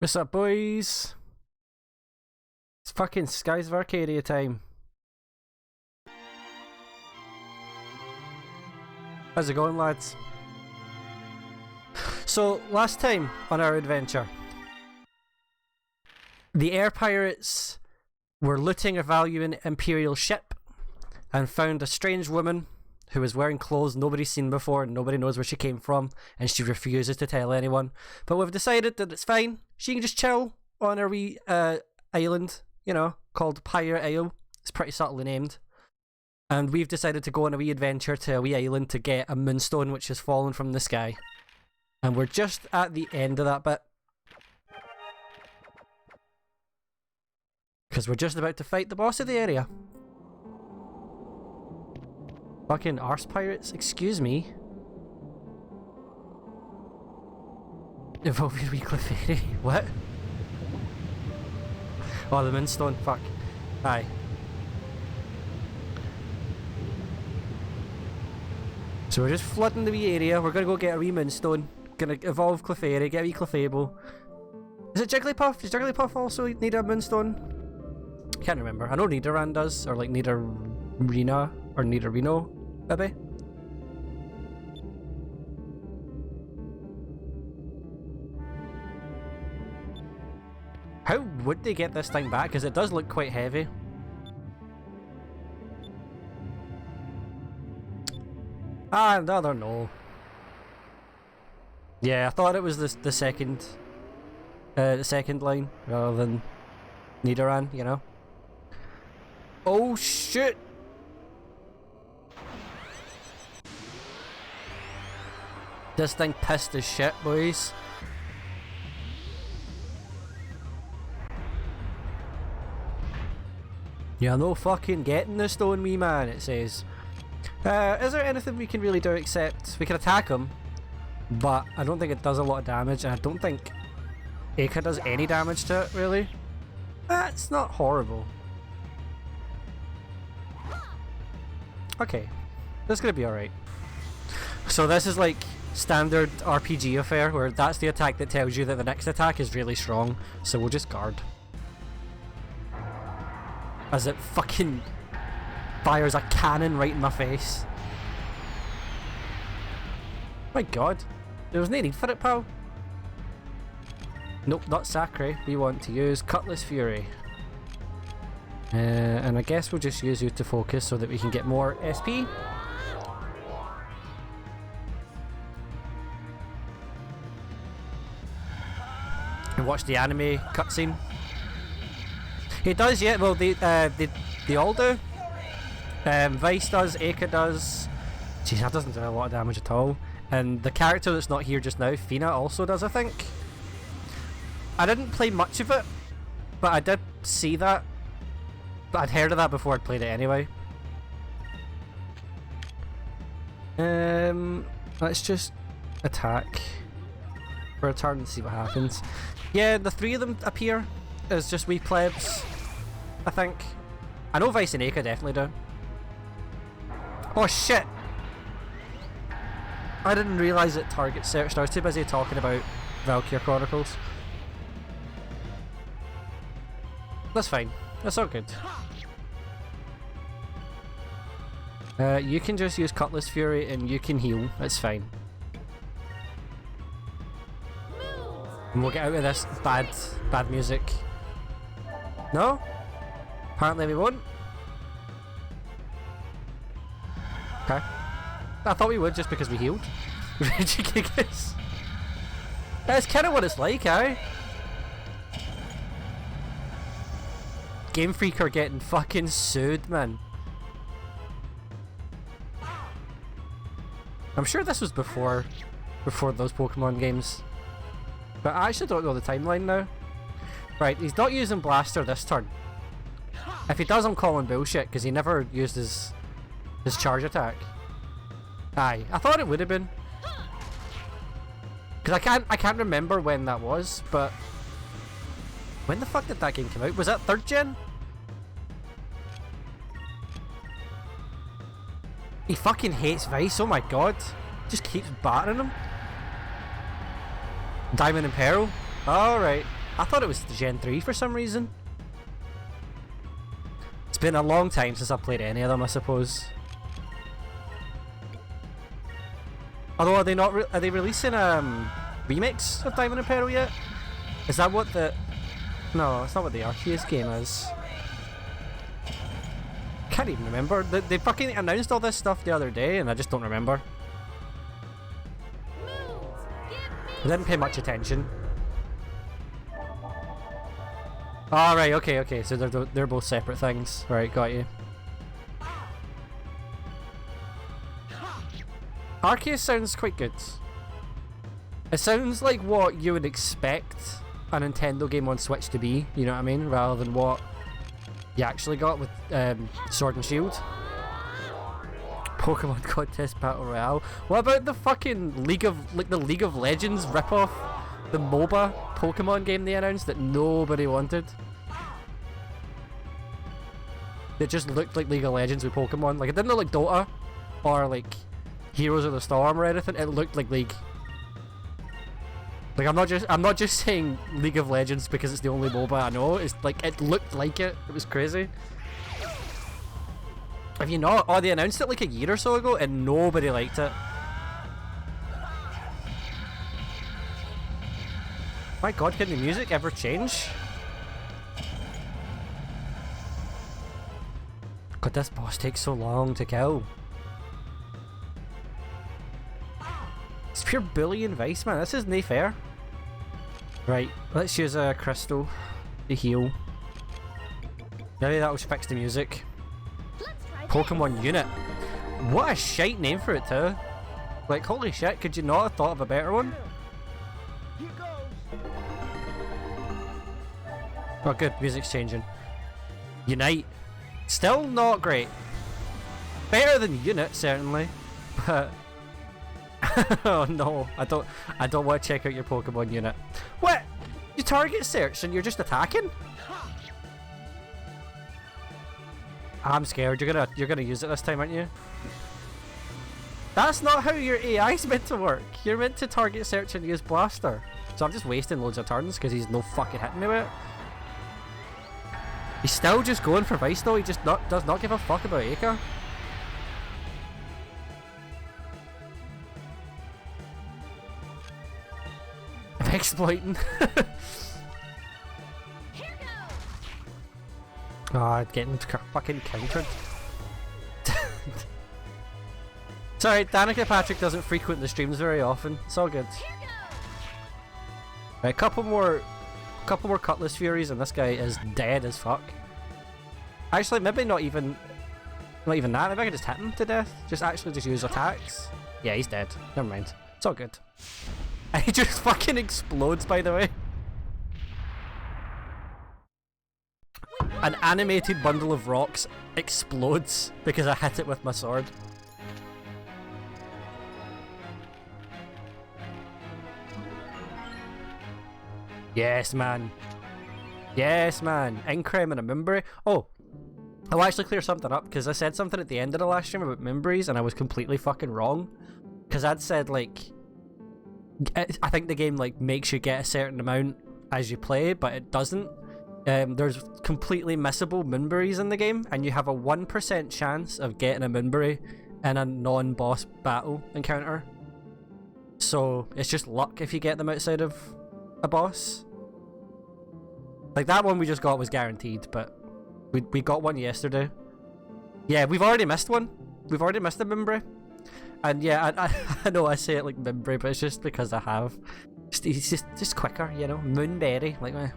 What's up, boys? It's fucking Skies of Arcadia time. How's it going, lads? So, last time on our adventure, the air pirates were looting a Valuan Imperial ship and found a strange woman who was wearing clothes nobody's seen before and nobody knows where she came from, and she refuses to tell anyone. But we've decided that it's fine. She can just chill on her wee island, you know, called Pirate Isle. It's pretty subtly named. And we've decided to go on a wee adventure to a wee island to get a Moonstone which has fallen from the sky. And we're just at the end of that bit. Because we're just about to fight the boss of the area. Fucking arse pirates, excuse me. Evolving Weekly Fairy, what? Oh, the Moonstone, fuck. Aye. So we're just flooding the wee area, we're gonna go get a wee Moonstone. Gonna evolve Clefairy, get a wee Clefable. Is it Jigglypuff? Does Jigglypuff also need a Moonstone? Can't remember. I know Nidoran does, or like Nidorina, or Nidorino, maybe? How would they get this thing back? Because it does look quite heavy. Ah, another no. Yeah, I thought it was the second line rather than Nidoran, you know. Oh shit! This thing pissed as shit, boys. You're no fucking getting the stone, wee man, it says. Is there anything we can really do except we can attack him, but I don't think it does a lot of damage, and I don't think Aika does any damage to it, really. It's not horrible. Okay, this is gonna be alright. So this is like standard RPG affair, where that's the attack that tells you that the next attack is really strong, so we'll just guard. As it fucking fires a cannon right in my face. My god, there was no need for it, pal. Nope, not Sacre. We want to use Cutlass Fury. And I guess we'll just use you to focus so that we can get more SP. And watch the anime cutscene. He does, yeah. Well, they all do. Vyse does, Aika does. Jeez, that doesn't do a lot of damage at all. And the character that's not here just now, Fina, also does, I think. I didn't play much of it, but I did see that. But I'd heard of that before I'd played it anyway. Let's just attack for a turn and see what happens. Yeah, the three of them appear as just wee plebs, I think. I know Vyse and Aika definitely do. Oh shit! I didn't realise it target searched. I was too busy talking about Valkyria Chronicles. That's fine. That's all good. You can just use Cutlass Fury and you can heal. It's fine. And we'll get out of this bad music. No? Apparently we won't. Okay. I thought we would just because we healed. Ridiculous. That's kind of what it's like, eh? Game Freak are getting fucking sued, man. I'm sure this was before those Pokemon games. But I actually don't know the timeline now. Right, he's not using Blaster this turn. If he does, I'm calling bullshit, because he never used his charge attack. Aye, I thought it would have been. Because I can't remember when that was, but when the fuck did that game come out? Was that 3rd gen? He fucking hates Vyse, oh my god. Just keeps battering him. Diamond and Pearl? Alright. I thought it was Gen 3 for some reason. It's been a long time since I've played any of them, I suppose. Although, are they not? Are they releasing remix of Diamond and Pearl yet? Is that what the? No, it's not what the Arceus game is. Can't even remember. They fucking announced all this stuff the other day, and I just don't remember. I didn't pay much attention. Oh, right, okay. So they're both separate things. Right, got you. Arceus sounds quite good. It sounds like what you would expect a Nintendo game on Switch to be, you know what I mean? Rather than what you actually got with Sword and Shield. Pokemon Contest Battle Royale. What about the fucking League of Legends ripoff? The MOBA Pokemon game they announced that nobody wanted. It just looked like League of Legends with Pokemon. Like, it didn't look like Dota or like Heroes of the Storm or anything. It looked like League. Like, I'm not just saying League of Legends because it's the only MOBA I know. It's like, it looked like it. It was crazy. Have you not? Oh, they announced it like a year or so ago and nobody liked it. My god, can the music ever change? God, this boss takes so long to kill. It's pure bullying Vyse, man. This isn't fair. Right, let's use a crystal to heal. Maybe that'll fix the music. Pokemon Unit. What a shite name for it too. Like, holy shit, could you not have thought of a better one? Oh good, music's changing. Unite. Still not great. Better than Unit, certainly. But oh no, I don't want to check out your Pokemon Unit. What? You target search and you're just attacking? I'm scared. You're gonna use it this time, aren't you? That's not how your AI's meant to work. You're meant to target search and use Blaster. So I'm just wasting loads of turns because he's no fucking hitting me with it. He's still just going for Vyse though. He just does not give a fuck about Aika. I'm exploiting. God, getting fucking countered. Sorry, Danica Patrick doesn't frequent the streams very often. It's all good. Right, couple more Cutlass Furies and this guy is dead as fuck. Actually, maybe not even that. Maybe I can just hit him to death. Just use attacks. Yeah, he's dead. Never mind. It's all good. And he just fucking explodes, by the way. An animated bundle of rocks explodes because I hit it with my sword. Yes, man. Yes, man. Increm and a Mimberry. Oh, I'll actually clear something up because I said something at the end of the last stream about Mimberries and I was completely fucking wrong. Because I'd said, like, I think the game, like, makes you get a certain amount as you play, but it doesn't. There's completely missable Moonberries in the game, and you have a 1% chance of getting a Moonberry in a non-boss battle encounter. So it's just luck if you get them outside of a boss. Like that one we just got was guaranteed, but we got one yesterday. Yeah, we've already missed one. We've already missed a Moonberry. And yeah, I know I say it like Moonberry, but it's just because I have. It's just quicker, you know? Moonberry, like that.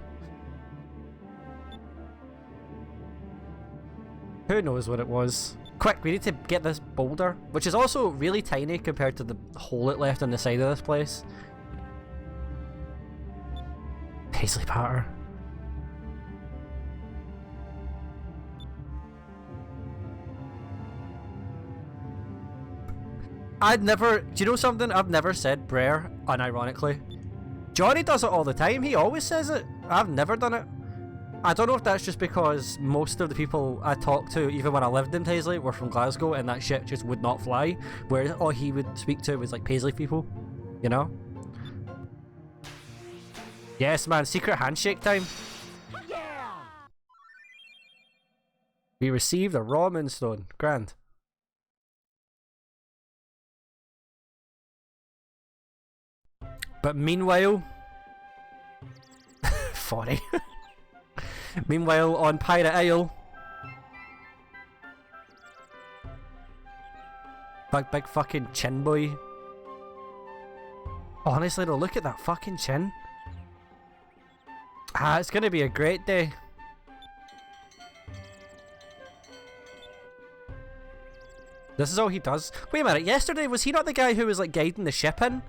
Who knows what it was? Quick, we need to get this boulder, which is also really tiny compared to the hole it left on the side of this place. Paisley Patter. Do you know something? I've never said Brer unironically. Johnny does it all the time, he always says it. I've never done it. I don't know if that's just because most of the people I talked to, even when I lived in Paisley, were from Glasgow and that shit just would not fly. Whereas all he would speak to was like Paisley people, you know? Yes, man. Secret handshake time. Yeah. We received a raw Moonstone. Grand. But meanwhile... funny. Meanwhile, on Pirate Isle... Big fucking chin boy. Honestly though, look at that fucking chin. Ah, it's gonna be a great day. This is all he does. Wait a minute, yesterday was he not the guy who was like guiding the ship in?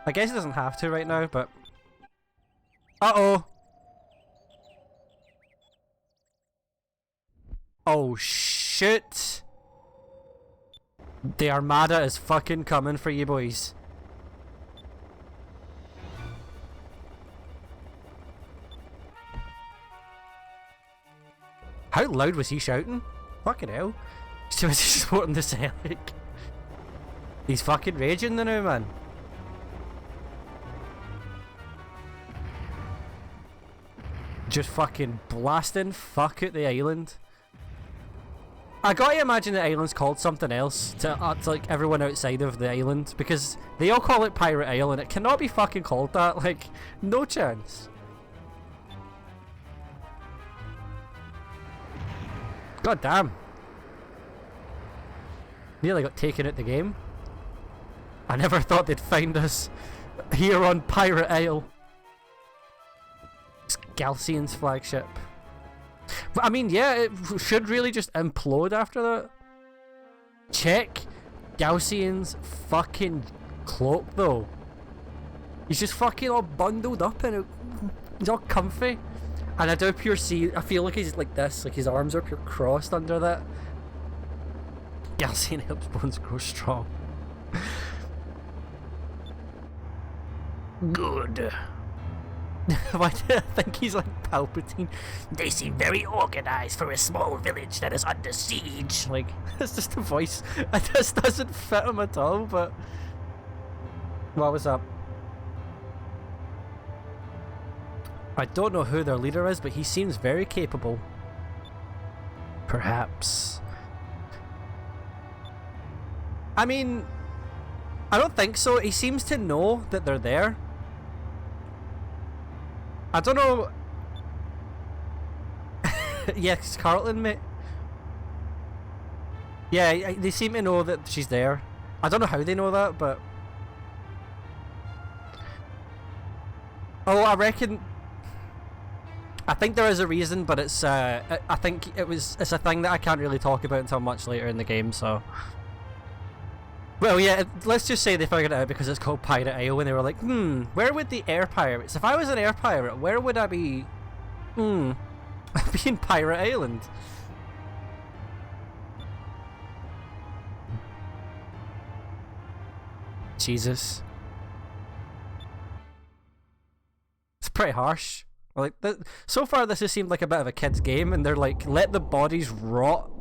I guess he doesn't have to right now, but... Uh-oh. Oh shit. The Armada is fucking coming for you boys. How loud was he shouting? Fucking hell. He was just supporting the Celic. He's fucking raging the now, man. Just fucking blasting fuck out the island. I gotta imagine the island's called something else to like everyone outside of the island, because they all call it Pirate Isle and it cannot be fucking called that. Like, no chance. God damn. Nearly got taken out the game. I never thought they'd find us here on Pirate Isle. It's Galcian's flagship. But I mean, yeah, it should really just implode after that. Check Galcian's fucking cloak though. He's just fucking all bundled up and he's all comfy. And I do pure see, I feel like he's like this, like his arms are pure crossed under that. Galcian helps bones grow strong. Good. Why do I think he's like Palpatine? They seem very organized for a small village that is under siege. Like, it's just a voice. It just doesn't fit him at all, but... What was up? I don't know who their leader is, but he seems very capable. Perhaps. I mean... I don't think so. He seems to know that they're there. I don't know. Yes, Carlton, mate. Yeah, they seem to know that she's there. I don't know how they know that, but... Oh, I reckon... I think there is a reason, but it's, I think it's a thing that I can't really talk about until much later in the game, so... Well, yeah, let's just say they figured it out because it's called Pirate Isle, and they were like, where would the air pirates... If I was an air pirate, where would I be... I'd be in Pirate Island. Jesus. It's pretty harsh. Like, so far this has seemed like a bit of a kid's game, and they're like, let the bodies rot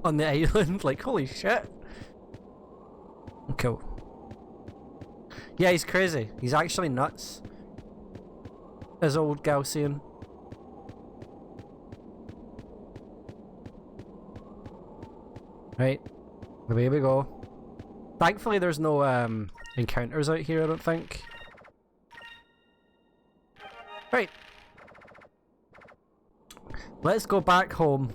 on the island. Like, holy shit. Cool. Yeah, he's crazy. He's actually nuts. As old Galcian. Right. Away we go. Thankfully there's no encounters out here, I don't think. Right. Let's go back home,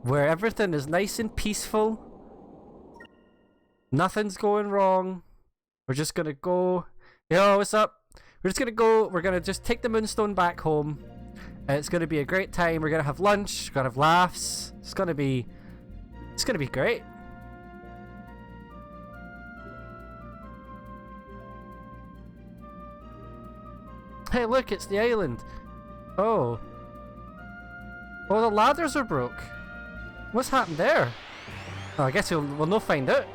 where everything is nice and peaceful. Nothing's going wrong. We're just gonna go. Yo, what's up? We're just gonna go. We're gonna just take the Moonstone back home. It's gonna be a great time. We're gonna have lunch. We're gonna have laughs. It's gonna be great. Hey, look, it's the island. Oh. Oh, the ladders are broke. What's happened there? Oh, I guess we'll not find out.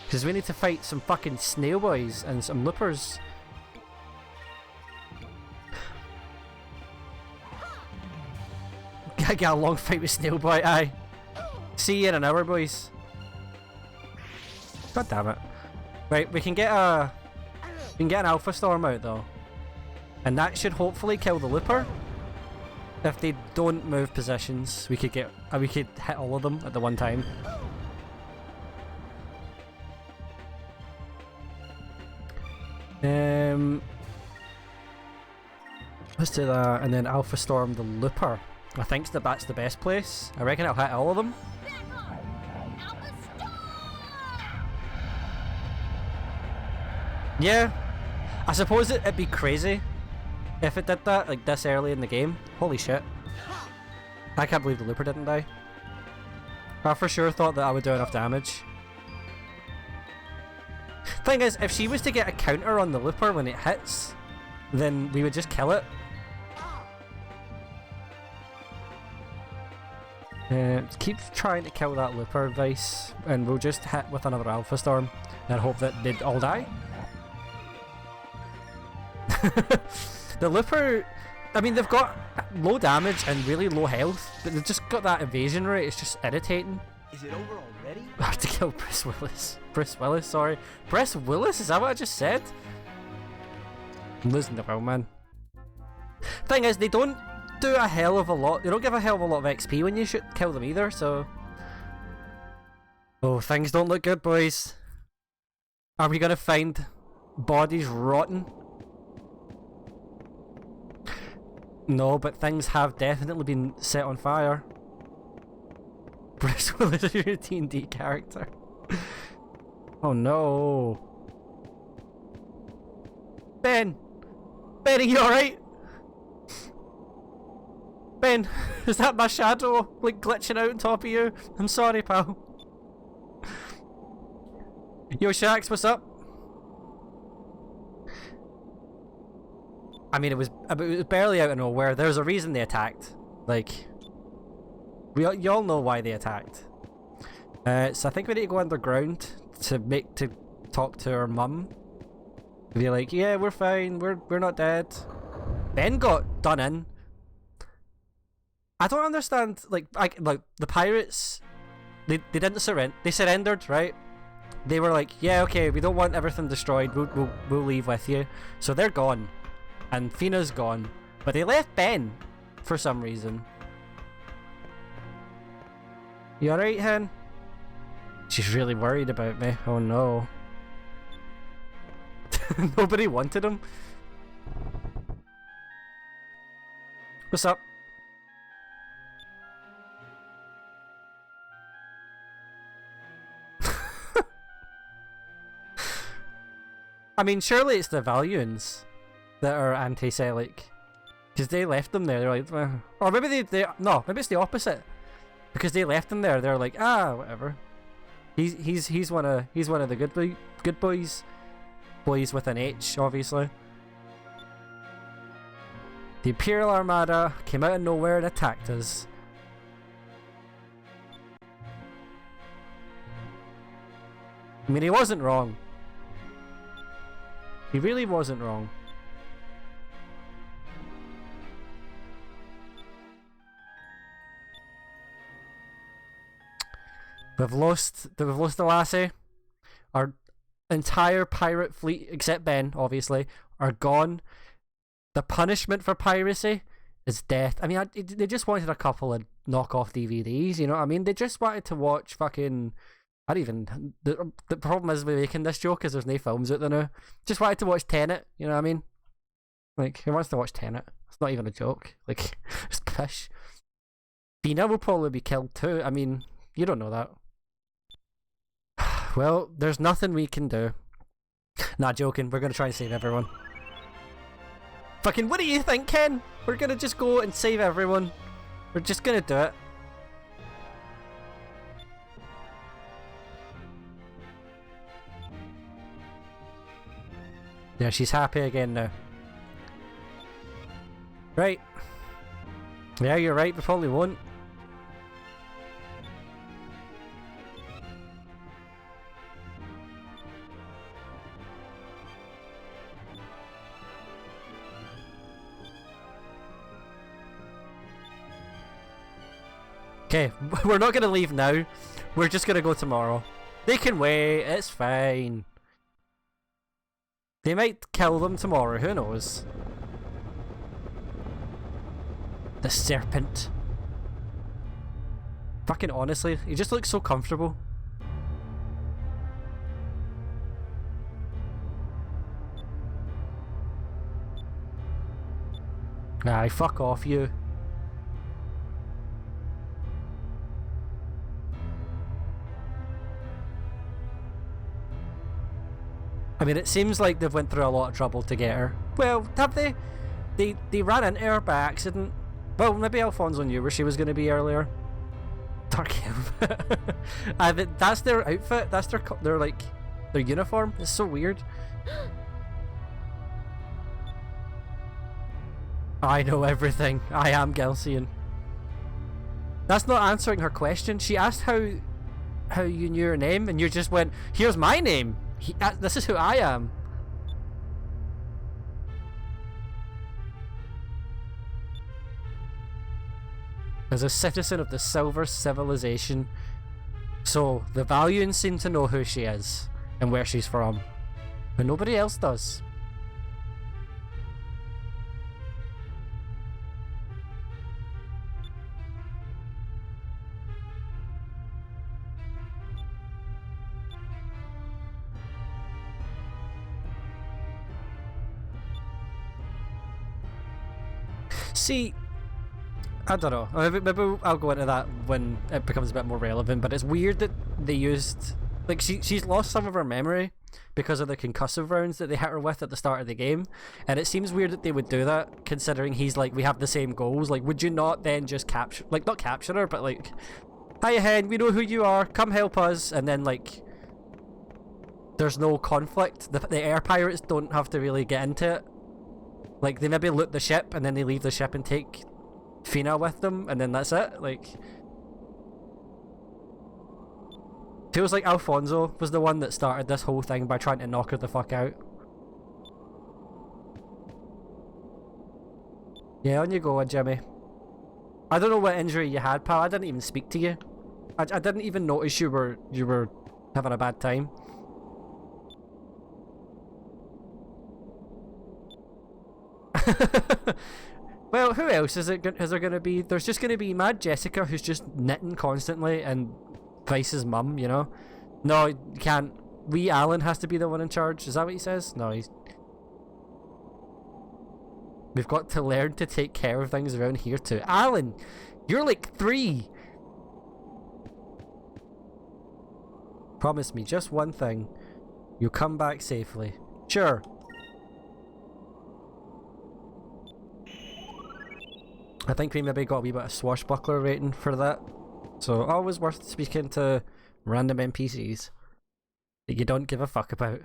Because we need to fight some fucking snail boys and some loopers. I got a long fight with Snail Boy, aye. See you in an hour, boys. God damn it. Right, we can get a... can get an Alpha Storm out though. And that should hopefully kill the Looper. If they don't move positions, we could hit all of them at the one time. Let's do that, and then Alpha Storm the Looper. I think that's the best place. I reckon it'll hit all of them. Yeah, I suppose it'd be crazy if it did that, like this early in the game. Holy shit. I can't believe the Looper didn't die. I for sure thought that I would do enough damage. Thing is, if she was to get a counter on the Looper when it hits, then we would just kill it. Keep trying to kill that Looper, Vyse, and we'll just hit with another Alpha Storm and hope that they'd all die. The Looper, I mean, they've got low damage and really low health, but they've just got that evasion rate. It's just irritating. Is it over already? I have to kill Bruce Willis. Bruce Willis, sorry. Bruce Willis? Is that what I just said? I'm losing the will, man. Thing is, they don't do a hell of a lot. They don't give a hell of a lot of XP when you kill them either, so... Oh, things don't look good, boys. Are we gonna find bodies rotten? No, but things have definitely been set on fire. Bruce Willis is your D&D character. Oh no. Ben! Ben, are you alright? Ben, is that my shadow, like, glitching out on top of you? I'm sorry, pal. Yo, Shax, what's up? I mean, it was barely out of nowhere. There's a reason they attacked. Like, you all know why they attacked. So I think we need to go underground to talk to her mum. Be like, yeah, we're fine. We're not dead. Ben got done in. I don't understand. Like the pirates, they didn't surrender. They surrendered, right? They were like, yeah, okay, we don't want everything destroyed. We'll leave with you. So they're gone. And Fina's gone, but they left Ben for some reason. You alright, Hen? She's really worried about me. Oh no. Nobody wanted him. What's up? I mean, surely it's the Valuans that are anti-Selic, because they left them there. They're like, or maybe no, maybe it's the opposite, because they left them there. They're like, ah, whatever. He's one of the good boys with an H, obviously. The Imperial Armada came out of nowhere and attacked us. I mean, he wasn't wrong. He really wasn't wrong. We've lost the lassie. Our entire pirate fleet, except Ben, obviously, are gone. The punishment for piracy is death. I mean, they just wanted a couple of knockoff DVDs, you know what I mean? They just wanted to watch fucking... I don't even... The problem is with making this joke is there's no films out there now. Just wanted to watch Tenet, you know what I mean? Like, who wants to watch Tenet? It's not even a joke. Like, it's pish. Fina will probably be killed too. I mean, you don't know that. Well, there's nothing we can do. Nah, joking. We're gonna try and save everyone. Fucking, what do you think, Ken? We're gonna just go and save everyone. We're just gonna do it. Yeah, she's happy again now. Right. Yeah, you're right. We probably won't. Okay, we're not gonna leave now. We're just gonna go tomorrow. They can wait, it's fine. They might kill them tomorrow, who knows? The serpent. Fucking honestly, he just looks so comfortable. Aye, fuck off you. I mean, it seems like they've went through a lot of trouble to get her. Well, have they? They ran into her by accident. Well, maybe Alfonso knew where she was going to be earlier. Dark Elf. That's their outfit. That's their like their uniform. It's so weird. I know everything. I am Gelsian. That's not answering her question. She asked how you knew her name, and you just went, "Here's my name. This is who I am." As a citizen of the Silver Civilization, so the Valuans seem to know who she is and where she's from, but nobody else does. See, I don't know. Maybe I'll go into that when it becomes a bit more relevant, but it's weird that they used... Like, she's lost some of her memory because of the concussive rounds that they hit her with at the start of the game, and it seems weird that they would do that, considering he's like, we have the same goals. Like, would you not then just capture... Like, not capture her, but like, "Hi, hen, we know who you are. Come help us." And then, like, there's no conflict. The air pirates don't have to really get into it. Like, they maybe loot the ship, and then they leave the ship and take Fina with them, and then that's it. Like, feels like Alfonso was the one that started this whole thing by trying to knock her the fuck out. Yeah, on you go, Jimmy. I don't know what injury you had, pal. I didn't even speak to you. I didn't even notice you were having a bad time. Well, who else is there going to be? There's just going to be Mad Jessica, who's just knitting constantly, and Vyse's mum, you know? No, you can't. Wee Alan has to be the one in charge. Is that what he says? No, he's... We've got to learn to take care of things around here too. Alan, you're like 3. Promise me just one thing. You'll come back safely. Sure. I think we maybe got a wee bit of swashbuckler rating for that. So always worth speaking to random NPCs that you don't give a fuck about.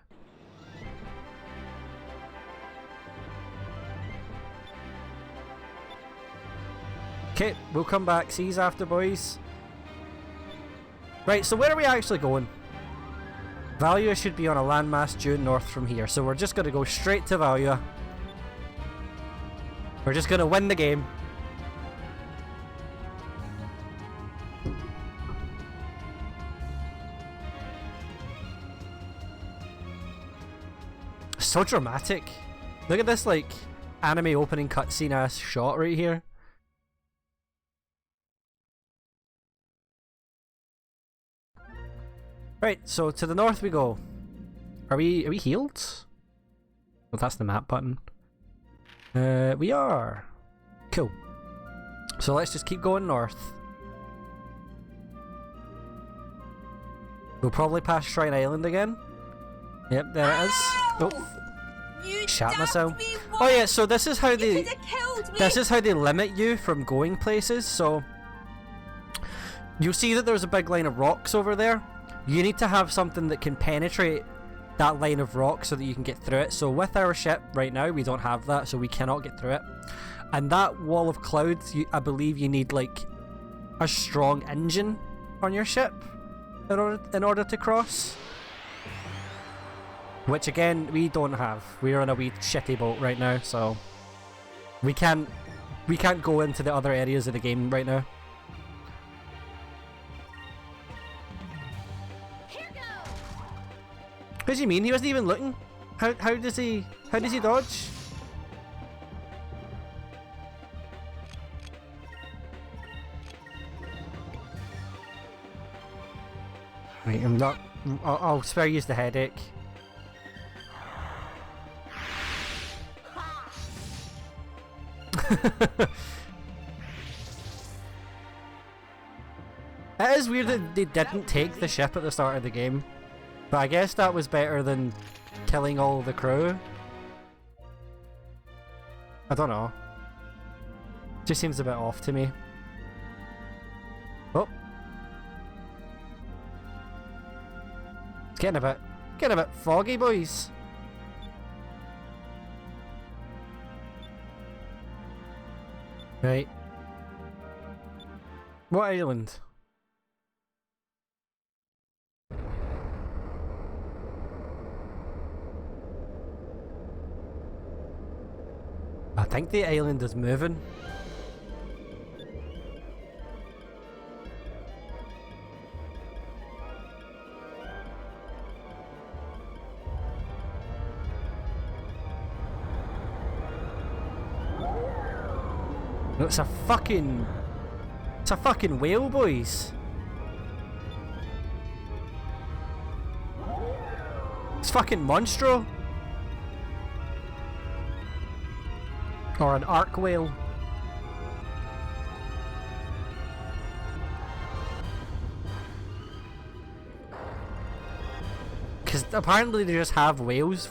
Okay, we'll come back. See yous after, boys. Right, so where are we actually going? Valua should be on a landmass due north from here, so we're just going to go straight to Valua. We're just going to win the game. So dramatic. Look at this, like, anime opening cutscene ass shot right here. Right, so to the north we go. Are we healed? Well, that's the map button. We are. Cool. So let's just keep going north. We'll probably pass Shrine Island again. Yep, there it is. Oh. Shat myself. Oh yeah, so this is how they limit you from going places. So you'll see that there's a big line of rocks over there. You need to have something that can penetrate that line of rock so that you can get through it. So with our ship right now, we don't have that, so we cannot get through it. And that wall of clouds, I believe you need like a strong engine on your ship in order to cross. Which again, we don't have. We're on a wee shitty boat right now, so we can't go into the other areas of the game right now. What do you mean? He wasn't even looking. How does he dodge? Right, I'm not. I'll spare you the headache. It is weird that they didn't take the ship at the start of the game, but I guess that was better than killing all the crew. I don't know. Just seems a bit off to me. Oh. It's getting a bit foggy, boys. Right. What island? I think the island is moving. No, it's a fucking whale, boys. It's fucking monstro. Or an arc whale. Because apparently they just have whales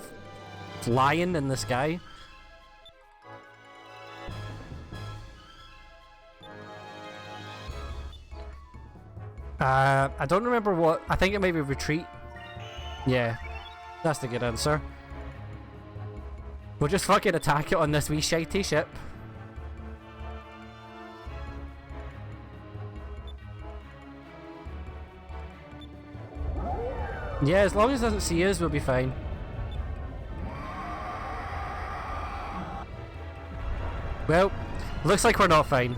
flying in the sky. I don't remember what. I think it may be retreat. Yeah, that's the good answer. We'll just fucking attack it on this wee shitey ship. Yeah, as long as it doesn't see us, we'll be fine. Well, looks like we're not fine.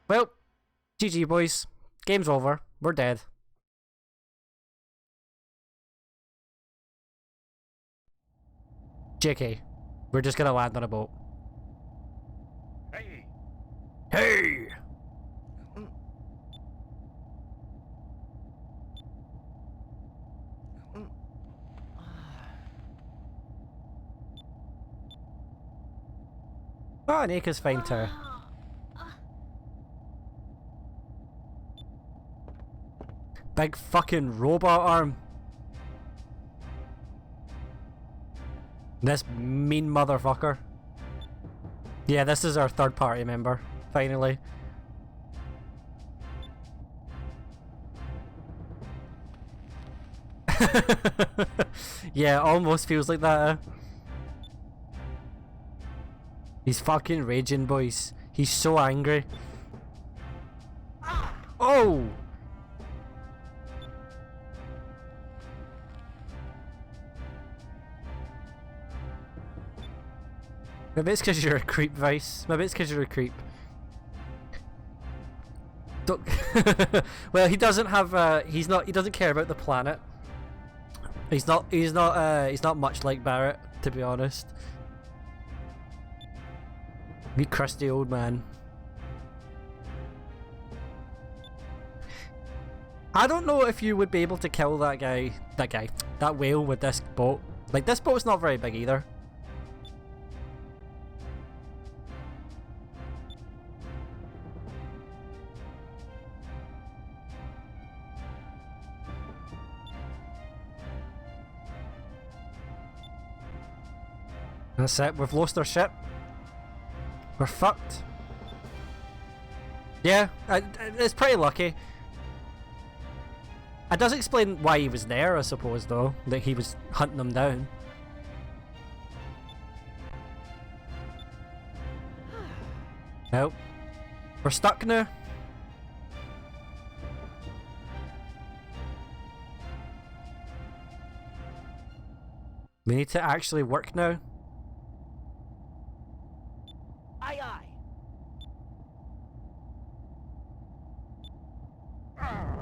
Well, GG boys. Game's over. We're dead. JK. We're just gonna land on a boat. Hey! Hey! Oh, and Aika's fine too. Big fucking robot arm. This mean motherfucker. Yeah, this is our third party member, finally. Yeah, almost feels like that. He's fucking raging, boys. He's so angry. Oh! Maybe it's because you're a creep, Vyse. Maybe it's because you're a creep. Don't well, he doesn't have. He doesn't care about the planet. He's not much like Barrett, to be honest. Me crusty old man. I don't know if you would be able to kill that whale with this boat. Like, this boat's not very big either. That's it, we've lost our ship. We're fucked. Yeah, it's pretty lucky. It does explain why he was there, I suppose, though. That he was hunting them down. Nope. We're stuck now. We need to actually work now. Aye, aye.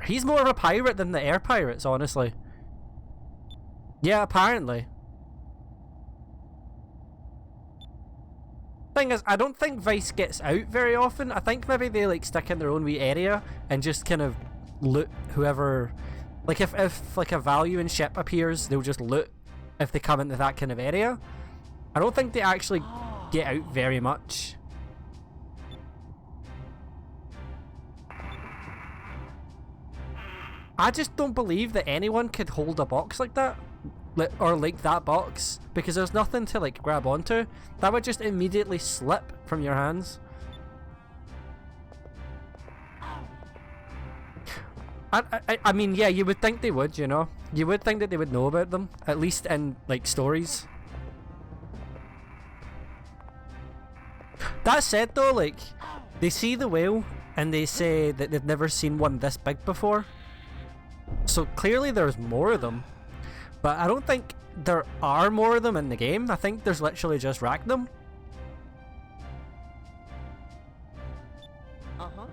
He's more of a pirate than the air pirates, honestly. Yeah, apparently. Thing is, I don't think Vyse gets out very often. I think maybe they like stick in their own wee area and just kind of loot whoever. Like if like a Valuan ship appears, they'll just loot if they come into that kind of area. I don't think they actually get out very much. I just don't believe that anyone could hold a box like that. Or like that box, because there's nothing to like grab onto. That would just immediately slip from your hands. I mean, yeah, you would think they would, you know? You would think that they would know about them, at least in like stories. That said though, like, they see the whale and they say that they've never seen one this big before. So clearly there's more of them. But I don't think there are more of them in the game. I think there's literally just Ragnar. Uh-huh.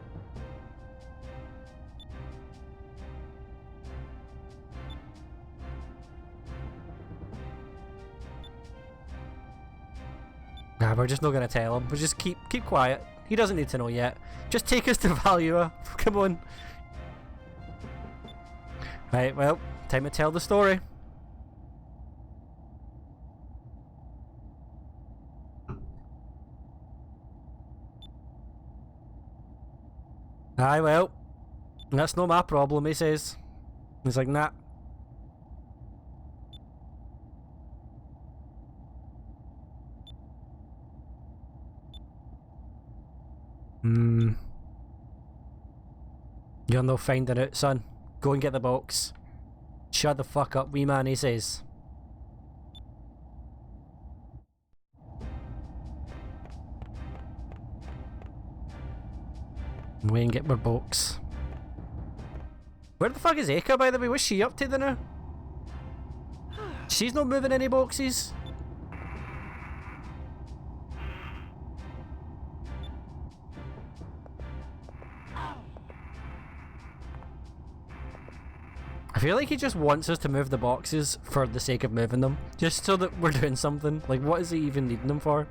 Nah, we're just not gonna tell him. We'll just keep quiet. He doesn't need to know yet. Just take us to Valua. Come on. Right, well, time to tell the story. Aye, well, that's not my problem, he says. He's like, nah. You're no finding it, son. Go and get the box. Shut the fuck up, wee man, he says. We and get my box. Where the fuck is Aika, by the way? What's she up to now? She's not moving any boxes. I feel like he just wants us to move the boxes for the sake of moving them. Just so that we're doing something. Like, what is he even needing them for?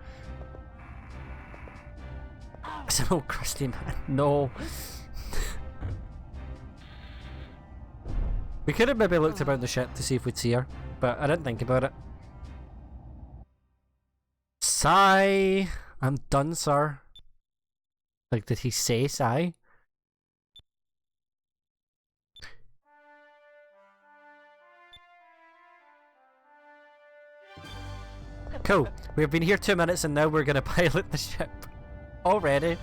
It's an old crusty man. No. We could have maybe looked about the ship to see if we'd see her, but I didn't think about it. Sigh. I'm done, sir. Like, did he say sigh? Cool. We've been here 2 minutes and now we're gonna pilot the ship. Already.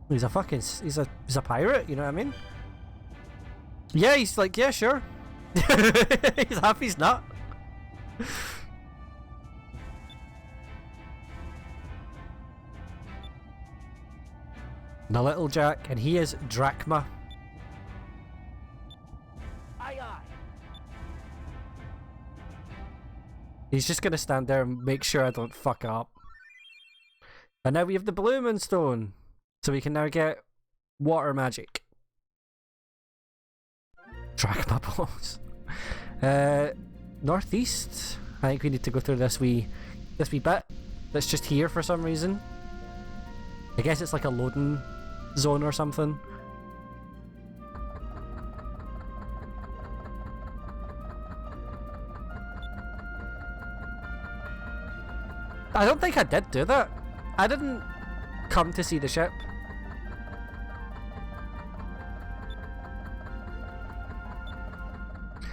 He's a fucking he's a pirate, you know what I mean? Yeah, he's like, yeah, sure. He's happy he's not. The little Jack, and he is Drachma. Aye, aye. He's just gonna stand there and make sure I don't fuck up. And now we have the Blue Moonstone, so we can now get water magic. Drachma balls. Northeast. I think we need to go through this wee bit that's just here for some reason. I guess it's like a loading zone or something. I don't think I did do that. I didn't come to see the ship.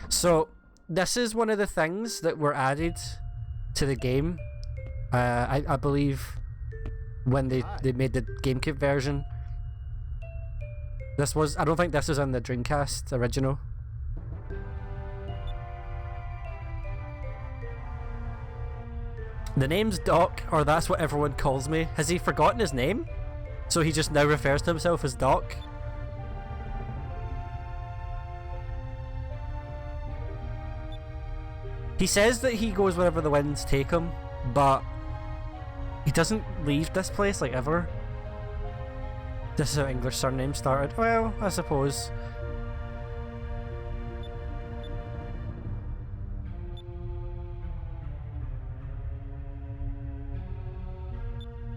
So this is one of the things that were added to the game. I believe when they made the GameCube version. I don't think this was on the Dreamcast original. The name's Doc, or that's what everyone calls me. Has he forgotten his name? So he just now refers to himself as Doc? He says that he goes wherever the winds take him, but he doesn't leave this place, like, ever. This is how English surnames started. Well, I suppose.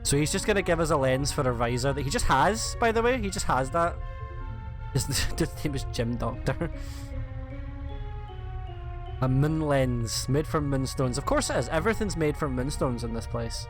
So he's just gonna give us a lens for a visor that he just has, by the way. He just has that. His name is Jim Doctor. A moon lens made from moonstones. Of course it is. Everything's made from moonstones in this place.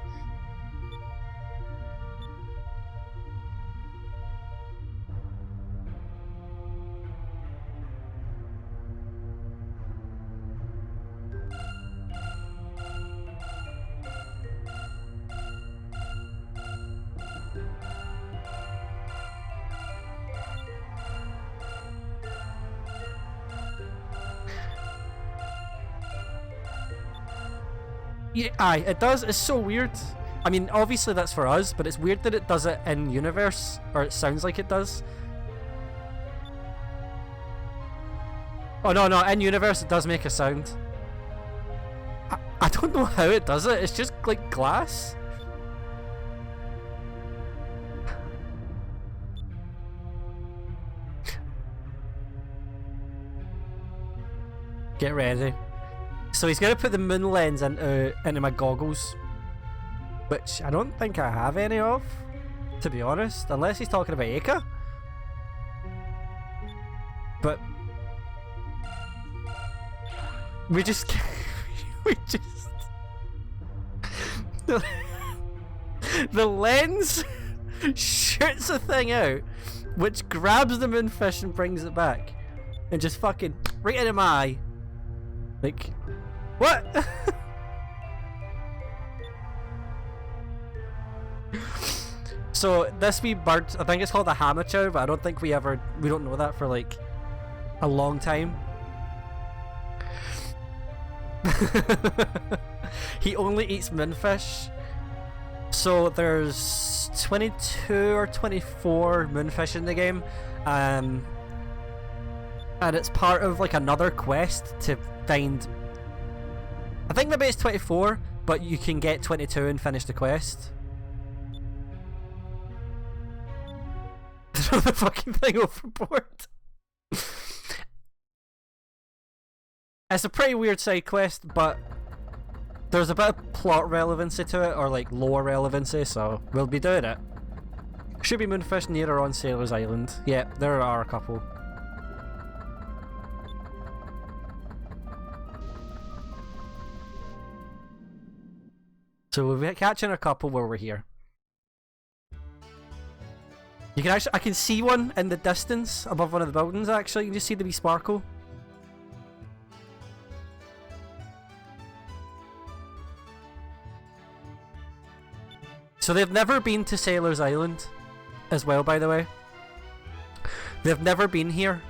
Yeah, aye, it does. It's so weird. I mean, obviously that's for us, but it's weird that it does it in universe, or it sounds like it does. Oh no, in universe it does make a sound. I don't know how it does it. It's just like glass. Get ready. So he's gonna put the moon lens into my goggles, which I don't think I have any of, to be honest, unless he's talking about Aika. But we just the lens shoots a thing out, which grabs the moonfish and brings it back, and just fucking right into my eye. Like, what? So this wee bird, I think it's called a hamachow, but I don't think we don't know that for like a long time. He only eats moonfish. So there's 22 or 24 moonfish in the game, and it's part of like another quest to find, I think maybe it's 24, but you can get 22 and finish the quest. Throw the fucking thing overboard. It's a pretty weird side quest, but there's a bit of plot relevancy to it, or like lore relevancy, so we'll be doing it. Should be moonfish near or on Sailor's Island. Yeah, there are a couple. So we'll be catching a couple while we're here. You can actually, I can see one in the distance above one of the buildings. Actually, you can just see the wee sparkle. So they've never been to Sailor's Island, as well. By the way, they've never been here.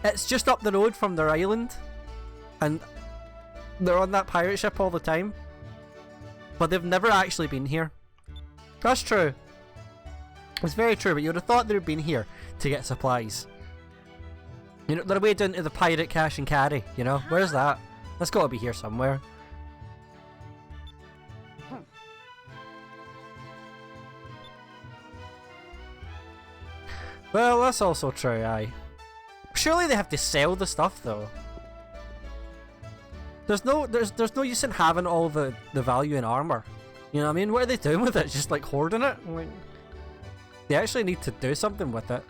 It's just up the road from their island, and they're on that pirate ship all the time. But they've never actually been here. That's true. It's very true, but you would have thought they'd been here to get supplies. You know, they're way down to the pirate cash and carry, you know? Where's that? That's gotta be here somewhere. Well, that's also true, aye. Surely they have to sell the stuff, though. There's no use in having all the Valuan armor. You know what I mean? What are they doing with it? Just like hoarding it? Like, they actually need to do something with it.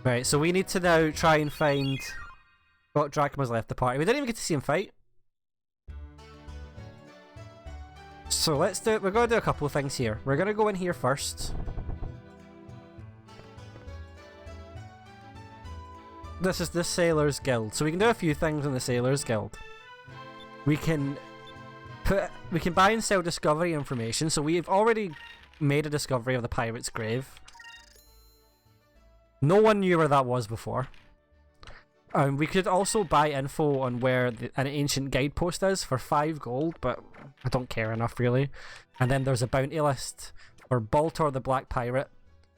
Right, so we need to now try and find what Dracuma's left the party. We didn't even get to see him fight. So let's do it. We're gonna do a couple of things here. We're gonna go in here first. This is the Sailor's Guild, so we can do a few things in the Sailor's Guild. We can buy and sell discovery information, so we've already made a discovery of the pirate's grave. No one knew where that was before. We could also buy info on where an ancient guidepost is for 5 gold, but I don't care enough really. And then there's a bounty list for Baltor the Black Pirate,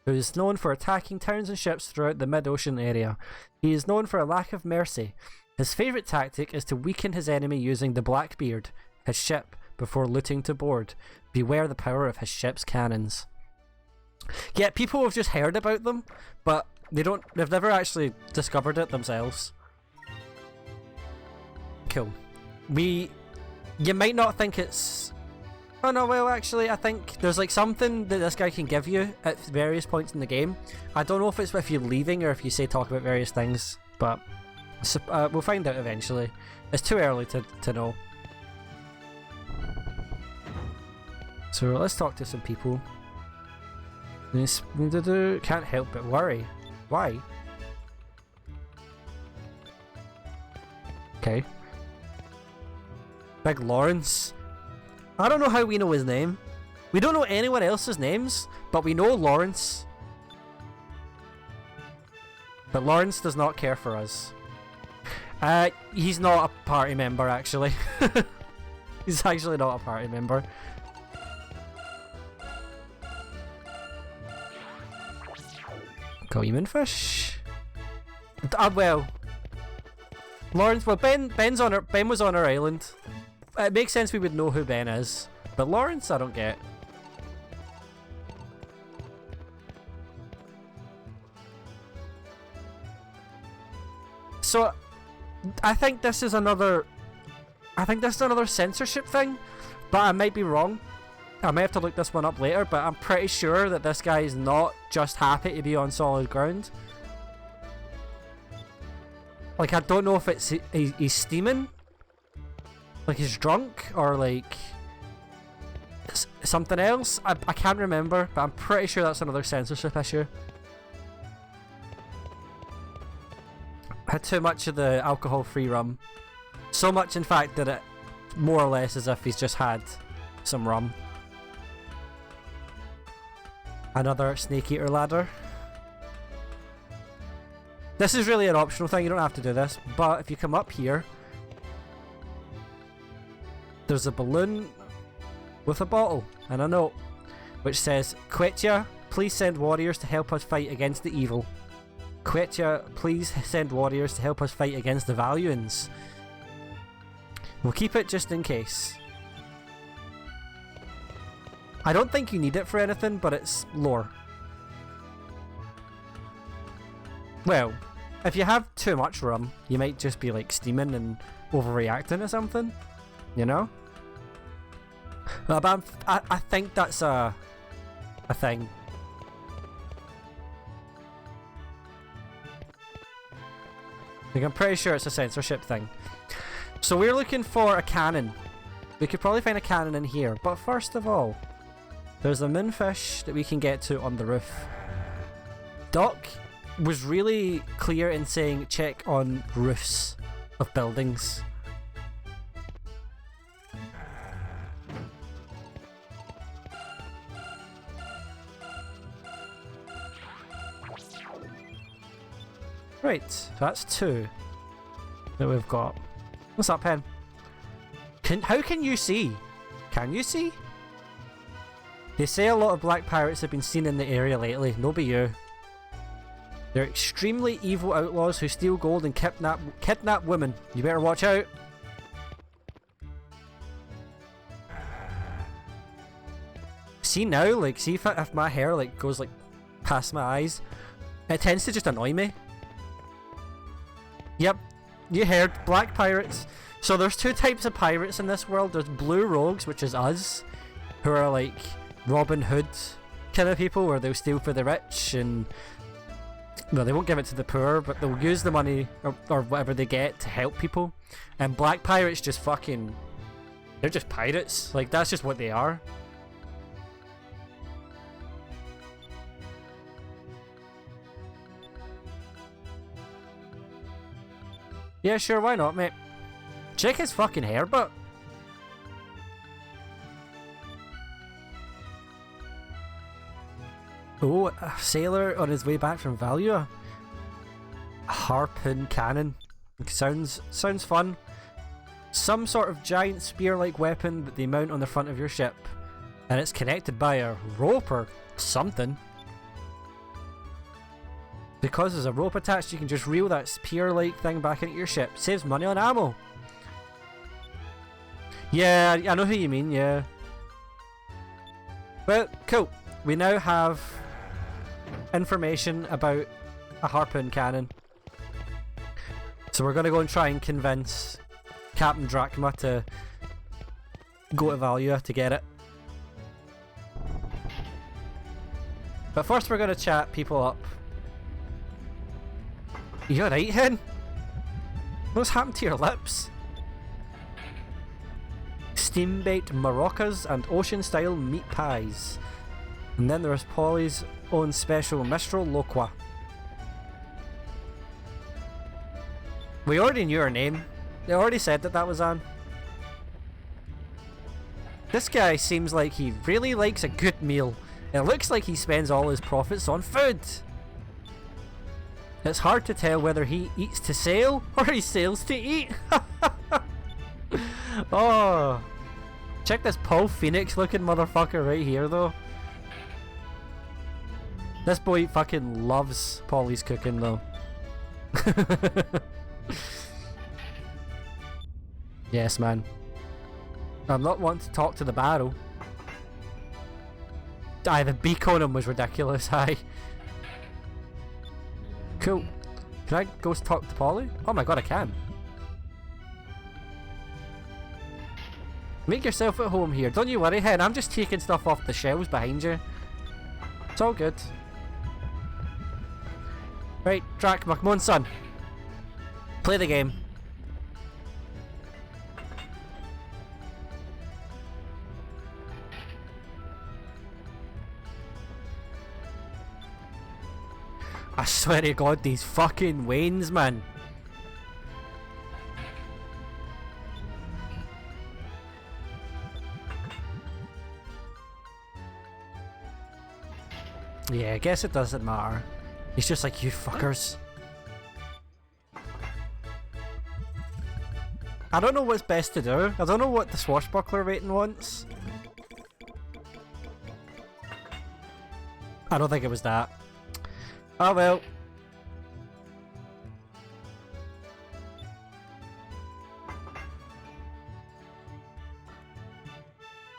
who is known for attacking towns and ships throughout the mid-ocean area. He is known for a lack of mercy. His favourite tactic is to weaken his enemy using the Blackbeard, his ship, before looting to board. Beware the power of his ship's cannons. Yeah, people have just heard about them, but they've never actually discovered it themselves. Cool. You might not think it's... Oh no, well actually I think there's like something that this guy can give you at various points in the game. I don't know if it's if you're leaving or if you say talk about various things, but we'll find out eventually. It's too early to know. So let's talk to some people. Can't help but worry. Why? Okay. Big Lawrence. I don't know how we know his name. We don't know anyone else's names, but we know Lawrence. But Lawrence does not care for us. He's not a party member, actually. He's actually not a party member. Got you moonfish. Well, Lawrence. Well, Ben was on our island. It makes sense we would know who Ben is, but Lawrence, I don't get. So, I think this is another censorship thing, but I might be wrong. I may have to look this one up later, but I'm pretty sure that this guy is not just happy to be on solid ground. Like, I don't know if it's he's steaming, like he's drunk, or like something else. I can't remember, but I'm pretty sure that's another censorship issue. I had too much of the alcohol-free rum. So much, in fact, that it more or less as if he's just had some rum. Another snake eater ladder. This is really an optional thing, you don't have to do this, but if you come up here, there's a balloon with a bottle and a note which says, Quetya, please send warriors to help us fight against the evil. Quetya, please send warriors to help us fight against the Valuans. We'll keep it just in case. I don't think you need it for anything, but it's lore. Well, if you have too much rum, you might just be like steaming and overreacting or something, you know? But I think that's a thing. Like, I'm pretty sure it's a censorship thing. So we're looking for a cannon. We could probably find a cannon in here, but first of all, there's a moonfish that we can get to on the roof. Doc was really clear in saying check on roofs of buildings. Right, so that's 2 that we've got. What's up, Pen? How can you see? Can you see? They say a lot of black pirates have been seen in the area lately. No be you. They're extremely evil outlaws who steal gold and kidnap women. You better watch out. See now, like, see if my hair like goes like past my eyes, it tends to just annoy me. Yep, you heard, black pirates. So there's 2 types of pirates in this world. There's blue rogues, which is us, who are like Robin Hood kind of people, where they'll steal for the rich and, well, they won't give it to the poor, but they'll use the money or whatever they get to help people. And black pirates just fucking, they're just pirates. Like, that's just what they are. Yeah, sure, why not, mate? Check his fucking hair, but... Oh, a sailor on his way back from Valua. A harpoon cannon. Sounds fun. Some sort of giant spear-like weapon that they mount on the front of your ship. And it's connected by a rope or something. Because there's a rope attached, you can just reel that spear-like thing back into your ship. Saves money on ammo. Yeah, I know who you mean, yeah. Well, cool. We now have information about a harpoon cannon. So we're going to go and try and convince Captain Drachma to go to Valua to get it. But first we're going to chat people up. You alright, hen? What's happened to your lips? Steam-baked maracas and ocean-style meat pies. And then there's Polly's own special Mistral Loqua. We already knew her name. They already said that was Anne. This guy seems like he really likes a good meal. It looks like he spends all his profits on food. It's hard to tell whether he eats to sail or he sails to eat. Oh, check this Paul Phoenix looking motherfucker right here though. This boy fucking loves Polly's cooking though. Yes, man. I'm not wanting to talk to the barrel. Aye, the beak on him was ridiculous, aye. Cool. Can I go talk to Polly? Oh my god, I can. Make yourself at home here. Don't you worry, hen. I'm just taking stuff off the shelves behind you. It's all good. Right, Drachma, come on, son. Play the game. I swear to god, these fucking wains, man. Yeah, I guess it doesn't matter. He's just like, you fuckers. I don't know what's best to do. I don't know what the swashbuckler rating wants. I don't think it was that. Oh well.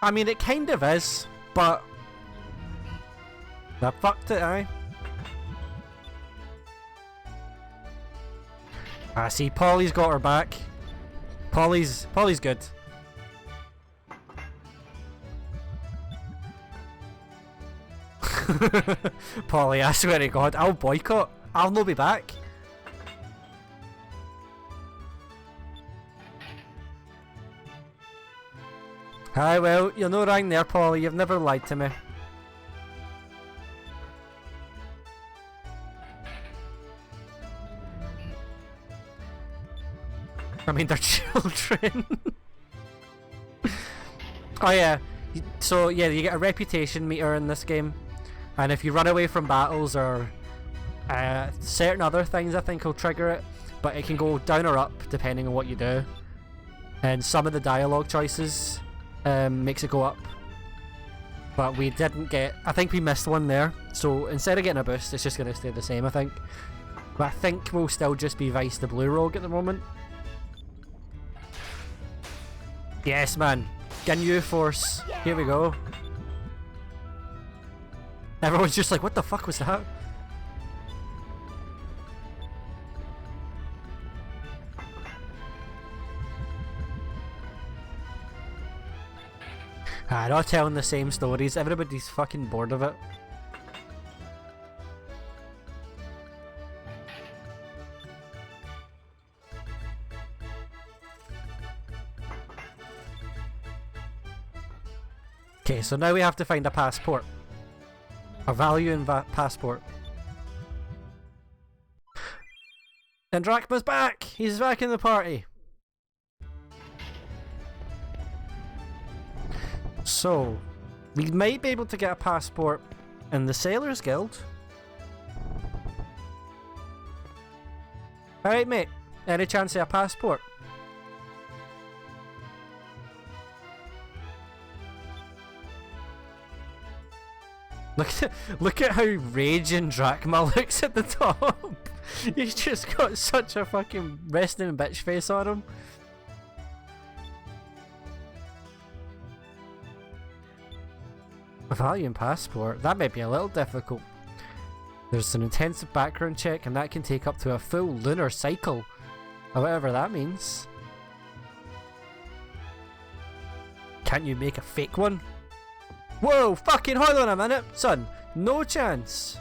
I mean, it kind of is, but I fucked it, aye. I see, Polly's got her back. Polly's good. Polly, I swear to god, I'll boycott. I'll not be back. Aye, well, you're no wrong there, Polly. You've never lied to me. I mean, they're children. Oh yeah. So yeah, you get a reputation meter in this game. And if you run away from battles or certain other things, I think will trigger it. But it can go down or up depending on what you do. And some of the dialogue choices makes it go up. But we didn't get... I think we missed one there. So instead of getting a boost, it's just going to stay the same, I think. But I think we'll still just be Vyse the Blue Rogue at the moment. Yes, man. Ginyu Force. Here we go. Everyone's just like, what the fuck was that? Ah, not telling the same stories. Everybody's fucking bored of it. Okay, so now we have to find a passport. A Valuan passport. And Drachma's back! He's back in the party! So, we might be able to get a passport in the Sailors Guild. Alright mate, any chance of a passport? Look at how raging Drachma looks at the top. He's just got such a fucking resting bitch face on him. A Valuan passport? That might be a little difficult. There's an intensive background check and that can take up to a full lunar cycle. Or whatever that means. Can't you make a fake one? Whoa, fucking hold on a minute, son. No chance.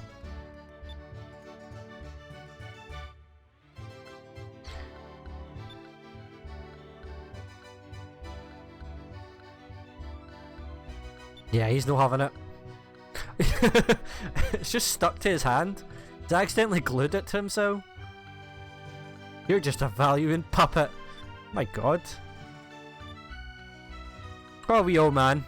Yeah, he's not having it. It's just stuck to his hand. He's accidentally glued it to himself. You're just a Valuan puppet. My god. Oh, wee old man.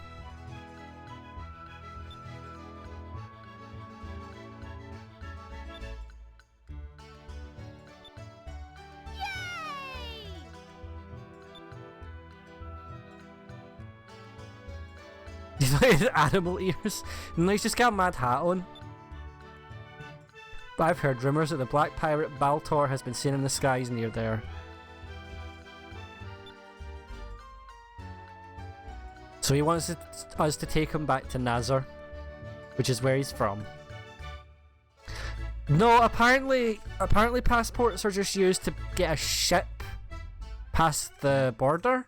He's like animal ears. And he's just got a mad hat on. But I've heard rumours that the black pirate Baltor has been seen in the skies near there. So he wants us to take him back to Nazar, which is where he's from. No, apparently passports are just used to get a ship past the border.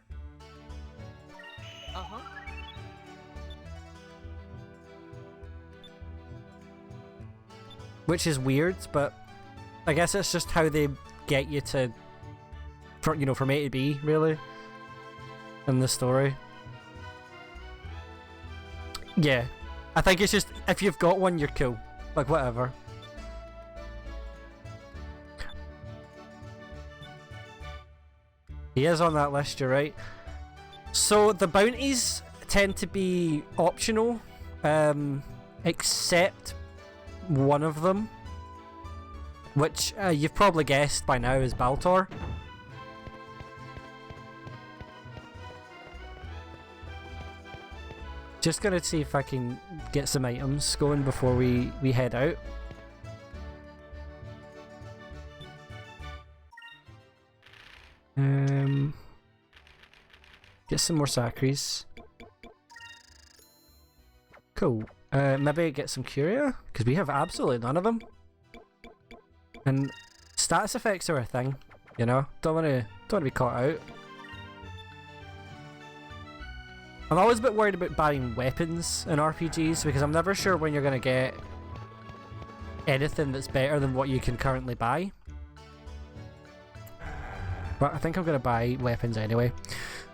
Which is weird, but I guess it's just how they get you to, from A to B, really, in the story. Yeah, I think it's just, if you've got one, you're cool. Like, whatever. He is on that list, you're right. So, the bounties tend to be optional, except one of them, which you've probably guessed by now is Baltor. Just gonna see if I can get some items going before we head out. Get some more Sacris. Cool. Maybe get some Curia, because we have absolutely none of them. And status effects are a thing, you know. Don't want to be caught out. I'm always a bit worried about buying weapons in RPGs because I'm never sure when you're gonna get anything that's better than what you can currently buy. But I think I'm gonna buy weapons anyway.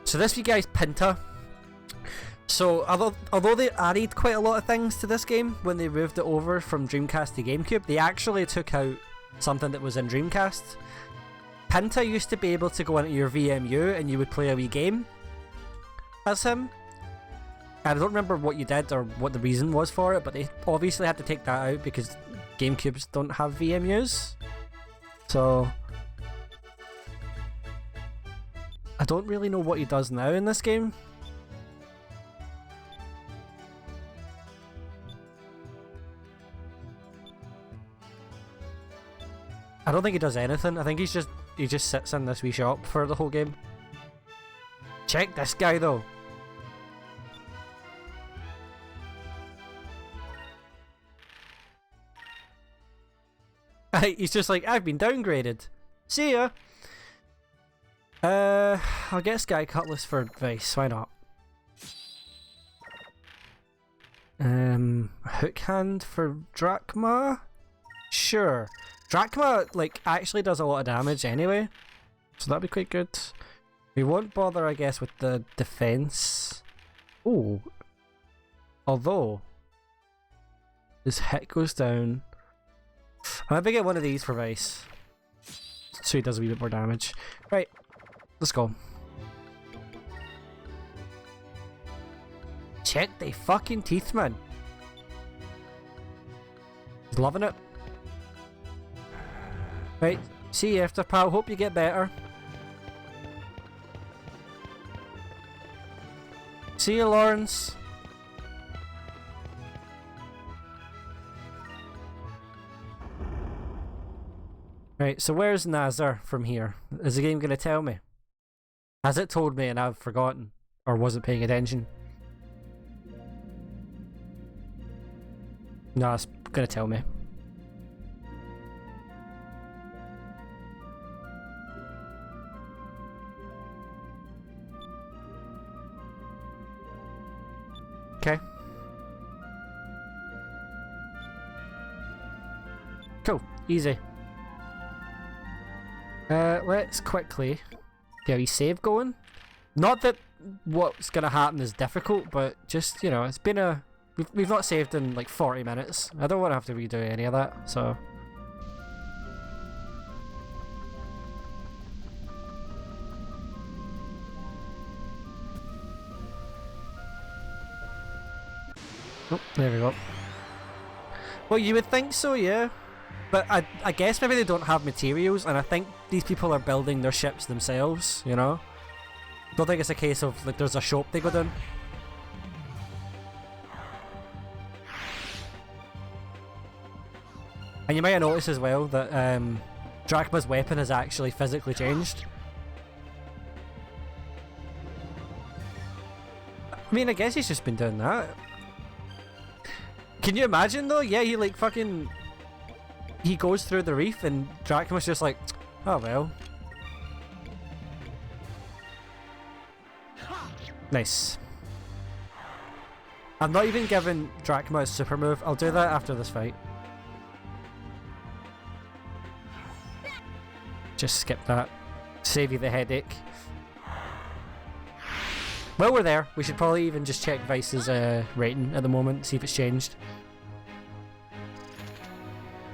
So this you guys, Pinta. So although they added quite a lot of things to this game when they moved it over from Dreamcast to GameCube, they actually took out something that was in Dreamcast. Pinta used to be able to go into your VMU and you would play a wee game as him. And I don't remember what you did or what the reason was for it, but they obviously had to take that out because GameCubes don't have VMUs. So I don't really know what he does now in this game. I don't think he does anything. I think he just sits in this wee shop for the whole game. Check this guy though. He's just like, I've been downgraded. See ya. I'll get Sky Cutlass for Vyse. Why not? Hook Hand for Drachma? Sure. Drachma, like, actually does a lot of damage anyway, so that'd be quite good. We won't bother, I guess, with the defense. Oh. Although, his hit goes down. I might get one of these for Vyse, so he does a wee bit more damage. Right, let's go. Check the fucking teeth, man. He's loving it. Right, see you after, pal. Hope you get better. See you, Lawrence. Right, so where's Nazar from here? Is the game going to tell me? Has it told me and I've forgotten? Or wasn't paying attention? No, it's going to tell me. Okay. Cool. Easy. Let's quickly get a save going. Not that what's gonna happen is difficult, but just, you know, it's been a... We've not saved in like 40 minutes. I don't want to have to redo any of that, so... Oh, there we go. Well, you would think so, yeah. But I guess maybe they don't have materials, and I think these people are building their ships themselves, you know? Don't think it's a case of, like, there's a shop they go down. And you might have noticed as well that Drachma's weapon has actually physically changed. I mean, I guess he's just been doing that. Can you imagine though? Yeah, he like fucking... He goes through the reef and Drachma's just like, oh well. Nice. I'm not even giving Drachma a super move. I'll do that after this fight. Just skip that. Save you the headache. While we're there, we should probably even just check Vyse's rating at the moment, see if it's changed.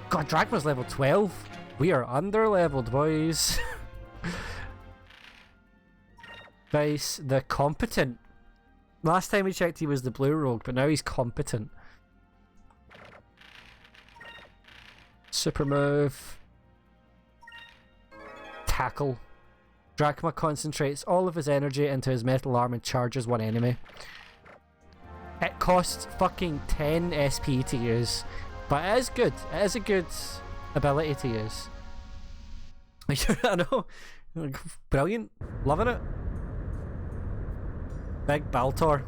God, Drachma's level 12. We are under-leveled, boys. Vyse, the competent. Last time we checked he was the Blue Rogue, but now he's competent. Super move. Tackle. Drachma concentrates all of his energy into his metal arm and charges one enemy. It costs fucking 10 SP to use, but it is good. It is a good ability to use. I know. Brilliant. Loving it. Big Baltor.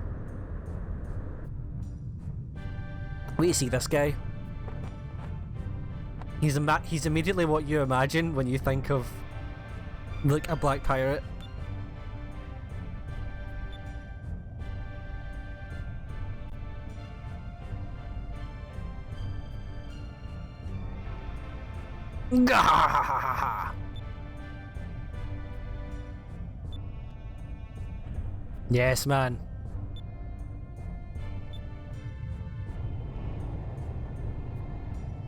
Wait to see this guy. He's immediately what you imagine when you think of like a black pirate. Yes, man.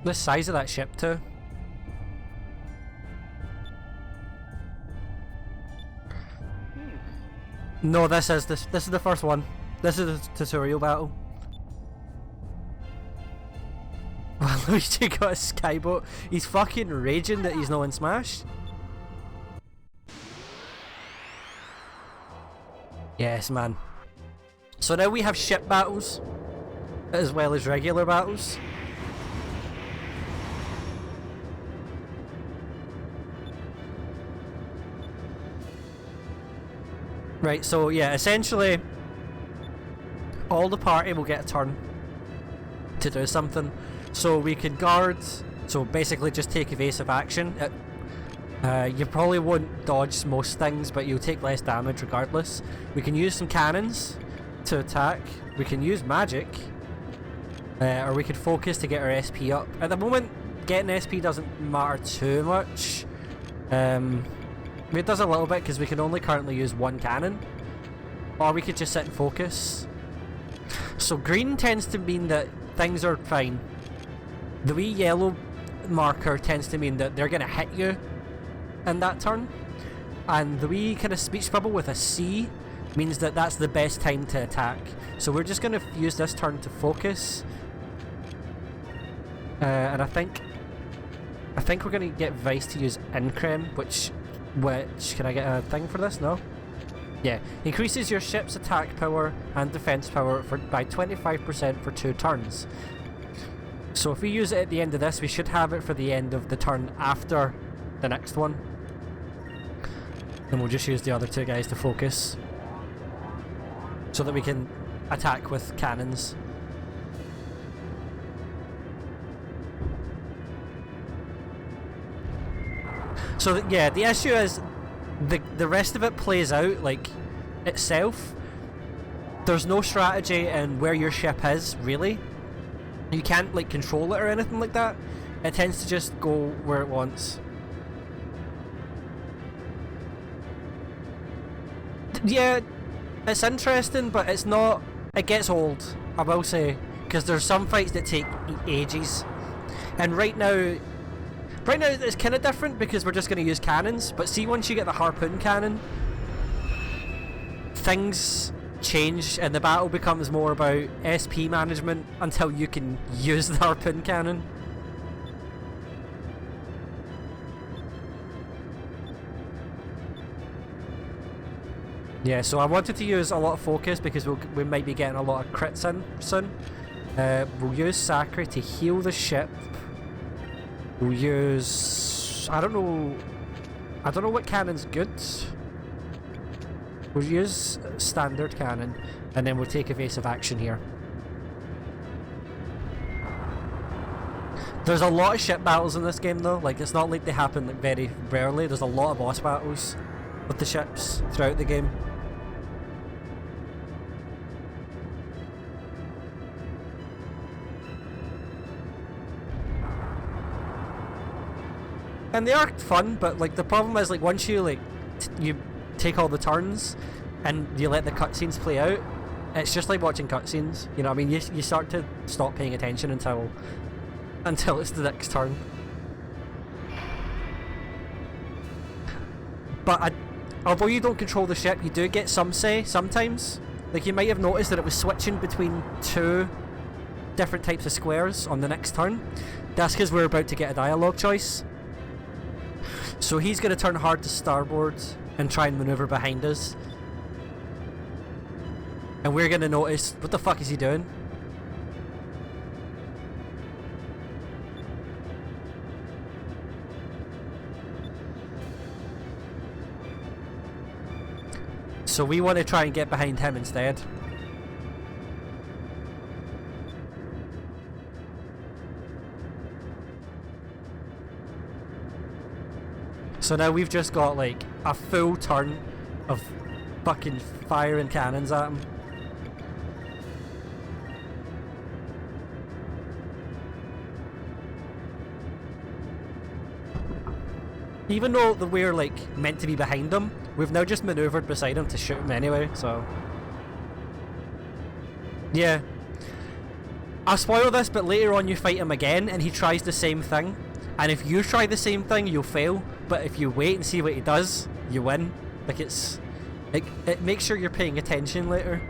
The size of that ship too. No, this is the first one. This is the tutorial battle. Luigi got a skyboat. He's fucking raging that he's not in Smash. Yes, man. So now we have ship battles as well as regular battles. Right, so yeah, essentially all the party will get a turn to do something. So we can guard, so basically just take evasive action. You probably won't dodge most things, but you'll take less damage regardless. We can use some cannons to attack. We can use magic. Or we could focus to get our SP up. At the moment, getting SP doesn't matter too much. I mean, it does a little bit because we can only currently use one cannon. Or we could just sit and focus. So green tends to mean that things are fine. The wee yellow marker tends to mean that they're going to hit you in that turn. And the wee kind of speech bubble with a C means that that's the best time to attack. So we're just going to use this turn to focus. And I think we're going to get Vyse to use Increm, which can I get a thing for this? No? Yeah. Increases your ship's attack power and defense power by 25% for 2 turns. So if we use it at the end of this, we should have it for the end of the turn after the next one. And we'll just use the other two guys to focus, so that we can attack with cannons. So yeah, the issue is the rest of it plays out like itself. There's no strategy in where your ship is, really. You can't like control it or anything like that. It tends to just go where it wants. Yeah, it's interesting, but it's not. It gets old, I will say, because there's some fights that take ages, and right now it's kind of different because we're just going to use cannons. But see, once you get the harpoon cannon, things change and the battle becomes more about SP management until you can use the harpoon cannon. Yeah, so I wanted to use a lot of focus because we might be getting a lot of crits in soon. We'll use Sacre to heal the ship. We'll use... I don't know what cannon's good. We'll use standard cannon, and then we'll take evasive action here. There's a lot of ship battles in this game though, like it's not like they happen like very rarely. There's a lot of boss battles with the ships throughout the game. And they are fun, but like the problem is like once you like you take all the turns and you let the cutscenes play out, it's just like watching cutscenes. You know what I mean? You start to stop paying attention until it's the next turn. But although you don't control the ship, you do get some say sometimes. Like you might have noticed that it was switching between two different types of squares on the next turn. That's because we're about to get a dialogue choice. So he's going to turn hard to starboard and try and maneuver behind us. And we're going to notice, what the fuck is he doing? So we want to try and get behind him instead. So now we've just got like a full turn of fucking firing cannons at him. Even though we're like meant to be behind him, we've now just maneuvered beside him to shoot him anyway, so... Yeah. I'll spoil this, but later on you fight him again and he tries the same thing. And if you try the same thing, you'll fail. But if you wait and see what he does, you win. Like it's... It makes sure you're paying attention later.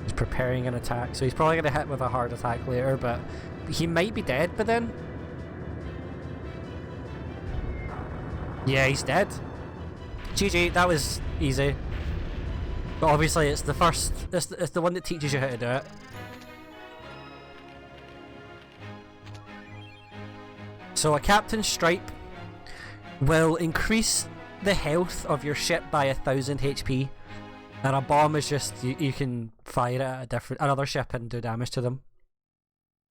He's preparing an attack. So he's probably going to hit with a hard attack later, but he might be dead by then. Yeah, he's dead. GG, that was easy. But obviously it's the first, it's the one that teaches you how to do it. So a captain's stripe will increase the health of your ship by 1000 HP. And a bomb is just, you can fire it at another ship and do damage to them.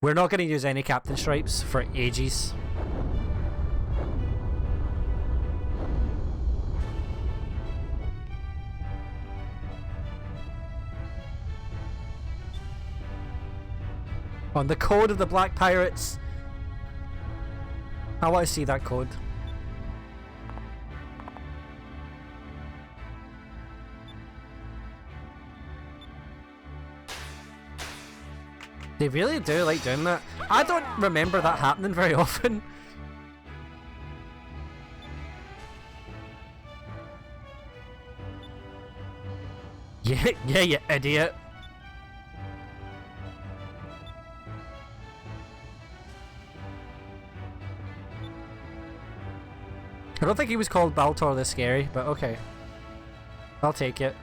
We're not going to use any captain stripes for ages. On the code of the Black Pirates. I want to see that code. They really do like doing that. I don't remember that happening very often. Yeah, you idiot. I don't think he was called Baltor the Scary, but okay. I'll take it.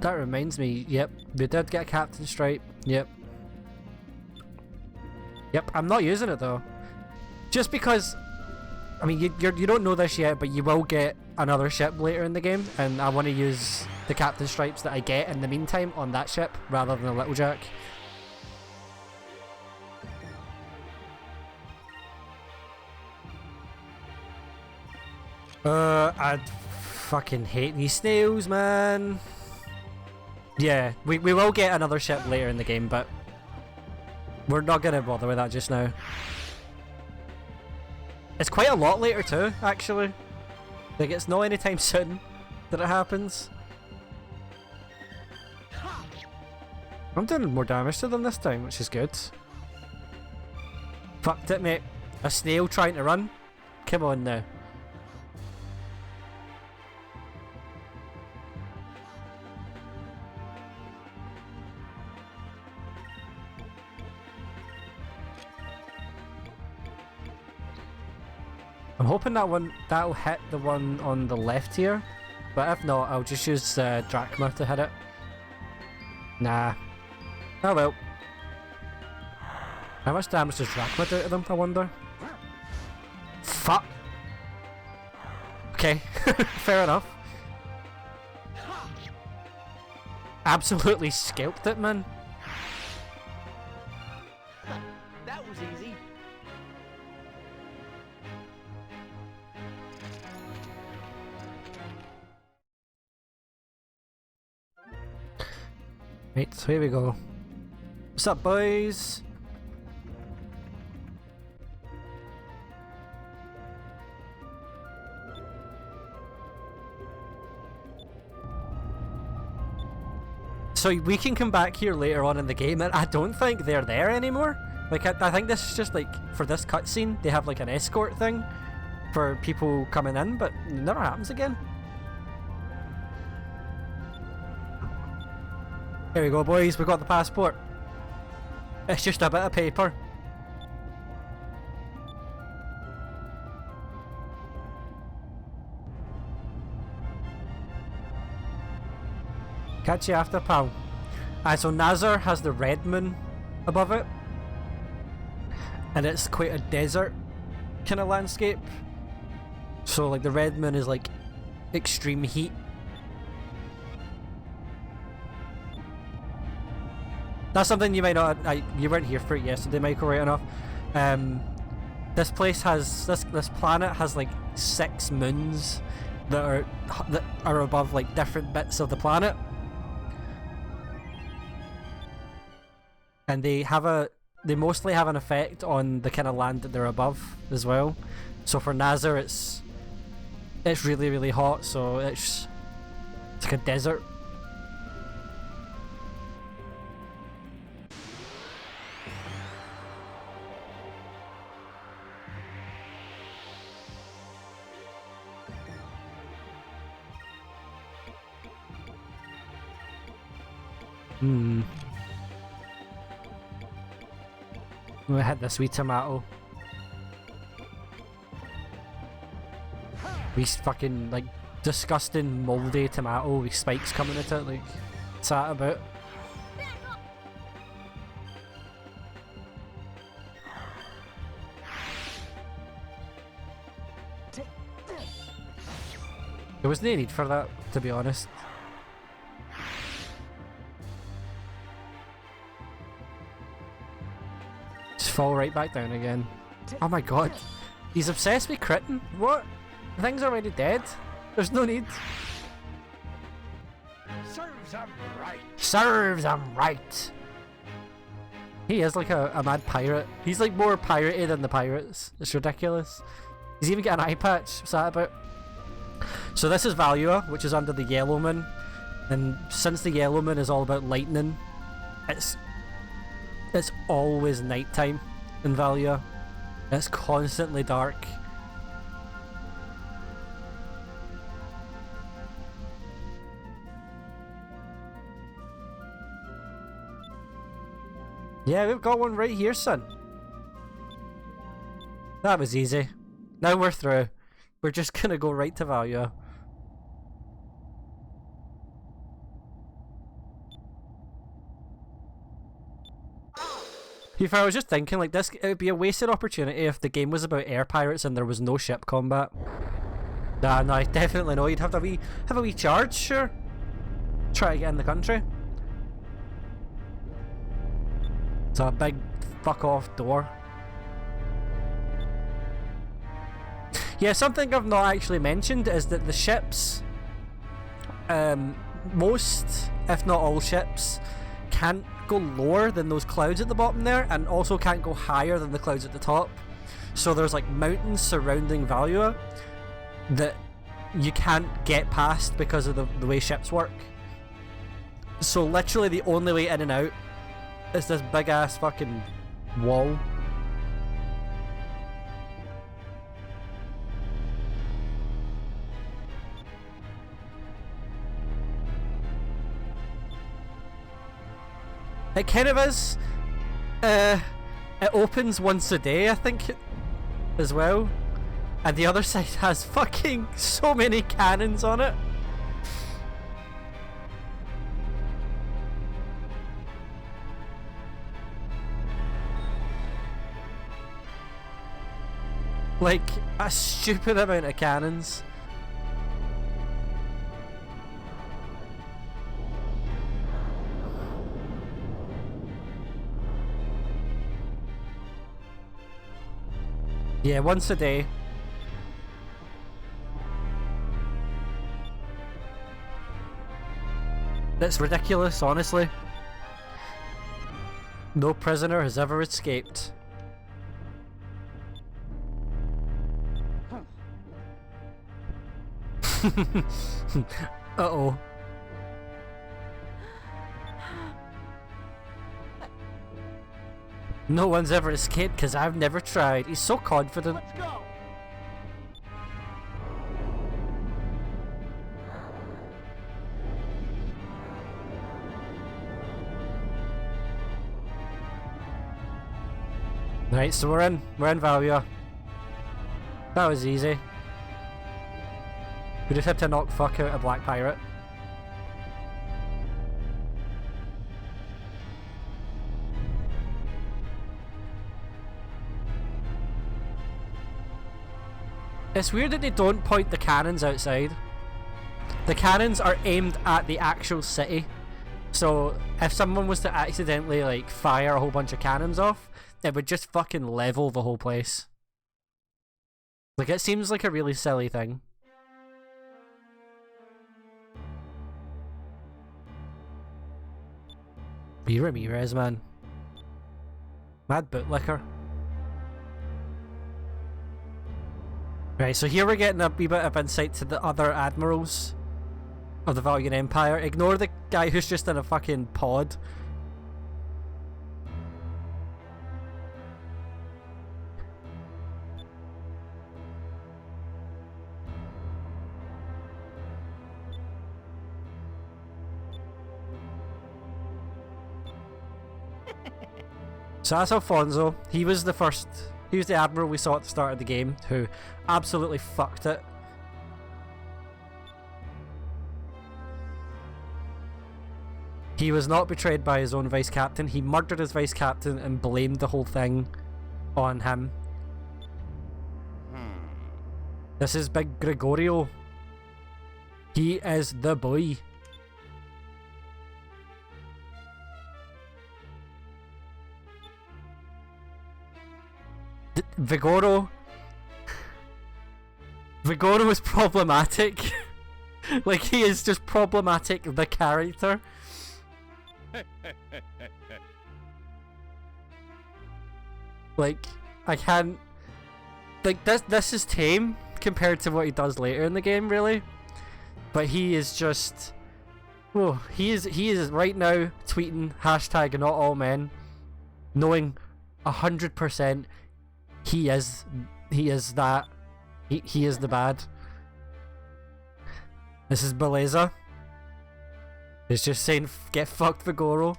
That reminds me, yep, we did get a captain stripe, yep. Yep, I'm not using it though. Just because, I mean, you don't know this yet, but you will get another ship later in the game, and I want to use the captain stripes that I get in the meantime on that ship, rather than the Little Jack. I fucking hate these snails, man. Yeah, we will get another ship later in the game, but we're not gonna bother with that just now. It's quite a lot later too, actually. Like, it's not anytime soon that it happens. I'm doing more damage to them this time, which is good. Fucked it, mate. A snail trying to run? Come on now. I'm hoping that'll hit the one on the left here, but if not, I'll just use Drachma to hit it. Nah. Oh well. How much damage does Drachma do to them, I wonder? Fuck! Okay, fair enough. Absolutely scalped it, man. That was easy. Right, so here we go. What's up, boys? So we can come back here later on in the game, and I don't think they're there anymore. Like, I think this is just like, for this cutscene, they have like an escort thing for people coming in, but it never happens again. Here we go, boys, we got the passport. It's just a bit of paper. Catch you after, pal. So Nazar has the red moon above it, and it's quite a desert kind of landscape. So like the red moon is like extreme heat. That's something you might not. You weren't here for it yesterday, Michael, right enough. This place has this planet has like 6 moons that are above like different bits of the planet, and they mostly have an effect on the kind of land that they're above as well. So for Nazar, it's really really hot. So it's like a desert. We hit the sweet tomato. We fucking like disgusting moldy tomato with spikes coming at it, like what's that about? There was no need for that, to be honest. Fall right back down again. Oh my god. He's obsessed with critting? What? The thing's already dead. There's no need. Serves him right. Serves him right. He is like a mad pirate. He's like more piratey than the pirates. It's ridiculous. He's even got an eye patch. What's that about? So this is Valua, which is under the yellow moon. And since the yellow moon is all about lightning, it's always nighttime in Valua. It's constantly dark. Yeah, we've got one right here, son. That was easy. Now we're through. We're just gonna go right to Valua. If I was just thinking, like, this, it would be a wasted opportunity if the game was about air pirates and there was no ship combat. Nah, no, definitely no. You'd have a wee charge, sure. Try to get in the country. It's a big fuck off door. Yeah, something I've not actually mentioned is that the ships, most, if not all ships, can't go lower than those clouds at the bottom there, and also can't go higher than the clouds at the top. So there's like mountains surrounding Valua that you can't get past because of the way ships work. So literally the only way in and out is this big ass fucking wall. It kind of is. It opens once a day, I think, as well. And the other side has fucking so many cannons on it. Like, a stupid amount of cannons. Yeah, once a day. That's ridiculous, honestly. No prisoner has ever escaped. Uh-oh. No one's ever escaped because I've never tried. He's so confident. Let's go. Right, so we're in Valua. That was easy. We just had to knock fuck out a black pirate. It's weird that they don't point the cannons outside. The cannons are aimed at the actual city. So if someone was to accidentally like fire a whole bunch of cannons off, it would just fucking level the whole place. Like, it seems like a really silly thing. Ramirez, man. Mad bootlicker. Right, so here we're getting a wee bit of insight to the other admirals of the Valuan Empire. Ignore the guy who's just in a fucking pod. So that's Alfonso. He was the admiral we saw at the start of the game who absolutely fucked it. He was not betrayed by his own vice captain. He murdered his vice captain and blamed the whole thing on him. This is Big Gregorio. He is the boy. Vigoro is problematic. Like, he is just problematic, the character. Like, I can't, like, this is tame compared to what he does later in the game, really. But he is just, oh, he is right now tweeting hashtag not all men, knowing 100% he is that. He is the bad. This is Beleza. He's just saying, get fucked, Vigoro.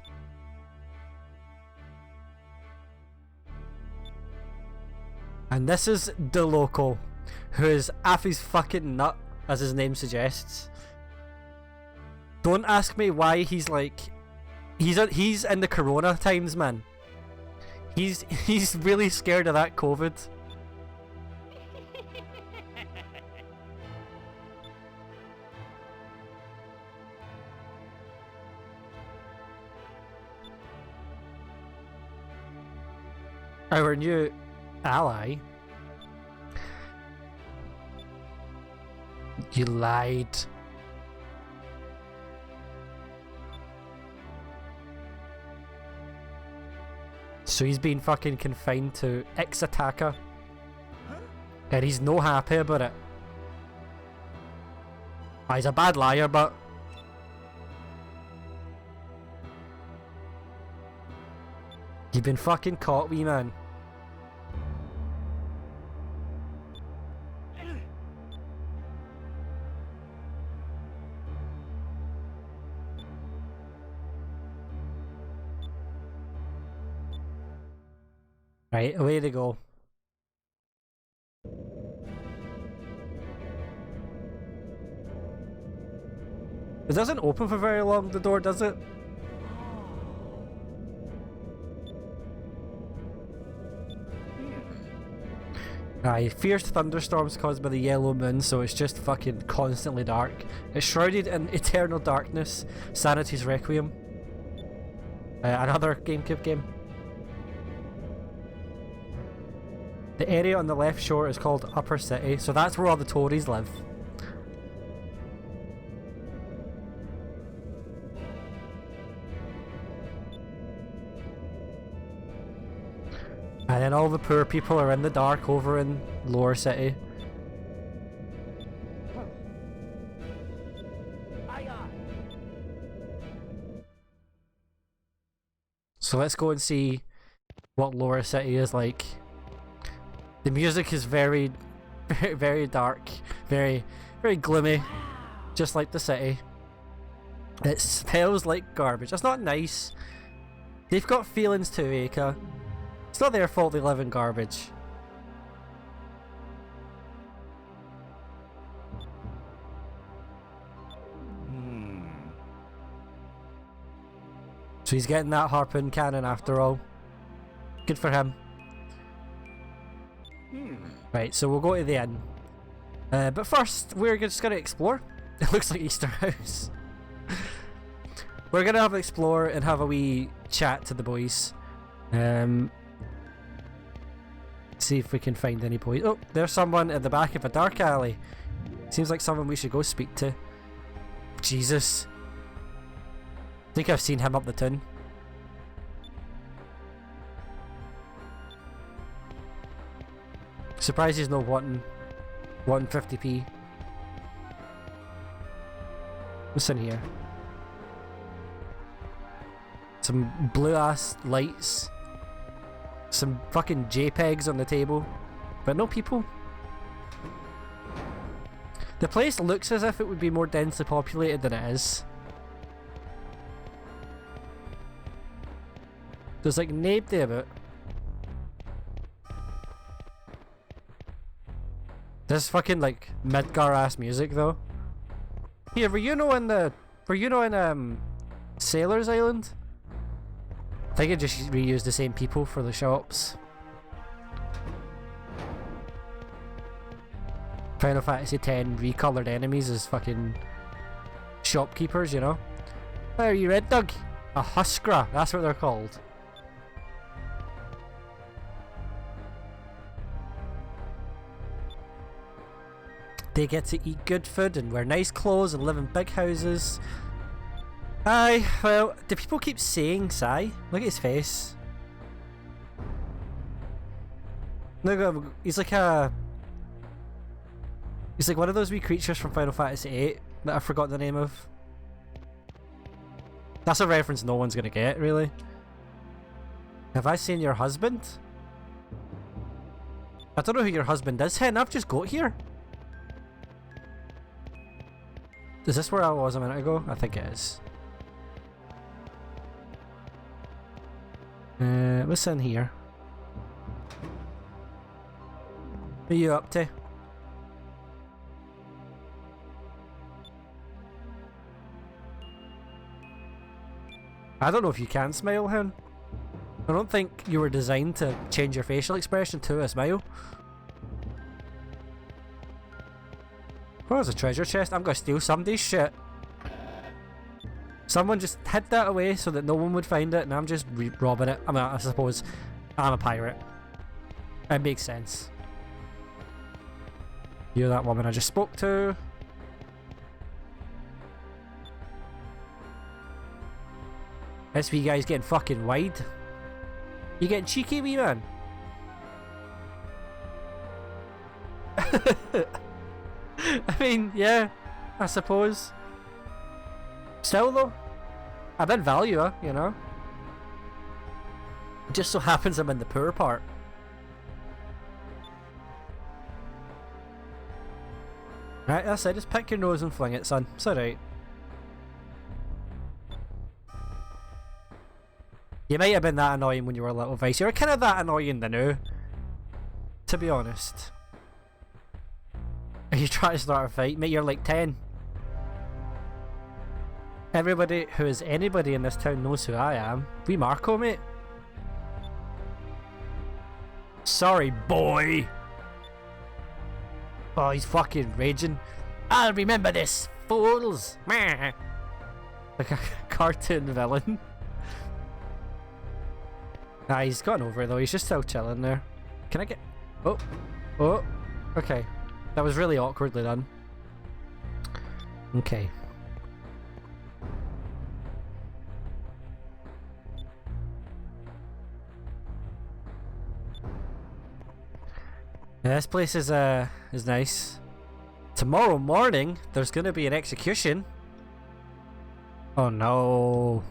And this is De Loco, who is Affy's fucking nut, as his name suggests. Don't ask me why he's like... He's in the Corona times, man. He's really scared of that COVID. Our new ally. You lied. So he's been fucking confined to Ixataka. And he's no happy about it. He's a bad liar, but... You've been fucking caught, wee man. Right, away they go. It doesn't open for very long, the door, does it? Aye, fierce thunderstorms caused by the yellow moon, so it's just fucking constantly dark. It's shrouded in eternal darkness. Sanity's Requiem. Another GameCube game. The area on the left shore is called Upper City, so that's where all the Tories live. And then all the poor people are in the dark over in Lower City. So let's go and see what Lower City is like. The music is very, very, very dark, very, very gloomy, just like the city. It smells like garbage. That's not nice. They've got feelings too, Aika. It's not their fault they live in garbage. So he's getting that harpoon cannon after all. Good for him. Right, so we'll go to the inn. But first, we're just going to explore. It looks like Easter House. We're going to have an explore and have a wee chat to the boys. See if we can find any boys. Oh, there's someone at the back of a dark alley. Seems like someone we should go speak to. Jesus. I think I've seen him up the tin. Surprised he's not wanting 50p. What's in here? Some blue ass lights. Some fucking JPEGs on the table. But no people. The place looks as if it would be more densely populated than it is. There's like nobody about. This fucking like Midgar ass music though. Here, were you know in Sailor's Island? I think it just reused the same people for the shops. Final Fantasy X recolored enemies as fucking shopkeepers, you know? Where are you, Red Dog? A Huskra, that's what they're called. They get to eat good food and wear nice clothes and live in big houses. Aye, well, do people keep saying Sai? Look at his face. Look at him, he's like one of those wee creatures from Final Fantasy VIII that I forgot the name of. That's a reference no one's gonna get, really. Have I seen your husband? I don't know who your husband is, Hen, I've just got here. Is this where I was a minute ago? I think it is. What's in here? What are you up to? I don't know if you can smile, Hen. I don't think you were designed to change your facial expression to a smile. Oh, there's a treasure chest. I'm gonna steal somebody's shit. Someone just hid that away so that no one would find it, and I'm just robbing it. I mean, I suppose I'm a pirate. It makes sense. You're that woman I just spoke to. This wee guy's getting fucking wide. You getting cheeky, wee man? I mean, yeah, I suppose. Still though, I'm in Valua, you know. It just so happens I'm in the poor part. Right, that's it, just pick your nose and fling it, son. It's alright. You might have been that annoying when you were a little Vyse. You were kind of that annoying now, to be honest. Are you trying to start a fight? Mate, you're like 10. Everybody who is anybody in this town knows who I am. We Marco, mate. Sorry, boy. Oh, he's fucking raging. I'll remember this, fools. Like a cartoon villain. Nah, he's gotten over it though. He's just still chilling there. Can I get... Oh. Oh. Okay. That was really awkwardly done. Okay. Yeah, this place is nice. Tomorrow morning, there's gonna be an execution. Oh no.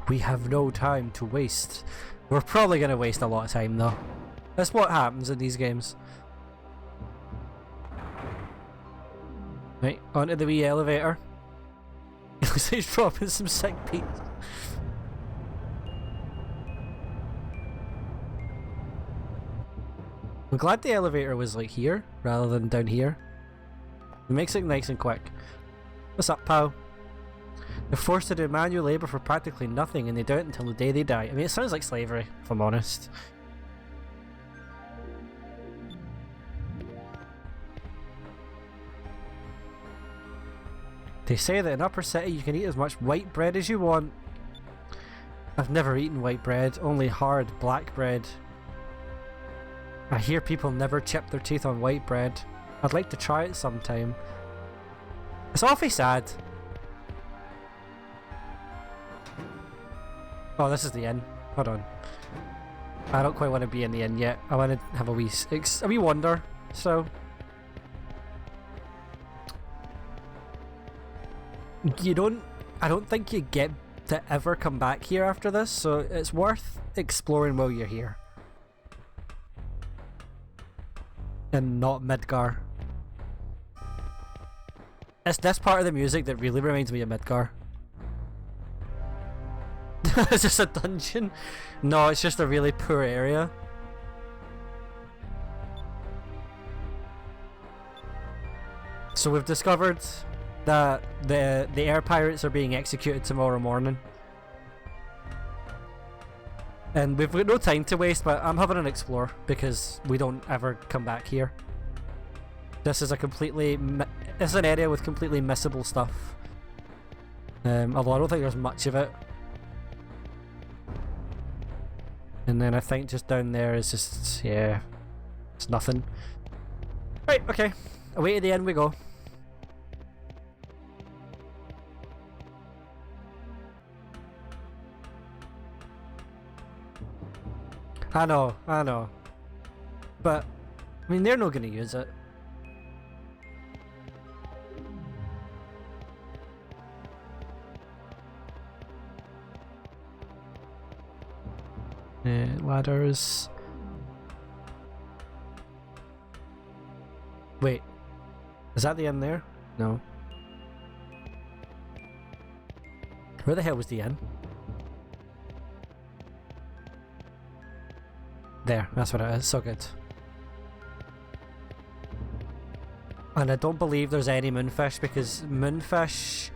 We have no time to waste. We're probably gonna waste a lot of time though. That's what happens in these games. Right, onto the wee elevator. It looks like he's dropping some sick beats. I'm glad the elevator was like here rather than down here. It makes it nice and quick. What's up, pal? They're forced to do manual labour for practically nothing, and they do it until the day they die. I mean, it sounds like slavery, if I'm honest. They say that in Upper City you can eat as much white bread as you want. I've never eaten white bread, only hard black bread. I hear people never chip their teeth on white bread. I'd like to try it sometime. It's awfully sad. Oh, this is the inn. Hold on. I don't quite want to be in the inn yet. I want to have a wee wander. So I don't think you get to ever come back here after this, so it's worth exploring while you're here. And not Midgar. It's this part of the music that really reminds me of Midgar. Is this a dungeon? No, it's just a really poor area. So we've discovered that the air pirates are being executed tomorrow morning. And we've got no time to waste, but I'm having an explore because we don't ever come back here. This is it's an area with completely missable stuff. Although I don't think there's much of it. And then I think just down there is just, yeah, it's nothing. Right, okay. Away to the end we go. I know. But, I mean, they're not going to use it. Ladders. Wait. Is that the end there? No. Where the hell was the end? There, that's what it is. So good. And I don't believe there's any moonfish, because moonfish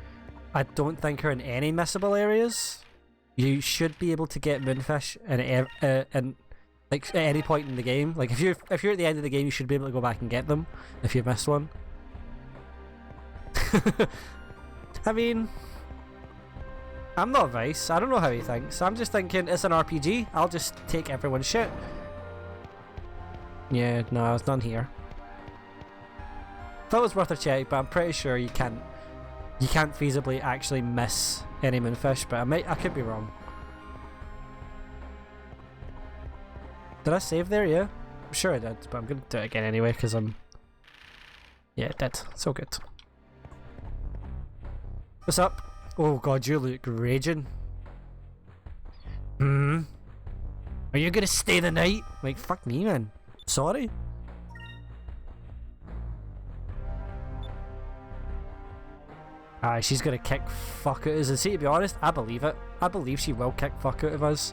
I don't think are in any missable areas. You should be able to get moonfish in like at any point in the game. Like if you're at the end of the game, you should be able to go back and get them if you missed one. I mean, I'm not Vyse. I don't know how he thinks. I'm just thinking it's an RPG. I'll just take everyone's shit. Yeah, no, there's none here. Thought it was worth a check, but I'm pretty sure you can't feasibly actually miss any moonfish, but I could be wrong. Did I save there? Yeah, I'm sure I did, but I'm gonna do it again anyway because yeah, it did. So good. What's up? Oh god, you look raging. Are you gonna stay the night? Like, fuck me, man. Sorry. Aye, she's gonna kick fuck out of us. And see, to be honest, I believe it. I believe she will kick fuck out of us.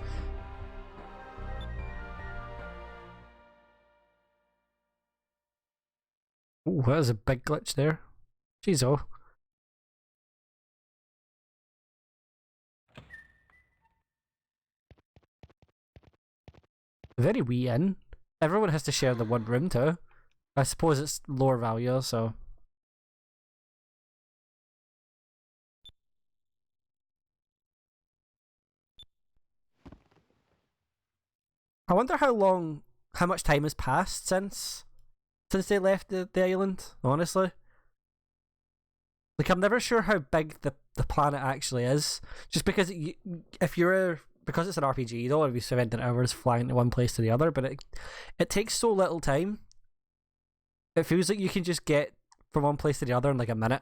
Ooh, that was a big glitch there. Jeez, oh. Very wee inn. Everyone has to share the one room too. I suppose it's lower value, so. I wonder how much time has passed since they left the island, honestly. Like, I'm never sure how big the planet actually is. Just because because it's an RPG, you don't want to be spending hours flying to one place to the other, but it takes so little time. It feels like you can just get from one place to the other in like a minute.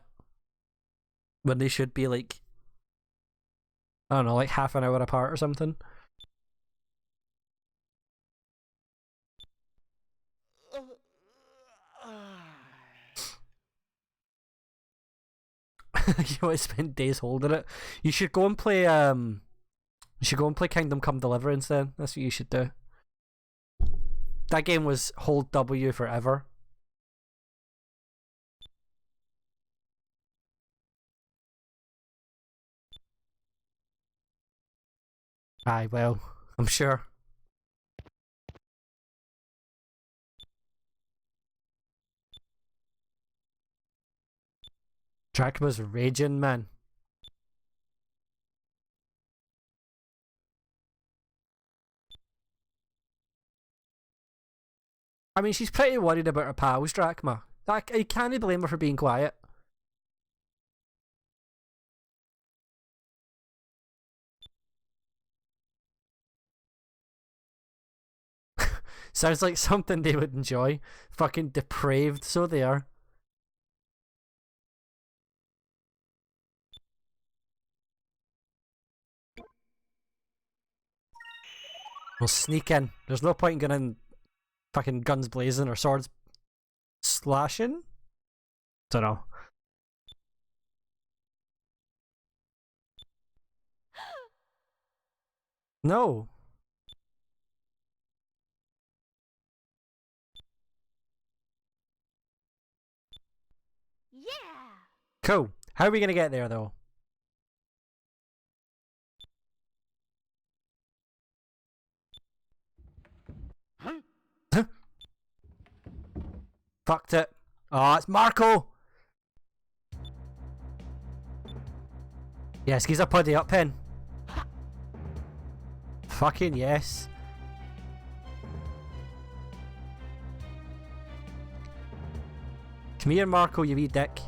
When they should be like, I don't know, like half an hour apart or something. You want to spend days holding it? You should go and play Kingdom Come Deliverance then. That's what you should do. That game was hold W forever. Aye, well, I'm sure. Drachma's raging, man. I mean, she's pretty worried about her pals, Drachma. I can't blame her for being quiet. Sounds like something they would enjoy. Fucking depraved, so they are. We'll sneak in. There's no point in going in fucking guns blazing or swords slashing? Don't know. No. Yeah. Cool. How are we gonna get there though? Huh? Fucked it. Oh, it's Marco! Yes, he's a puddy up pen. Fucking yes. Come here, Marco, you wee dick.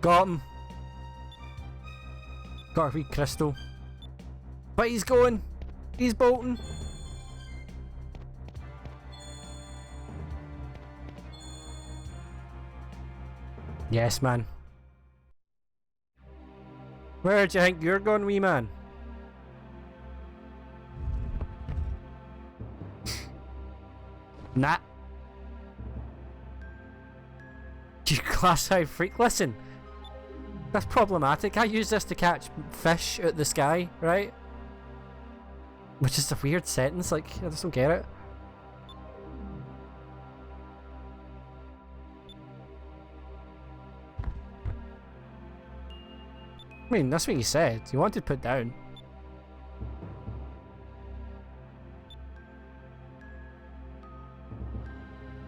Got him. Got a wee crystal. But he's going. He's bolting. Yes, man. Where do you think you're going, wee man? Nah. You class-eyed freak. Listen. That's problematic. I use this to catch fish out the sky, right? Which is a weird sentence, like, I just don't get it. I mean, that's what you said. You wanted to put down.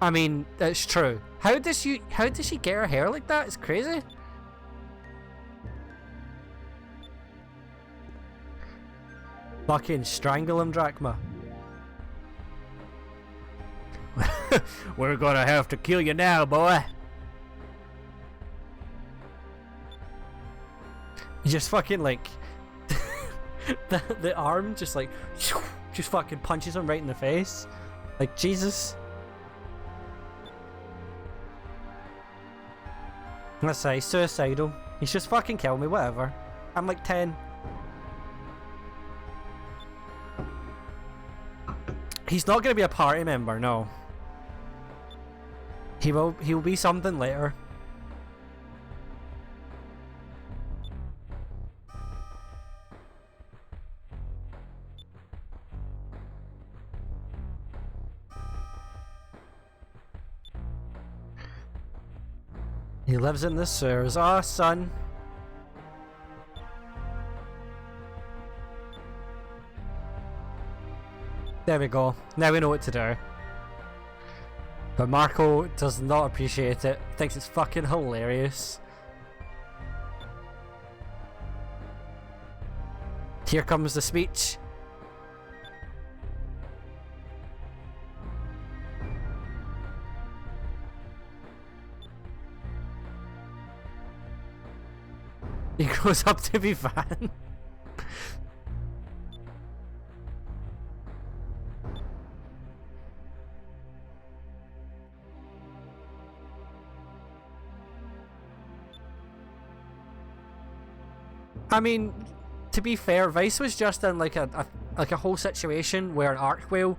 I mean, that's true. How does she get her hair like that? It's crazy. Fucking strangle him, Drachma. We're gonna have to kill you now, boy. You just fucking like the arm just like just fucking punches him right in the face. Like, Jesus. Let's say suicidal. He's just fucking kill me, whatever. I'm like 10. He's not gonna be a party member, no. He'll be something later. He lives in the sewers. Ah, son. There we go. Now we know what to do. But Marco does not appreciate it. Thinks it's fucking hilarious. Here comes the speech. He grows up to be Van. I mean, to be fair, Vyse was just in like a whole situation where an arc whale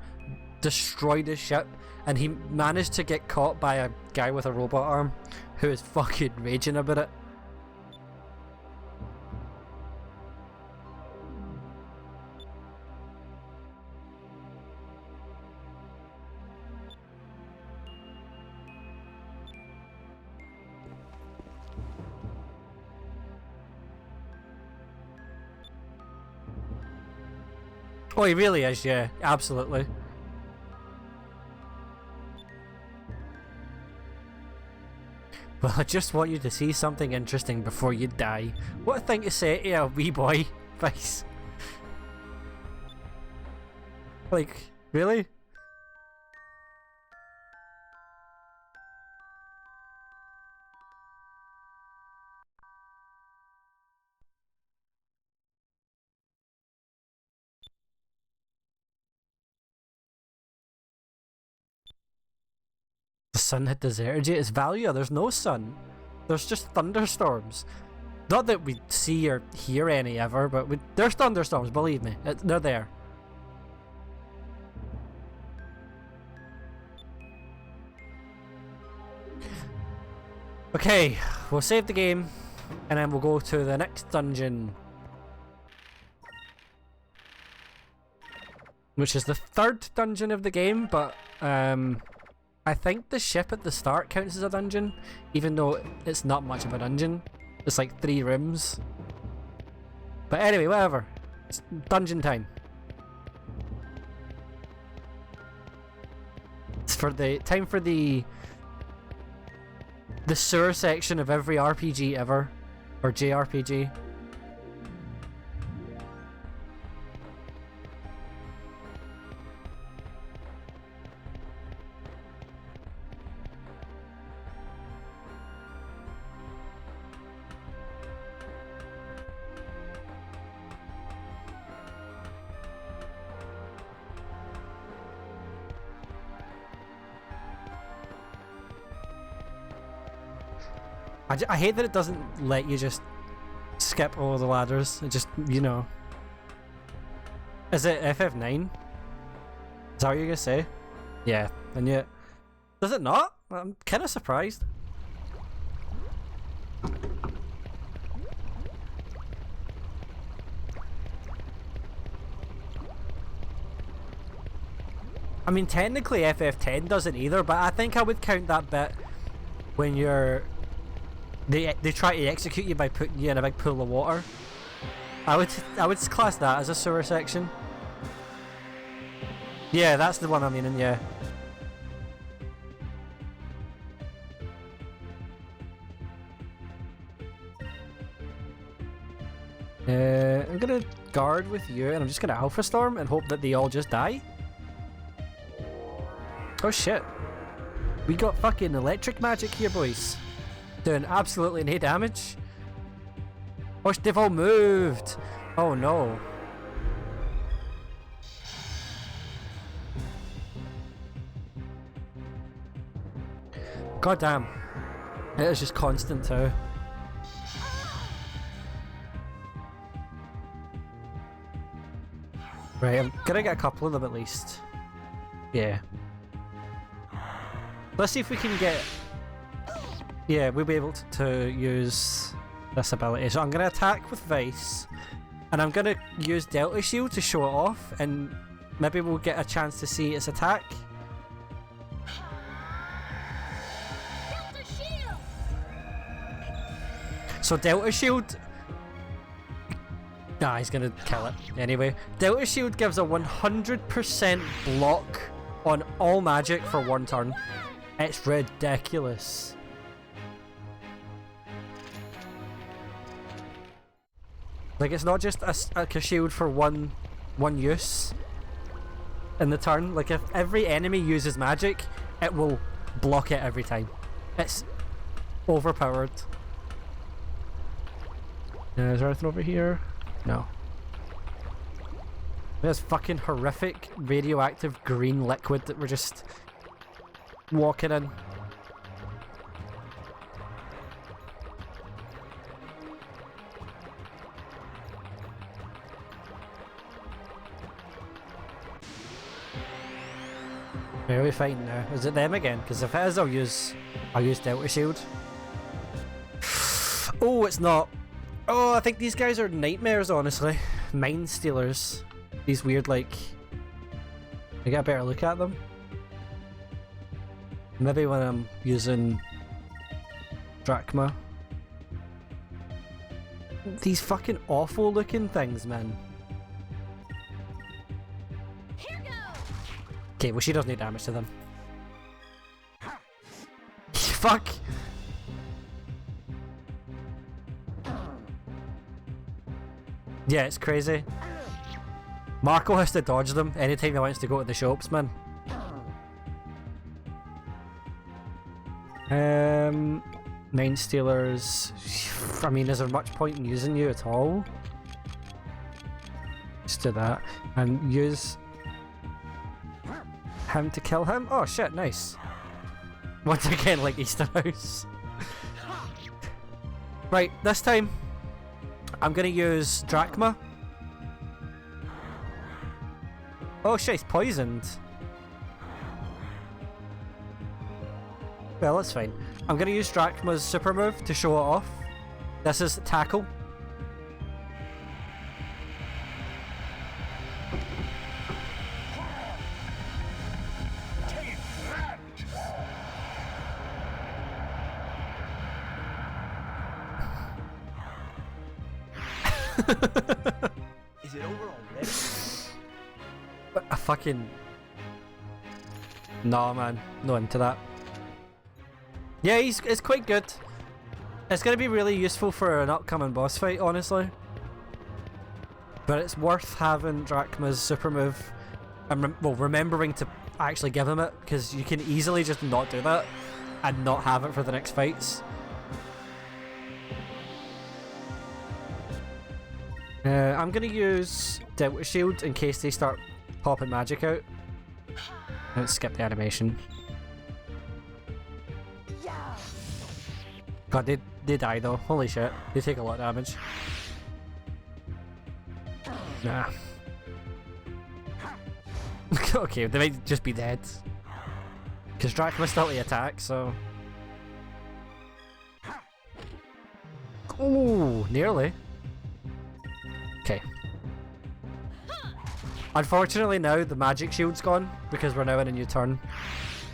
destroyed his ship, and he managed to get caught by a guy with a robot arm who is fucking raging about it. Oh, he really is, yeah, absolutely. Well, I just want you to see something interesting before you die. What a thing to say to a wee boy, Vyse. Like, really? The sun had deserted you. It's Valua. There's no sun. There's just thunderstorms. Not that we see or hear any ever, but there's thunderstorms, believe me. They're there. Okay, we'll save the game, and then we'll go to the next dungeon. Which is the third dungeon of the game, but I think the ship at the start counts as a dungeon, even though it's not much of a dungeon. It's like 3 rooms. But anyway, whatever. It's dungeon time. It's for the time for the sewer section of every RPG ever, or JRPG. I hate that it doesn't let you just skip all the ladders. It just, you know. Is it FF9? Is that what you're gonna say? Yeah, and yet. Does it not? I'm kind of surprised. I mean, technically FF10 doesn't either, but I think I would count that bit when you're... They try to execute you by putting you in a big pool of water. I would class that as a sewer section. Yeah, that's the one I'm meaning, yeah. I'm gonna guard with you, and I'm just gonna Alpha Storm and hope that they all just die. Oh shit. We got fucking electric magic here, boys. Doing absolutely no damage. Oh, they've all moved. Oh no. God damn. It is just constant too. Right, I'm gonna get a couple of them at least. Yeah. Let's see if we can get... Yeah, we'll be able to use this ability. So I'm gonna attack with Vyse, and I'm gonna use Delta Shield to show it off, and maybe we'll get a chance to see its attack. Delta Shield! So Delta Shield... Nah, he's gonna kill it. Anyway, Delta Shield gives a 100% block on all magic for one turn. It's ridiculous. Like, it's not just a shield for one use in the turn. Like, if every enemy uses magic, it will block it every time. It's overpowered. Is there anything over here? No. There's fucking horrific radioactive green liquid that we're just walking in. Where are we fighting now? Is it them again? Because if it is, I'll use Delta Shield. Oh, it's not. Oh, I think these guys are nightmares, honestly. Mind Stealers. These weird, like... I get a better look at them. Maybe when I'm using Drachma. These fucking awful looking things, man. Okay, well, she does no damage to them. Fuck! Yeah, it's crazy. Marco has to dodge them anytime he wants to go to the shops, man. Mind Stealers. I mean, is there much point in using you at all? Just do that. And use him to kill him? Oh shit, nice. Once again, like Easter House. Right, this time I'm gonna use Drachma. Oh shit, he's poisoned. Well, that's fine. I'm gonna use Drachma's super move to show it off. This is Tackle. Is it over already? A fucking... Nah, man. No into that. Yeah, it's quite good. It's going to be really useful for an upcoming boss fight, honestly. But it's worth having Drachma's super move and remembering to actually give him it, because you can easily just not do that and not have it for the next fights. I'm going to use Delta Shield in case they start popping magic out. Let's skip the animation. God, they die though. Holy shit. They take a lot of damage. Nah. Okay, they might just be dead. Because Drachma still the attack, so... Ooh, nearly. Okay. Unfortunately now the magic shield's gone because we're now in a new turn.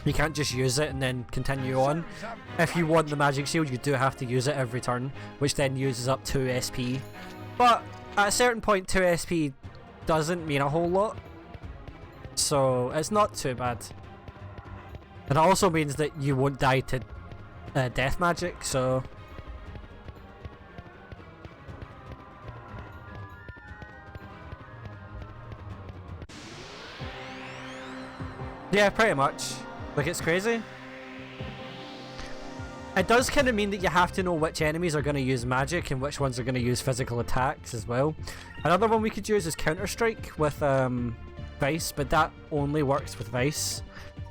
You can't just use it and then continue on. If you want the magic shield, you do have to use it every turn, which then uses up 2 SP. But at a certain point 2 SP doesn't mean a whole lot, so it's not too bad. And it also means that you won't die to death magic, so... Yeah, pretty much. Like, it's crazy. It does kind of mean that you have to know which enemies are going to use magic and which ones are going to use physical attacks as well. Another one we could use is Counter-Strike with Vyse, but that only works with Vyse.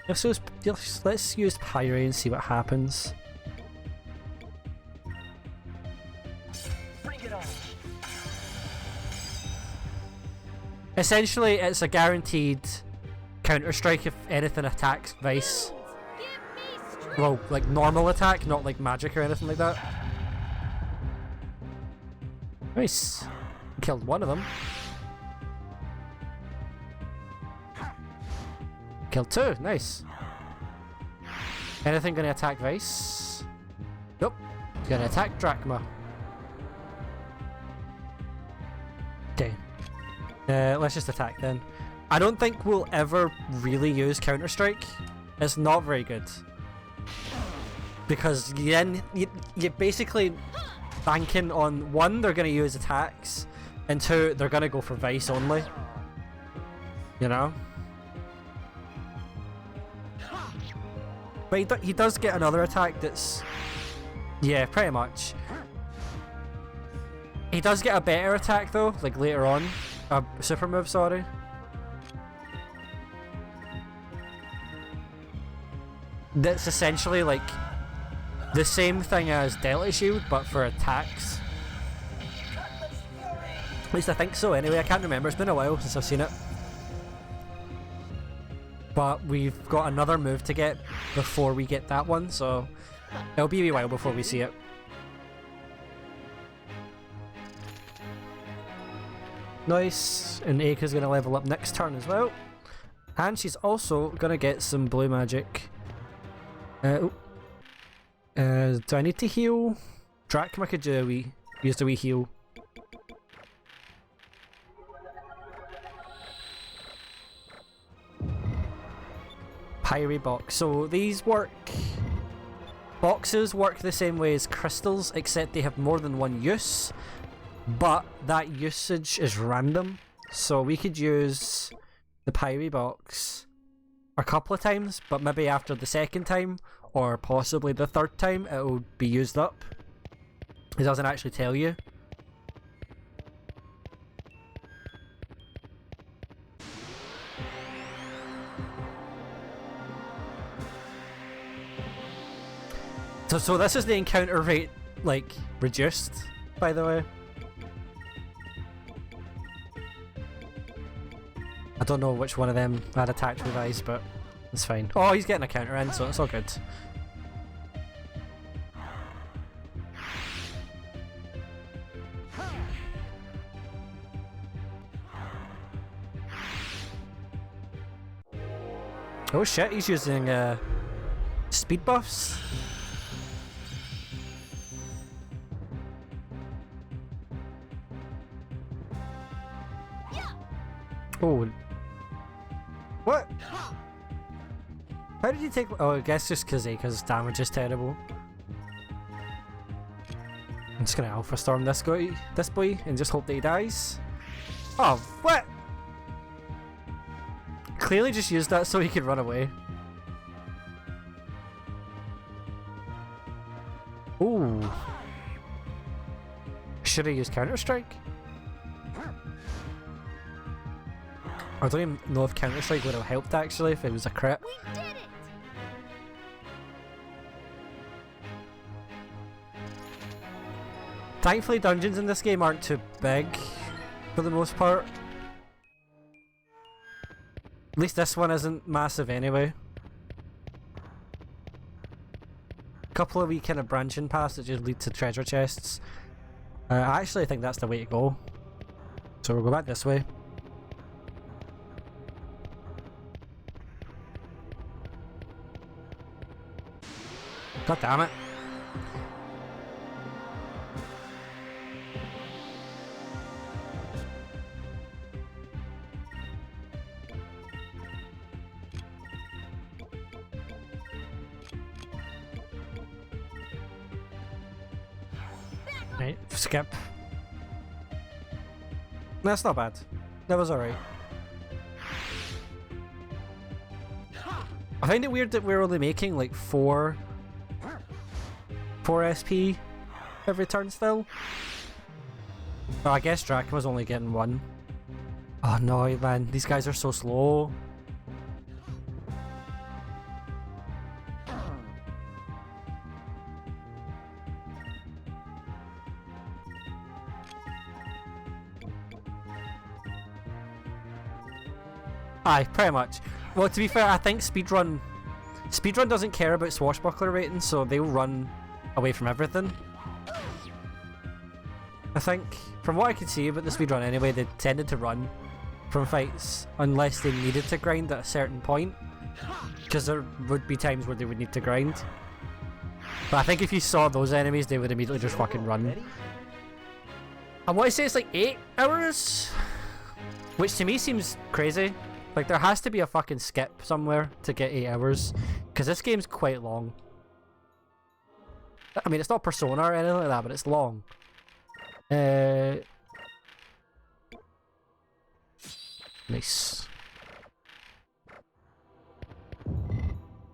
Let's use Pyre and see what happens. Bring it on. Essentially, it's a guaranteed Counter-Strike if anything attacks Vyse. Well, like normal attack, not like magic or anything like that. Nice. Killed one of them. Killed 2, nice. Anything gonna attack Vyse? Nope. Gonna attack Drachma. Okay. Let's just attack then. I don't think we'll ever really use Counter-Strike. It's not very good. Because you're basically banking on 1, they're going to use attacks, and 2, they're going to go for Vyse only. You know? But he does get another attack that's... Yeah, pretty much. He does get a better attack though, like later on. A super move, sorry. That's essentially like the same thing as Delta Shield, but for attacks. At least I think so anyway, I can't remember, it's been a while since I've seen it. But we've got another move to get before we get that one, so it'll be a wee while before we see it. Nice, and Aika's going to level up next turn as well. And she's also going to get some blue magic. Do I need to heal? Drachma could use a wee heal. Pyre box. So these boxes work the same way as crystals, except they have more than one use. But that usage is random. So we could use the Pyre box a couple of times, but maybe after the second time, or possibly the third time, it will be used up. It doesn't actually tell you. So this is the encounter rate, like, reduced, by the way. I don't know which one of them had attacked with Vyse, but it's fine. Oh, he's getting a counter in, so it's all good. Oh shit, he's using speed buffs. Oh. What? How did he take... Oh, I guess just because Aika's damage is terrible. I'm just gonna Alpha Storm this boy and just hope that he dies. Oh, what? Clearly just used that so he could run away. Ooh. Should I use Counter-Strike? I don't even know if Counter-Strike would have helped actually if it was a crit. We did it! Thankfully dungeons in this game aren't too big for the most part. At least this one isn't massive anyway. A couple of wee kind of branching paths that just lead to treasure chests. I actually think that's the way to go. So we'll go back this way. God damn it. Right, skip. That's not bad. That was alright. I find it weird that we're only making like 4 SP every turn still. Well, I guess Draken was only getting 1. Oh no, man, these guys are so slow. Aye, pretty much. Well, to be fair, I think speedrun doesn't care about swashbuckler rating, so they'll run away from everything. I think, from what I could see about the speedrun anyway, they tended to run from fights unless they needed to grind at a certain point, because there would be times where they would need to grind. But I think if you saw those enemies, they would immediately just fucking run. I want to say it's like 8 hours, which to me seems crazy. Like, there has to be a fucking skip somewhere to get 8 hours, because this game's quite long. I mean, it's not Persona or anything like that, but it's long. Nice.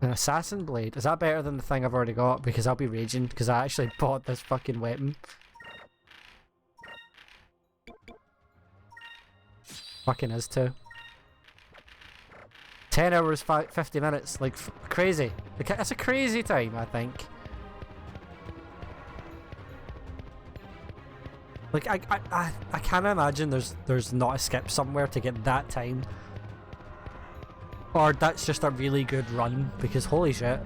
An assassin blade. Is that better than the thing I've already got? Because I'll be raging, because I actually bought this fucking weapon. Fucking is too. 10 hours, 50 minutes, like, crazy. That's a crazy time, I think. Like, I can't imagine there's not a skip somewhere to get that time. Or that's just a really good run, because holy shit.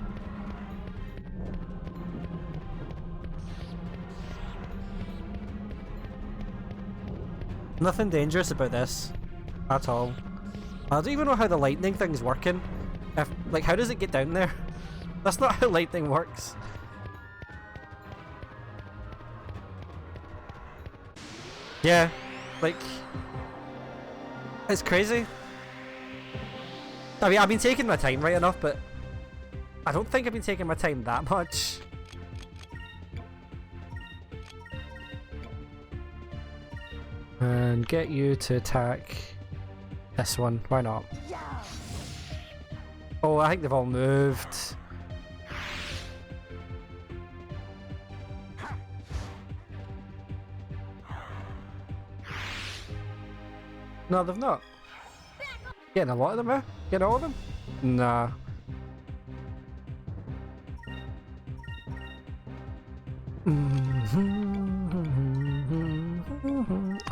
Nothing dangerous about this, at all. I don't even know how the lightning thing's working. Like, how does it get down there? That's not how lightning works. Yeah, like, it's crazy. I mean, I've been taking my time right enough, but I don't think I've been taking my time that much. And get you to attack this one, why not? Oh, I think they've all moved. No, they've not. Getting a lot of them, eh? Getting all of them? Nah.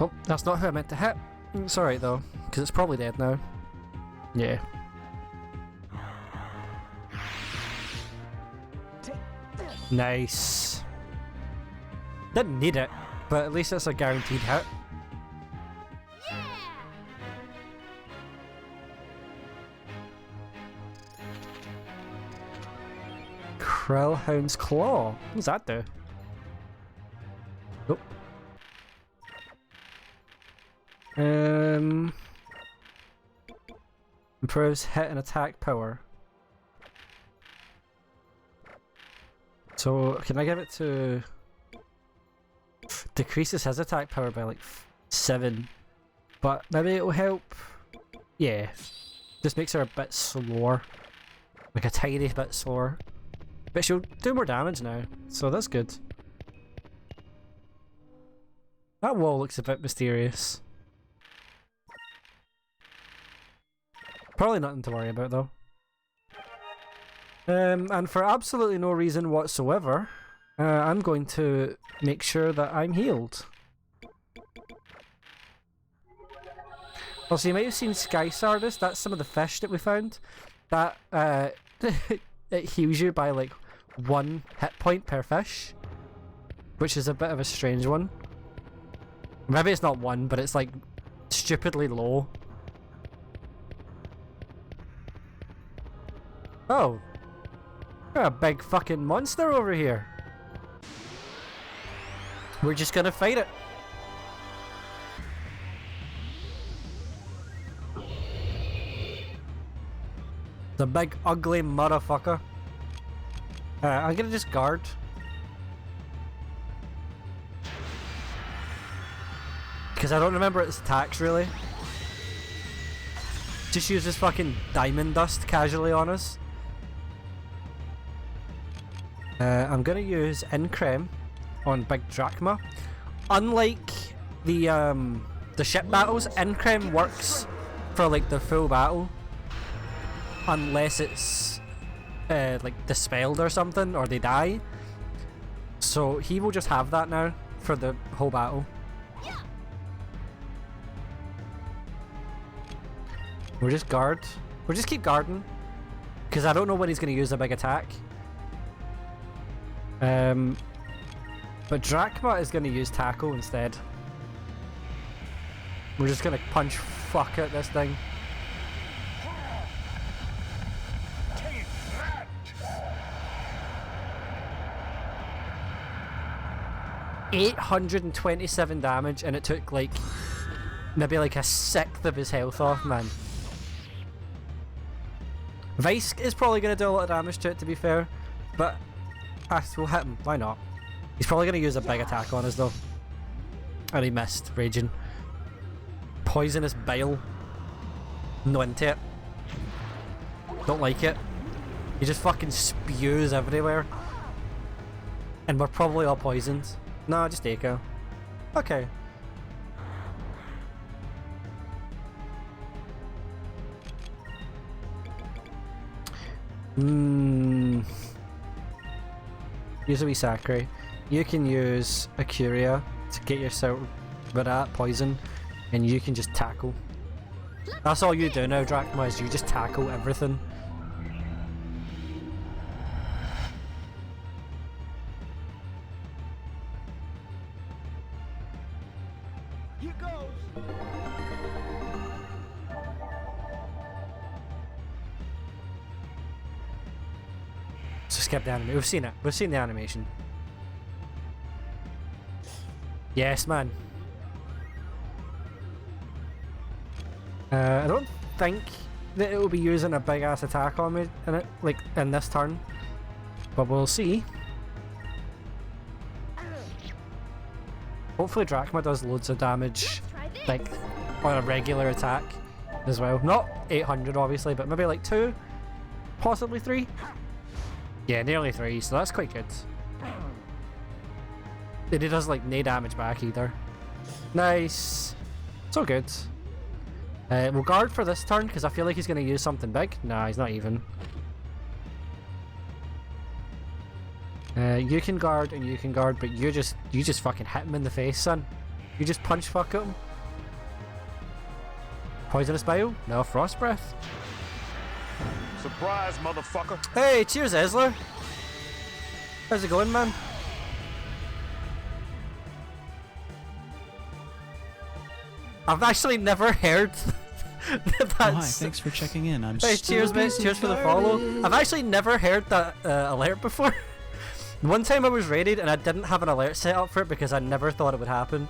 Oh, that's not who I meant to hit. It's alright though, because it's probably dead now. Yeah. Nice. Didn't need it, but at least it's a guaranteed hit. Krellhound's Claw. What does that do? Nope. Improves hit and attack power. So, can I give it to... Decreases his attack power by like 7. But maybe it'll help. Yeah. Just makes her a bit slower. Like a tiny bit slower. But she'll do more damage now, so that's good. That wall looks a bit mysterious. Probably nothing to worry about though. And for absolutely no reason whatsoever, I'm going to make sure that I'm healed. Also, you might have seen Sky Sardis, that's some of the fish that we found. That, it heals you by like 1 hit point per fish, which is a bit of a strange one. Maybe it's not 1, but it's like stupidly low. Oh. Got a big fucking monster over here. We're just gonna fight it. The big ugly motherfucker. I'm gonna just guard. Because I don't remember its attacks really. Just use this fucking diamond dust casually on us. I'm gonna use Increm on Big Drachma. Unlike the ship battles, Increm works for like the full battle. Unless it's like dispelled or something, or they die. So he will just have that now for the whole battle. We'll just guard. We'll just keep guarding. Because I don't know when he's going to use a big attack. But Drachma is going to use Tackle instead. We're just going to punch fuck at this thing. $827 damage, and it took like maybe like a sixth of his health off, man. Vyse is probably going to do a lot of damage to it, to be fair, but we'll hit him. Why not? He's probably going to use a big attack on us though. And he missed. Raging. Poisonous bile. No into it. Don't like it. He just fucking spews everywhere. And we're probably all poisoned. No, just Aika. Okay. Use a wee Sakurai. You can use a Curia to get yourself rid of that poison, and you can just tackle. That's all you do now, Drachma, is you just tackle everything. Here goes. So skip the animation. We've seen it. We've seen the animation. Yes, man. I don't think that it will be using a big ass attack on me in it, like in this turn, but we'll see. Hopefully Drachma does loads of damage, like on a regular attack as well. Not 800 obviously, but maybe like 2, possibly 3. Yeah, nearly 3, so that's quite good. And he does like no damage back either. Nice. So good. We'll guard for this turn because I feel like he's going to use something big. Nah, he's not even. You can guard and you can guard, but you just fucking hit him in the face, son. You just punch fuck at him. Poisonous bile? No, frost breath. Surprise, motherfucker. Hey, cheers, Esler. How's it going, man? I've actually never heard that that's... Oh, hi, thanks for checking in. I'm Hey, cheers, mate. Cheers for the follow. I've actually never heard that alert before. One time I was raided and I didn't have an alert set up for it because I never thought it would happen.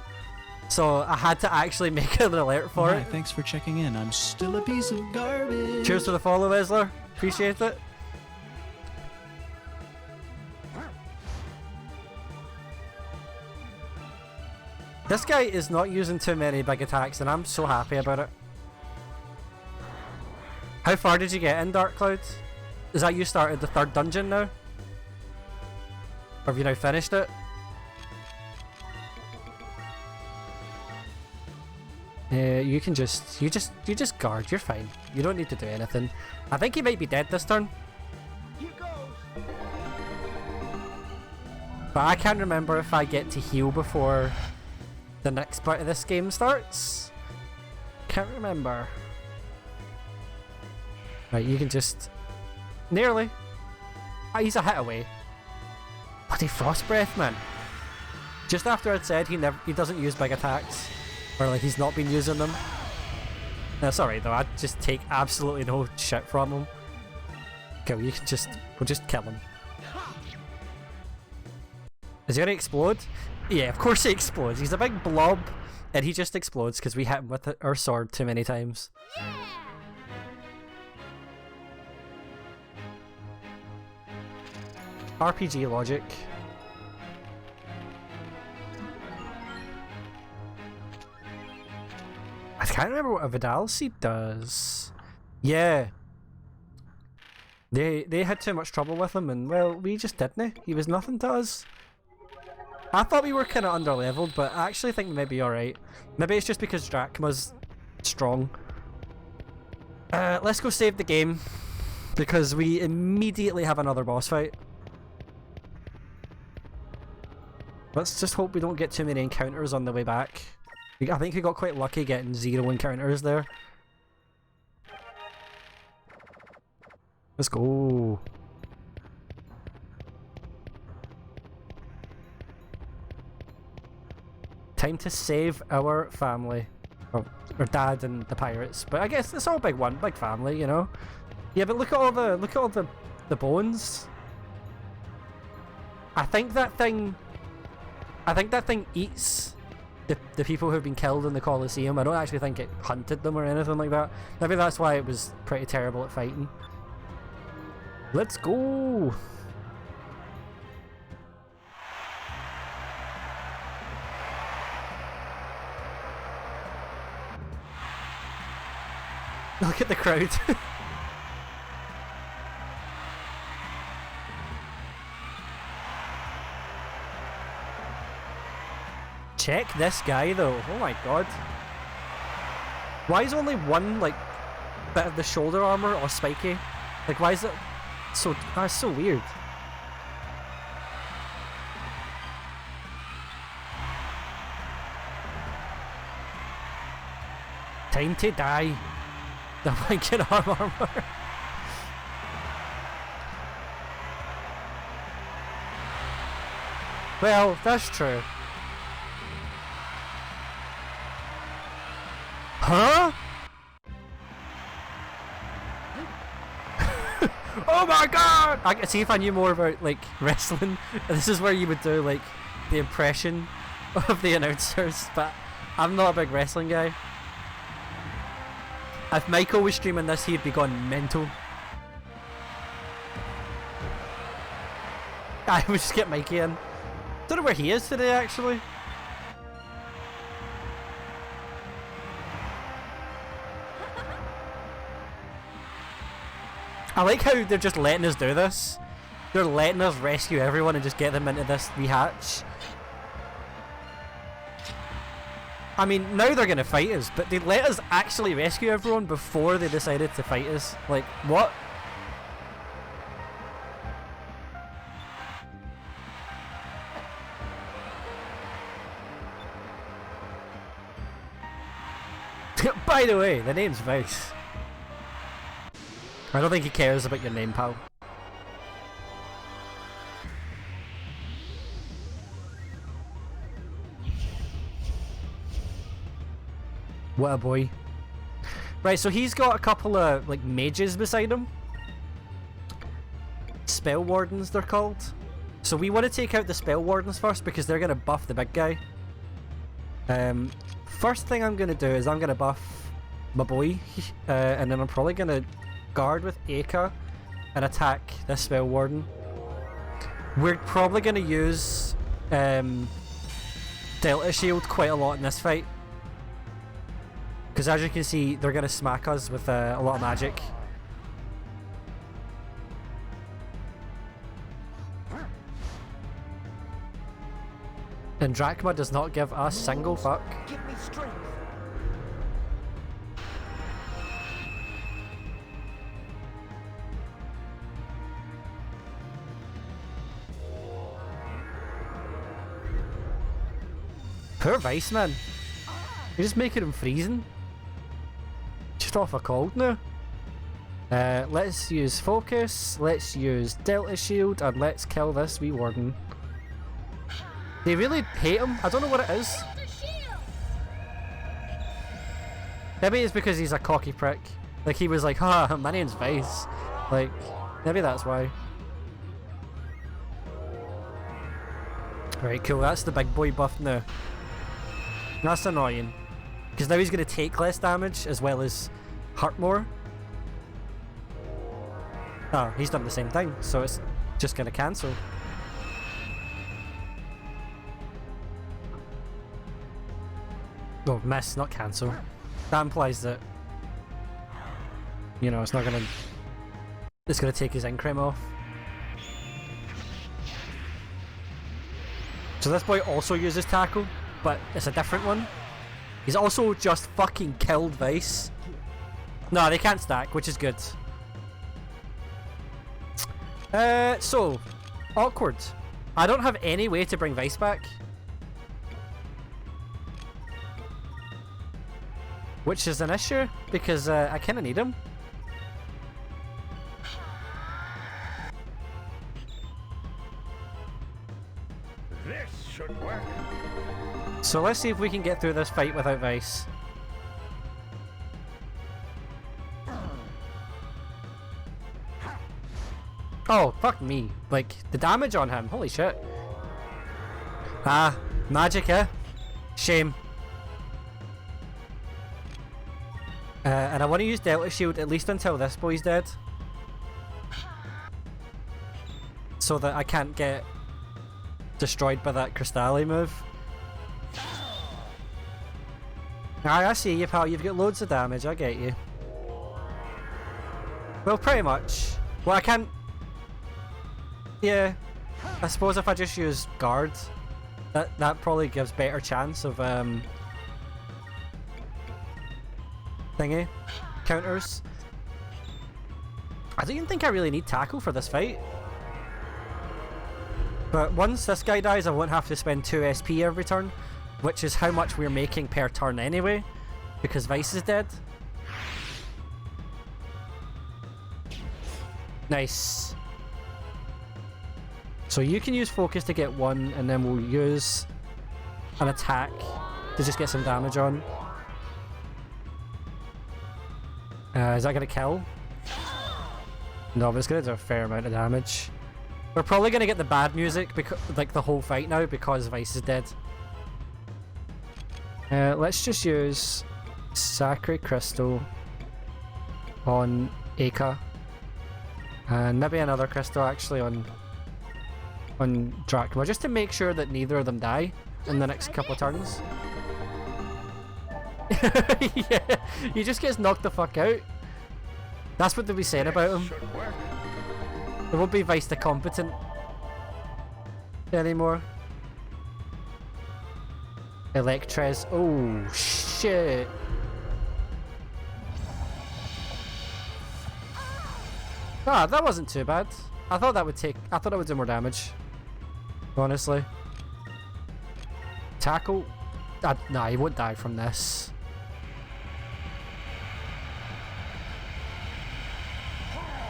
So I had to actually make an alert for Hi, it. thanks for checking in. I'm still a piece of garbage. Cheers for the follow, Esler. Appreciate it. This guy is not using too many big attacks and I'm so happy about it. How far did you get in Dark Cloud? Is that you started the 3rd dungeon now? Or have you now finished it? You can just you just guard, you're fine. You don't need to do anything. I think he might be dead this turn. Here goes. But I can't remember if I get to heal before the next part of this game starts. Can't remember. Right, you can just... Nearly. Ah, he's a hit away. Bloody frost breath, man. Just after I'd said he doesn't use big attacks. Or like he's not been using them. That's alright though, I'd just take absolutely no shit from him. Okay, we'll just kill him. Is he gonna explode? Yeah, of course he explodes. He's a big blob, and he just explodes because we hit him with our sword too many times. RPG logic. I can't remember what a Vidal seed does. Yeah. They had too much trouble with him, and well, we just didn't. He was nothing to us. I thought we were kind of underleveled, but I actually think we may be alright. Maybe it's just because Drachma's strong. Let's go save the game, because we immediately have another boss fight. Let's just hope we don't get too many encounters on the way back. I think we got quite lucky getting 0 encounters there. Let's go. Time to save our family. Well, our dad and the pirates. But I guess it's all big family, you know? Yeah, but look at all the bones. I think that thing eats the people who've been killed in the Colosseum. I don't actually think it hunted them or anything like that. Maybe that's why it was pretty terrible at fighting. Let's go! Look at the crowd. Check this guy though. Oh my god. Why is only one like bit of the shoulder armor or spiky? Like why is it so that's so weird. Time to die. The blanket armor. Well, that's true. Huh? Oh my god! I could see if I knew more about like wrestling. This is where you would do like the impression of the announcers, but I'm not a big wrestling guy. If Michael was streaming this, he'd be going mental. I would just get Mikey in. Don't know where he is today, actually. I like how they're just letting us do this. They're letting us rescue everyone and just get them into this wee hatch. I mean, now they're gonna fight us, but they let us actually rescue everyone before they decided to fight us. Like, what? By the way, the name's Vyse. I don't think he cares about your name, pal. What a boy. Right, so he's got a couple of like mages beside him. Spell wardens they're called. So we want to take out the spell wardens first because they're gonna buff the big guy. First thing I'm gonna do is I'm gonna buff my boy, and then I'm probably gonna guard with Aika and attack this spell warden. We're probably gonna use Delta Shield quite a lot in this fight. Because as you can see, they're going to smack us with a lot of magic. And Drachma does not give a single fuck. Give me strength. Poor Vyse, man. You're just making him freezing. Just off a cold now. Let's use focus, let's use Delta Shield, and let's kill this wee warden. They really hate him. I don't know what it is. Maybe it's because he's a cocky prick. Like he was like, "Ha, my name's Vyse." Like, maybe that's why. Right, cool. That's the big boy buff now. That's annoying. Because now he's going to take less damage as well as hurt more. Oh, he's done the same thing, so it's just going to cancel. Oh, miss, not cancel. That implies that, you know, it's not going to... It's going to take his increm off. So this boy also uses tackle, but it's a different one. He's also just fucking killed Vyse. No, they can't stack, which is good. So, awkward. I don't have any way to bring Vyse back. Which is an issue, because I kinda need him. This should work. So let's see if we can get through this fight without Vyse. Oh, fuck me. Like, the damage on him, holy shit. Ah, magic, eh? Shame. And I want to use Delta Shield at least until this boy's dead. So that I can't get destroyed by that Crystalli move. Aye, I see you, pal. You've got loads of damage. I get you. Well, pretty much. Well, I can't... Yeah. I suppose if I just use guard, that probably gives better chance of thingy counters. I don't even think I really need tackle for this fight. But once this guy dies, I won't have to spend 2 SP every turn, which is how much we're making per turn anyway, because Vyse is dead. Nice. So you can use focus to get 1, and then we'll use an attack to just get some damage on. Is that going to kill? No, but it's going to do a fair amount of damage. We're probably going to get the bad music, like the whole fight now, because Vyse is dead. Let's just use Sacred Crystal on Aika. And maybe another crystal actually on Drachma, just to make sure that neither of them die in the next couple of turns. Yeah, he just gets knocked the fuck out. That's what they'll be saying about him. There won't be Vyse the competent anymore. Electrez. Oh shit. Ah, that wasn't too bad. I thought that would do more damage. Honestly. Tackle. Nah, he won't die from this.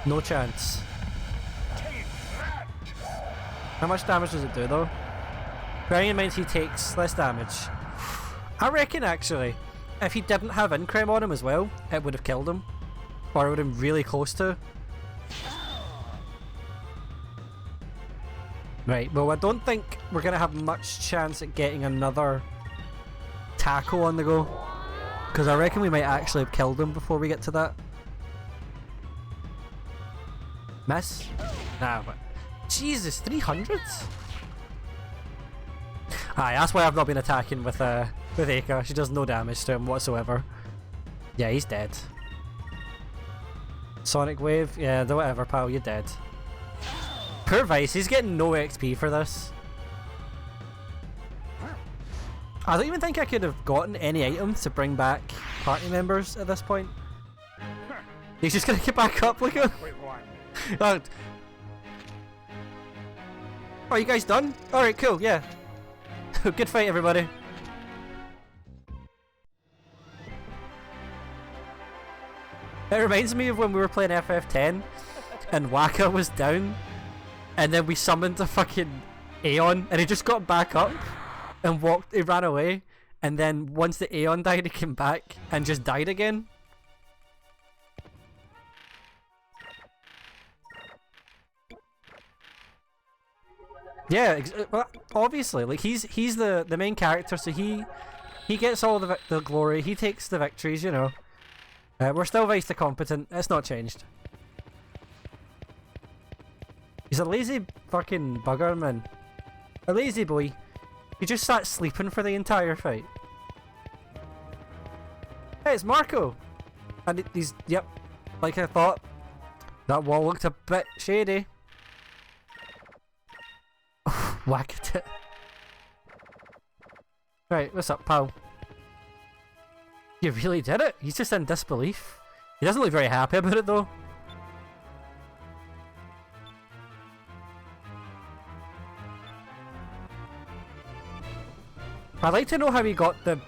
No chance. How much damage does it do though? Bearing in mind he takes less damage. I reckon actually, if he didn't have Increm on him as well, it would have killed him. Or it would have been really close to. Right, well I don't think we're going to have much chance at getting another tackle on the go. Because I reckon we might actually have killed him before we get to that. Miss? Nah, but... Jesus, 300? Aye, that's why I've not been attacking with Aika. She does no damage to him whatsoever. Yeah, he's dead. Sonic Wave? Yeah, whatever, pal, you're dead. Poor Vyse, he's getting no XP for this. I don't even think I could have gotten any items to bring back party members at this point. He's just gonna get back up, look at him. Oh, you guys done? Alright, cool, yeah. Good fight, everybody. It reminds me of when we were playing FF10 and Waka was down and then we summoned a fucking Aeon and he just got back up and he ran away, and then once the Aeon died he came back and just died again. Yeah, well, obviously, like he's the main character, so he gets all the glory. He takes the victories, you know. We're still Vyse the competent. It's not changed. He's a lazy fucking bugger, man. A lazy boy. He just sat sleeping for the entire fight. Hey, it's Marco! And he's, yep, like I thought. That wall looked a bit shady. Whack at it. Right, what's up, pal? You really did it? He's just in disbelief. He doesn't look very happy about it, though. I'd like to know how he got the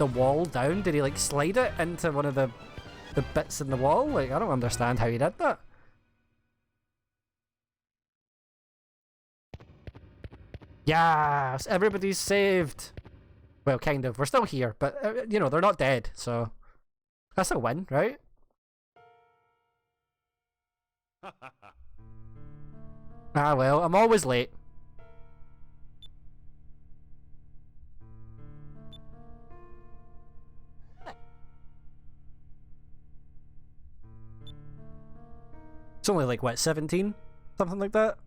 wall down. Did he like slide it into one of the bits in the wall? Like, I don't understand how he did that. Yes, everybody's saved. Well, kind of. We're still here, but you know, they're not dead, so that's a win, right? Ah, well, I'm always late. It's only like, what, 17? Something like that?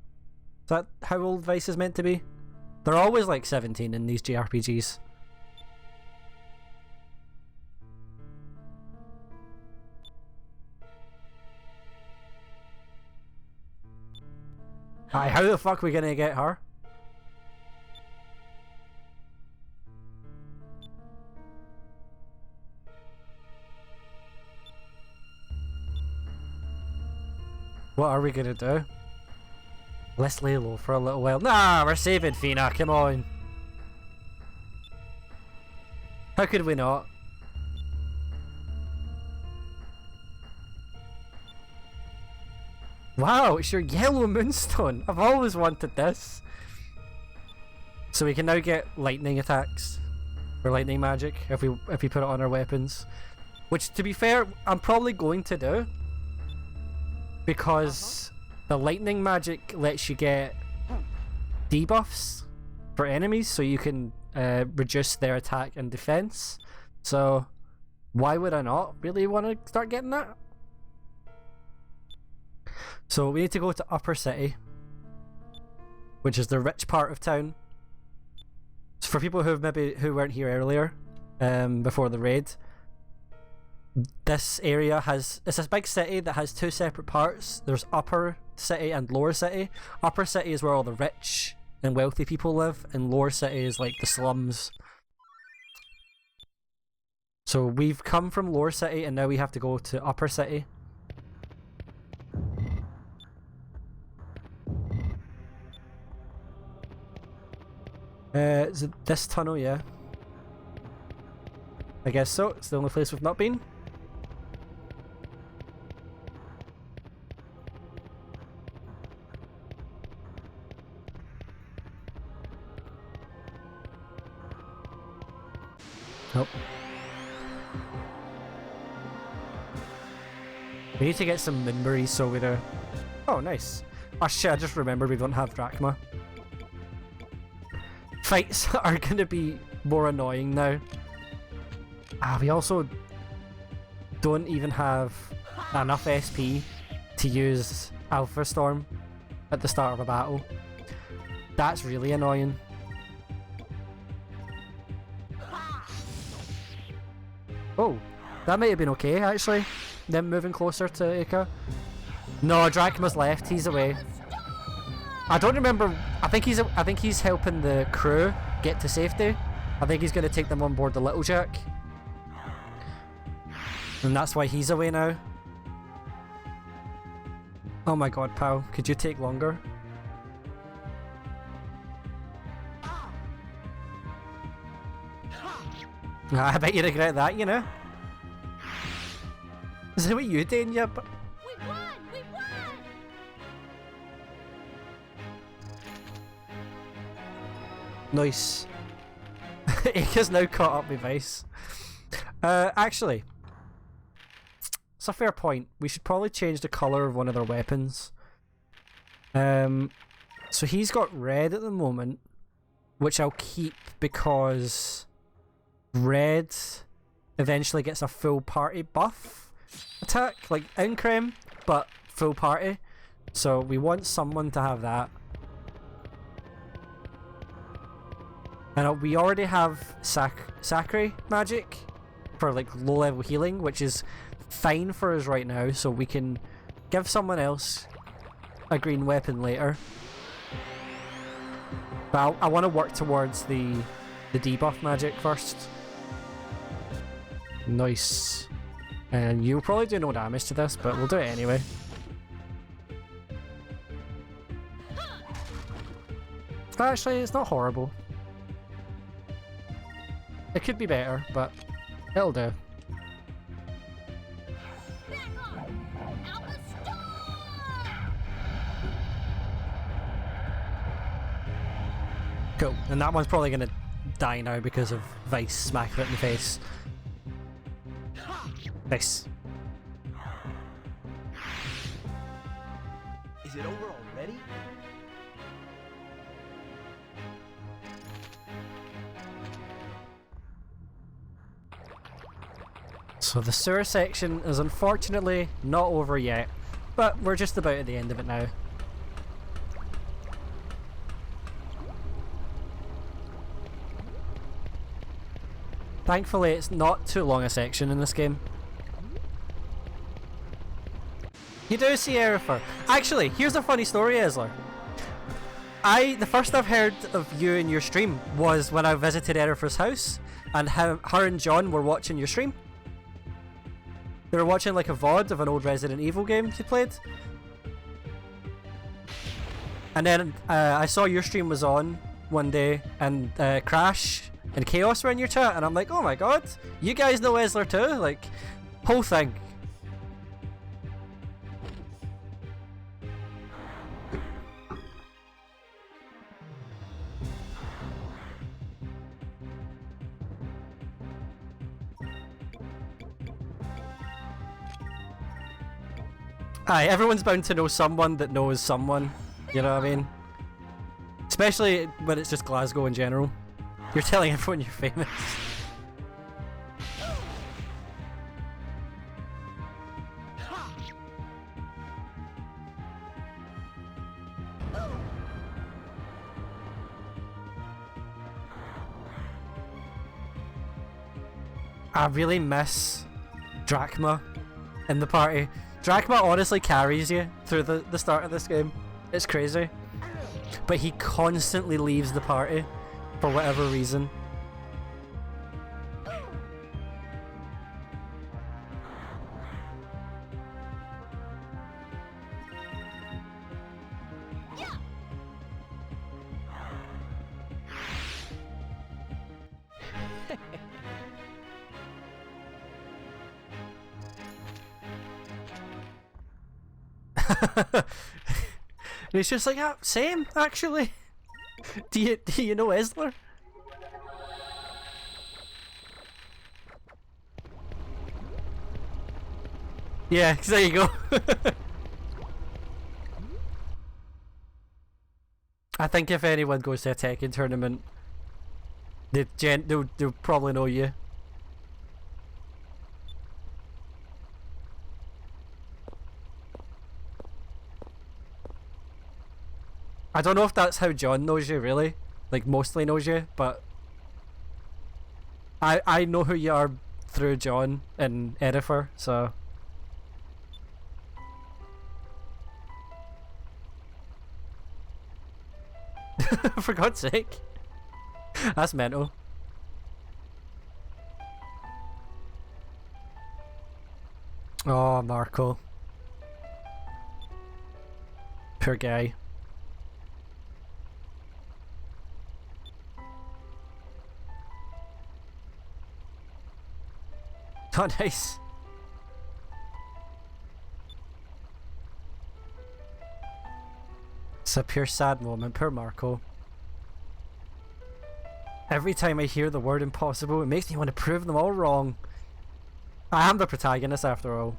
Is that how old Vyse is meant to be? They're always like 17 in these JRPGs. Aye, how the fuck are we gonna get her? What are we gonna do? Let's lay low for a little while. Nah, we're saving Fina, come on. How could we not? Wow, it's your yellow Moonstone. I've always wanted this. So we can now get lightning attacks. Or lightning magic if we put it on our weapons. Which, to be fair, I'm probably going to do. Because the lightning magic lets you get debuffs for enemies, so you can reduce their attack and defense. So why would I not really want to start getting that? So we need to go to Upper City, which is the rich part of town. So for people who weren't here earlier, before the raid, this area it's a big city that has two separate parts. There's Upper City and Lower City. Upper City is where all the rich and wealthy people live, and Lower City is like the slums. So we've come from Lower City and now we have to go to Upper City. Is it this tunnel? Yeah. I guess so. It's the only place we've not been. Nope. We need to get some Moonberries, so we're there. Oh, nice. Oh shit, I just remembered we don't have Drachma. Fights are gonna be more annoying now. We also don't even have enough SP to use Alpha Storm at the start of a battle. That's really annoying. Oh, that might have been okay actually. Them moving closer to Aika. No, Drachma's left. He's away. I don't remember. I think he's helping the crew get to safety. I think he's going to take them on board the Little Jack, and that's why he's away now. Oh my god, pal, could you take longer? I bet you regret that, you know. Is that what you doing, yeah? We won! We won! Nice. Aika's now caught up with Vyse. Actually, it's a fair point. We should probably change the colour of one of their weapons. So he's got red at the moment, which I'll keep because red eventually gets a full party buff attack, like Increm, but full party. So we want someone to have that. And we already have Sakri magic for like low level healing, which is fine for us right now, so we can give someone else a green weapon later. But I want to work towards the debuff magic first. Nice. And you'll probably do no damage to this, but we'll do it anyway. Actually, it's not horrible. It could be better, but it'll do. Cool. And that one's probably gonna die now because of Vyse smacking it in the face. Nice. Is it over already? So the sewer section is unfortunately not over yet, but we're just about at the end of it now. Thankfully, it's not too long a section in this game. You do see Erifer. Actually, here's a funny story, Esler. The first I've heard of you in your stream was when I visited Erifer's house, and her and John were watching your stream. They were watching like a VOD of an old Resident Evil game you played. And then I saw your stream was on one day, and Crash and Chaos were in your chat, and I'm like, oh my god, you guys know Esler too? Like, whole thing. Aye, everyone's bound to know someone that knows someone, you know what I mean? Especially when it's just Glasgow in general. You're telling everyone you're famous. I really miss Drachma in the party. Drachma honestly carries you through the start of this game. It's crazy. But he constantly leaves the party for whatever reason. And he's just like, ah, same, actually. Do you know Esler? Yeah, there you go. I think if anyone goes to a Tekken tournament, they'll probably know you. I don't know if that's how John knows you, really. Like, mostly knows you, but I know who you are through John and Edifer, so... For God's sake. That's mental. Oh, Marco. Poor guy. Oh, nice. It's a pure sad moment, poor Marco. Every time I hear the word impossible, it makes me want to prove them all wrong. I am the protagonist after all.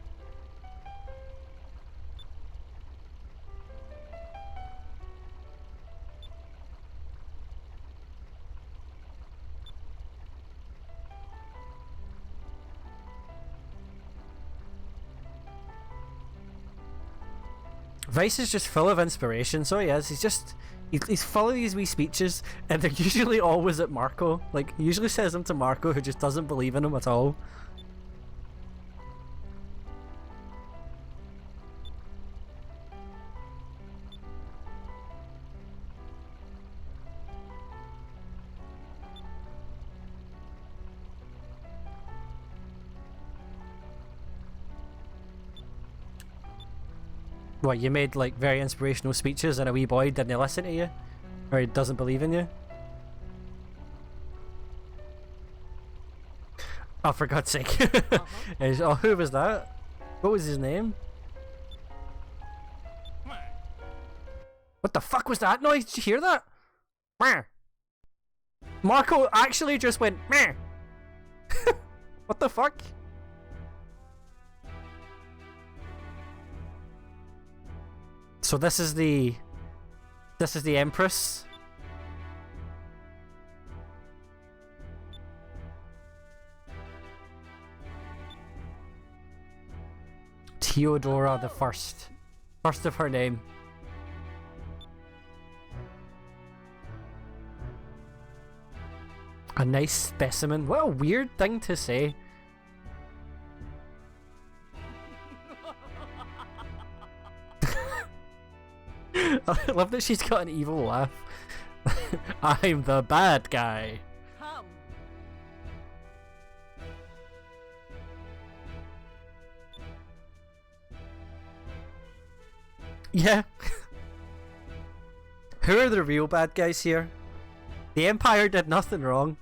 Vyse is just full of inspiration, so he is. He's full of these wee speeches, and they're usually always at Marco. Like, he usually says them to Marco, who just doesn't believe in him at all. What, you made like very inspirational speeches and a wee boy didn't listen to you? Or he doesn't believe in you? Oh, for God's sake. Oh, who was that? What was his name? What the fuck was that noise? Did you hear that? Marco actually just went meh. What the fuck? So this is the Empress. Theodora the First of her name. A nice specimen. What a weird thing to say. I love that she's got an evil laugh. I'm the bad guy. Come. Yeah. Who are the real bad guys here? The Empire did nothing wrong.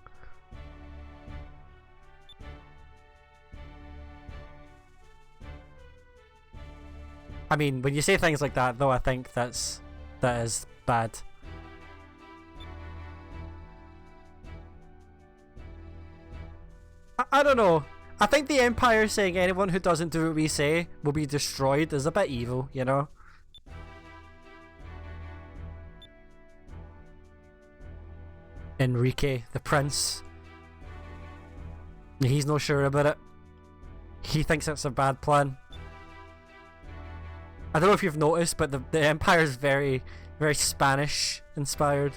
I mean, when you say things like that, though, I think that is bad. I don't know. I think the Empire saying anyone who doesn't do what we say will be destroyed is a bit evil, you know? Enrique, the prince. He's not sure about it. He thinks it's a bad plan. I don't know if you've noticed, but the Empire is very, very Spanish inspired.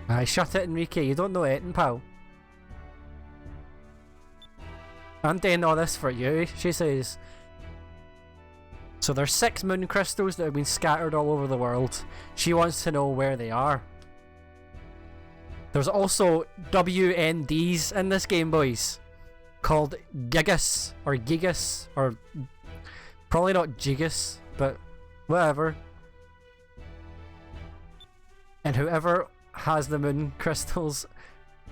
Aye, shut it, Enrique. You don't know anything, pal. I'm doing all this for you, she says. So there's 6 moon crystals that have been scattered all over the world. She wants to know where they are. There's also WNDs in this game, boys. Called Gigas, or Gigas, or probably not Gigas, but whatever. And whoever has the moon crystals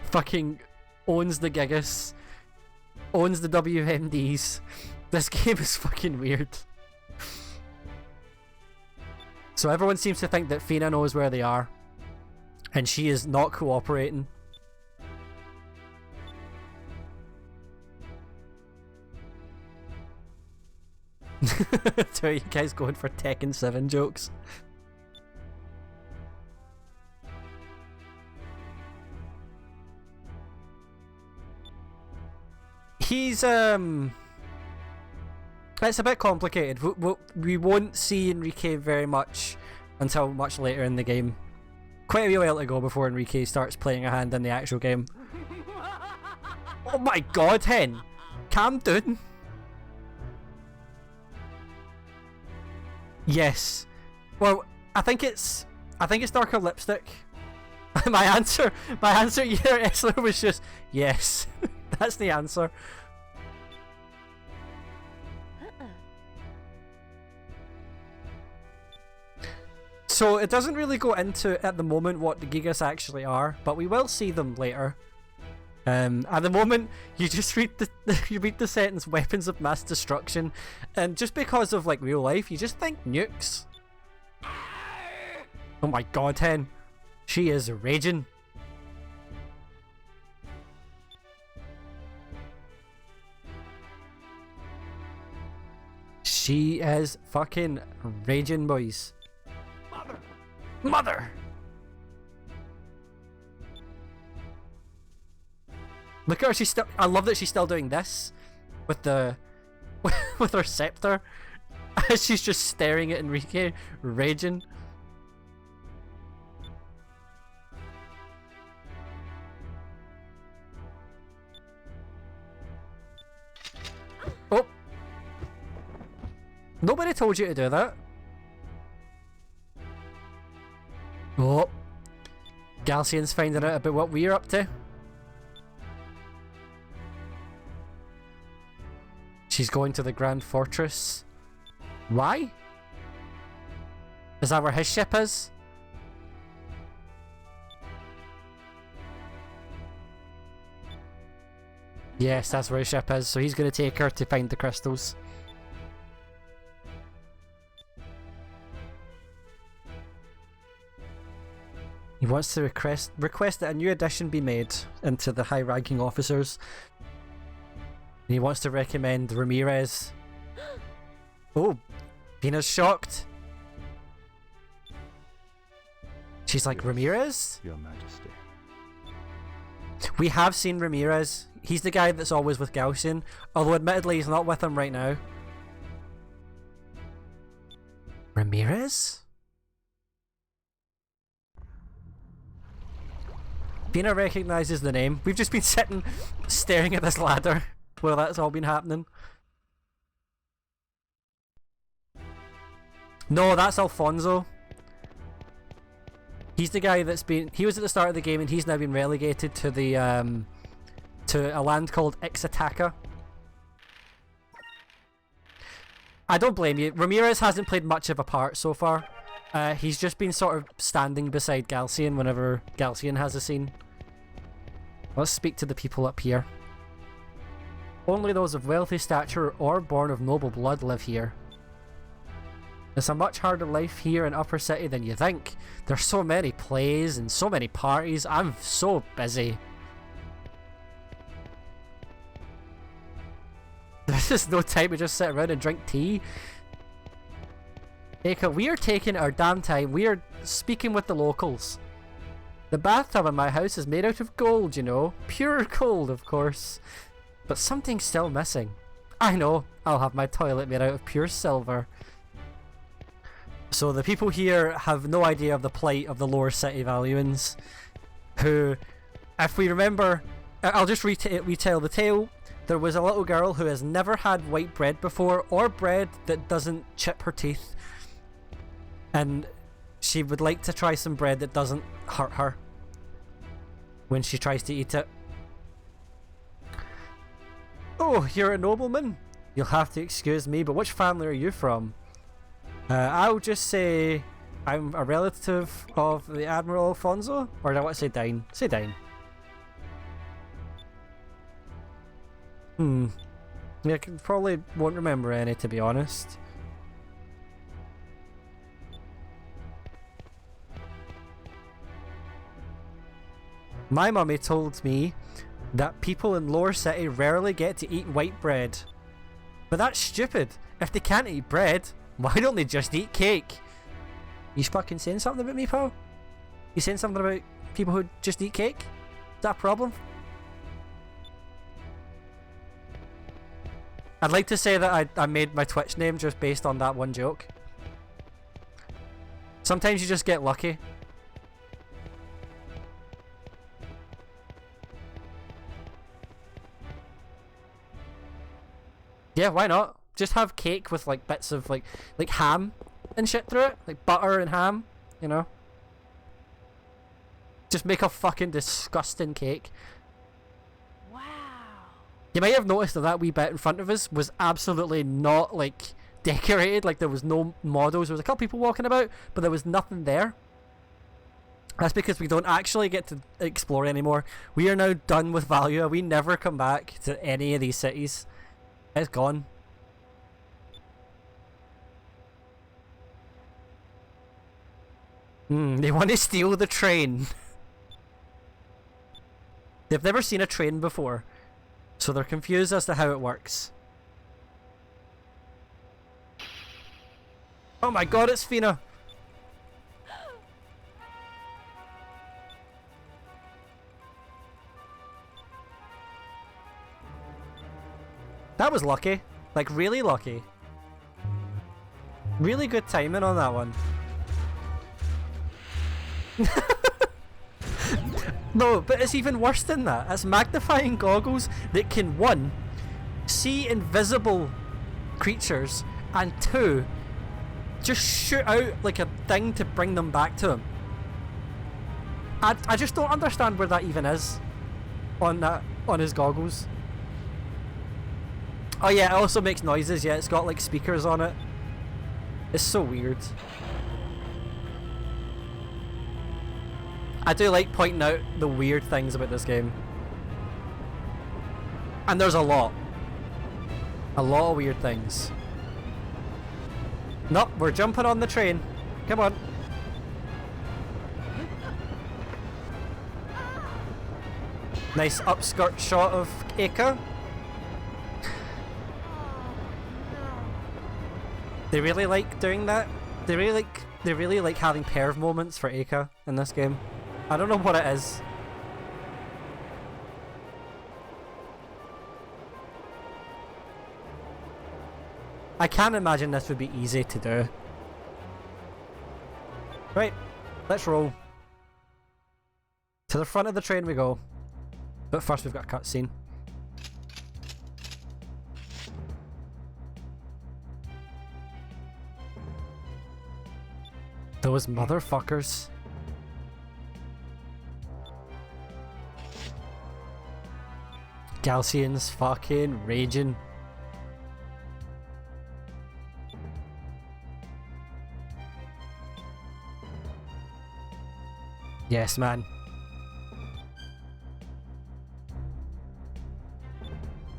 fucking owns the Gigas, owns the WMDs. This game is fucking weird. So everyone seems to think that Fina knows where they are, and she is not cooperating. So you guys going for Tekken 7 jokes? He's it's a bit complicated. We won't see Enrique very much until much later in the game. Quite a while to go before Enrique starts playing a hand in the actual game. Oh my god, Hen! Calm down. Yes. Well, I think it's darker lipstick. my answer here, Esler, was just yes. That's the answer. So it doesn't really go into at the moment what the Gigas actually are, but we will see them later. At the moment, you just read the sentence "weapons of mass destruction," and just because of like real life, you just think nukes. Oh my god, Hen, she is raging. She is fucking raging, boys. Mother! Look at her, she's still. I love that she's still doing this with the with her scepter. She's just staring at Enrique, raging. Oh! Nobody told you to do that. Oh! Galcian's finding out about what we're up to. She's going to the Grand Fortress. Why? Is that where his ship is? Yes, that's where his ship is, so he's going to take her to find the crystals. He wants to request that a new addition be made into the high-ranking officers. And he wants to recommend Ramirez. Oh, Fina's shocked. She's like, Ramirez? Your Majesty. We have seen Ramirez. He's the guy that's always with Galcian, although admittedly he's not with him right now. Ramirez? Fina recognizes the name. We've just been sitting staring at this ladder while that's all been happening. No, that's Alfonso. He's the guy that's been... He was at the start of the game and he's now been relegated to the to a land called Ixataka. I don't blame you. Ramirez hasn't played much of a part so far. He's just been sort of standing beside Galcian whenever Galcian has a scene. Let's speak to the people up here. Only those of wealthy stature or born of noble blood live here. It's a much harder life here in Upper City than you think. There's so many plays and so many parties. I'm so busy. There's just no time to just sit around and drink tea. Aika, we are taking our damn time. We are speaking with the locals. The bathtub in my house is made out of gold, you know. Pure gold, of course. But something's still missing. I know. I'll have my toilet made out of pure silver. So the people here have no idea of the plight of the lower city Valuans, who, if we remember, I'll just retell the tale. There was a little girl who has never had white bread before, or bread that doesn't chip her teeth, and she would like to try some bread that doesn't hurt her when she tries to eat it. Oh, you're a nobleman? You'll have to excuse me, but which family are you from? I'll just say I'm a relative of the Admiral Alfonso, or do I want to say Dine? Say Dine. Yeah, I probably won't remember any, to be honest. My mummy told me that people in Lower City rarely get to eat white bread. But that's stupid. If they can't eat bread, why don't they just eat cake? You fucking saying something about me, pal? You saying something about people who just eat cake? Is that a problem? I'd like to say that I made my Twitch name just based on that one joke. Sometimes you just get lucky. Yeah, why not? Just have cake with like bits of like ham and shit through it, like butter and ham, you know. Just make a fucking disgusting cake. Wow. You might have noticed that that wee bit in front of us was absolutely not like decorated, like there was no models. There was a couple people walking about, but there was nothing there. That's because we don't actually get to explore anymore. We are now done with Valua. We never come back to any of these cities. It's gone. They want to steal the train. They've never seen a train before, so they're confused as to how it works. Oh my god, it's Fina! That was lucky. Like, really lucky. Really good timing on that one. No, but it's even worse than that. It's magnifying goggles that can, 1, see invisible creatures, and 2, just shoot out like a thing to bring them back to him. I just don't understand where that even is on his goggles. Oh yeah, it also makes noises. Yeah, it's got like speakers on it. It's so weird. I do like pointing out the weird things about this game. And there's a lot. A lot of weird things. Nope, we're jumping on the train. Come on. Nice upskirt shot of Aika. They really like doing that. They really like having perv moments for Aika in this game. I don't know what it is. I can't imagine this would be easy to do. Right, let's roll. To the front of the train we go. But first we've got a cutscene. Those motherfuckers. Galcian's fucking raging. Yes, man.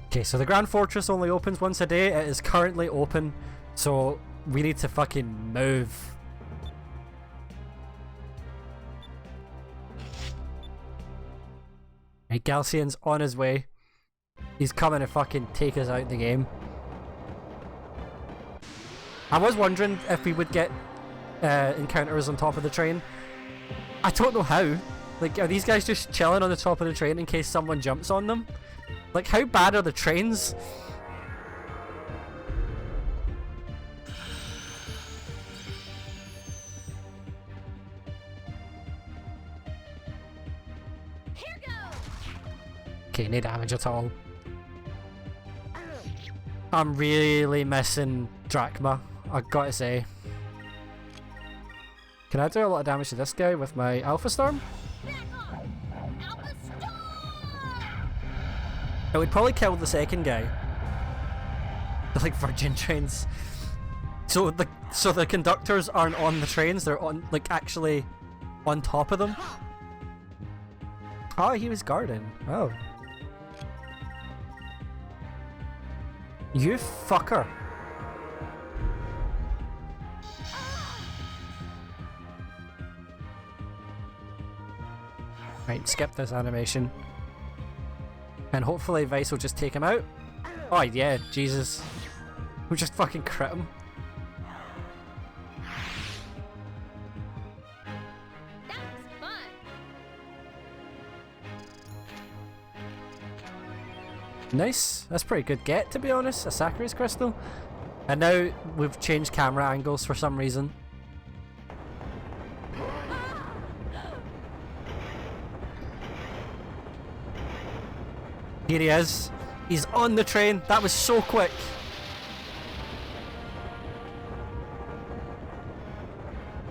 Okay, so the Grand Fortress only opens once a day. It is currently open, so we need to fucking move. Right, Galcian's on his way. He's coming to fucking take us out the game. I was wondering if we would get encounters on top of the train. I don't know how. Like, are these guys just chilling on the top of the train in case someone jumps on them? Like, how bad are the trains? Here goes. Okay, no damage at all. I'm really missing Drachma, I gotta say. Can I do a lot of damage to this guy with my Alpha Storm? Back on. Alpha Storm. It would probably kill the second guy. The like virgin trains. So the conductors aren't on the trains, they're on like actually on top of them. Oh, he was guarding. Oh. You fucker. Right, skip this animation. And hopefully Vyse will just take him out. Oh yeah, Jesus. We'll just fucking crit him. That was fun. Nice. That's pretty good get, to be honest. A Sakura's crystal. And now we've changed camera angles for some reason. Here he is. He's on the train. That was so quick.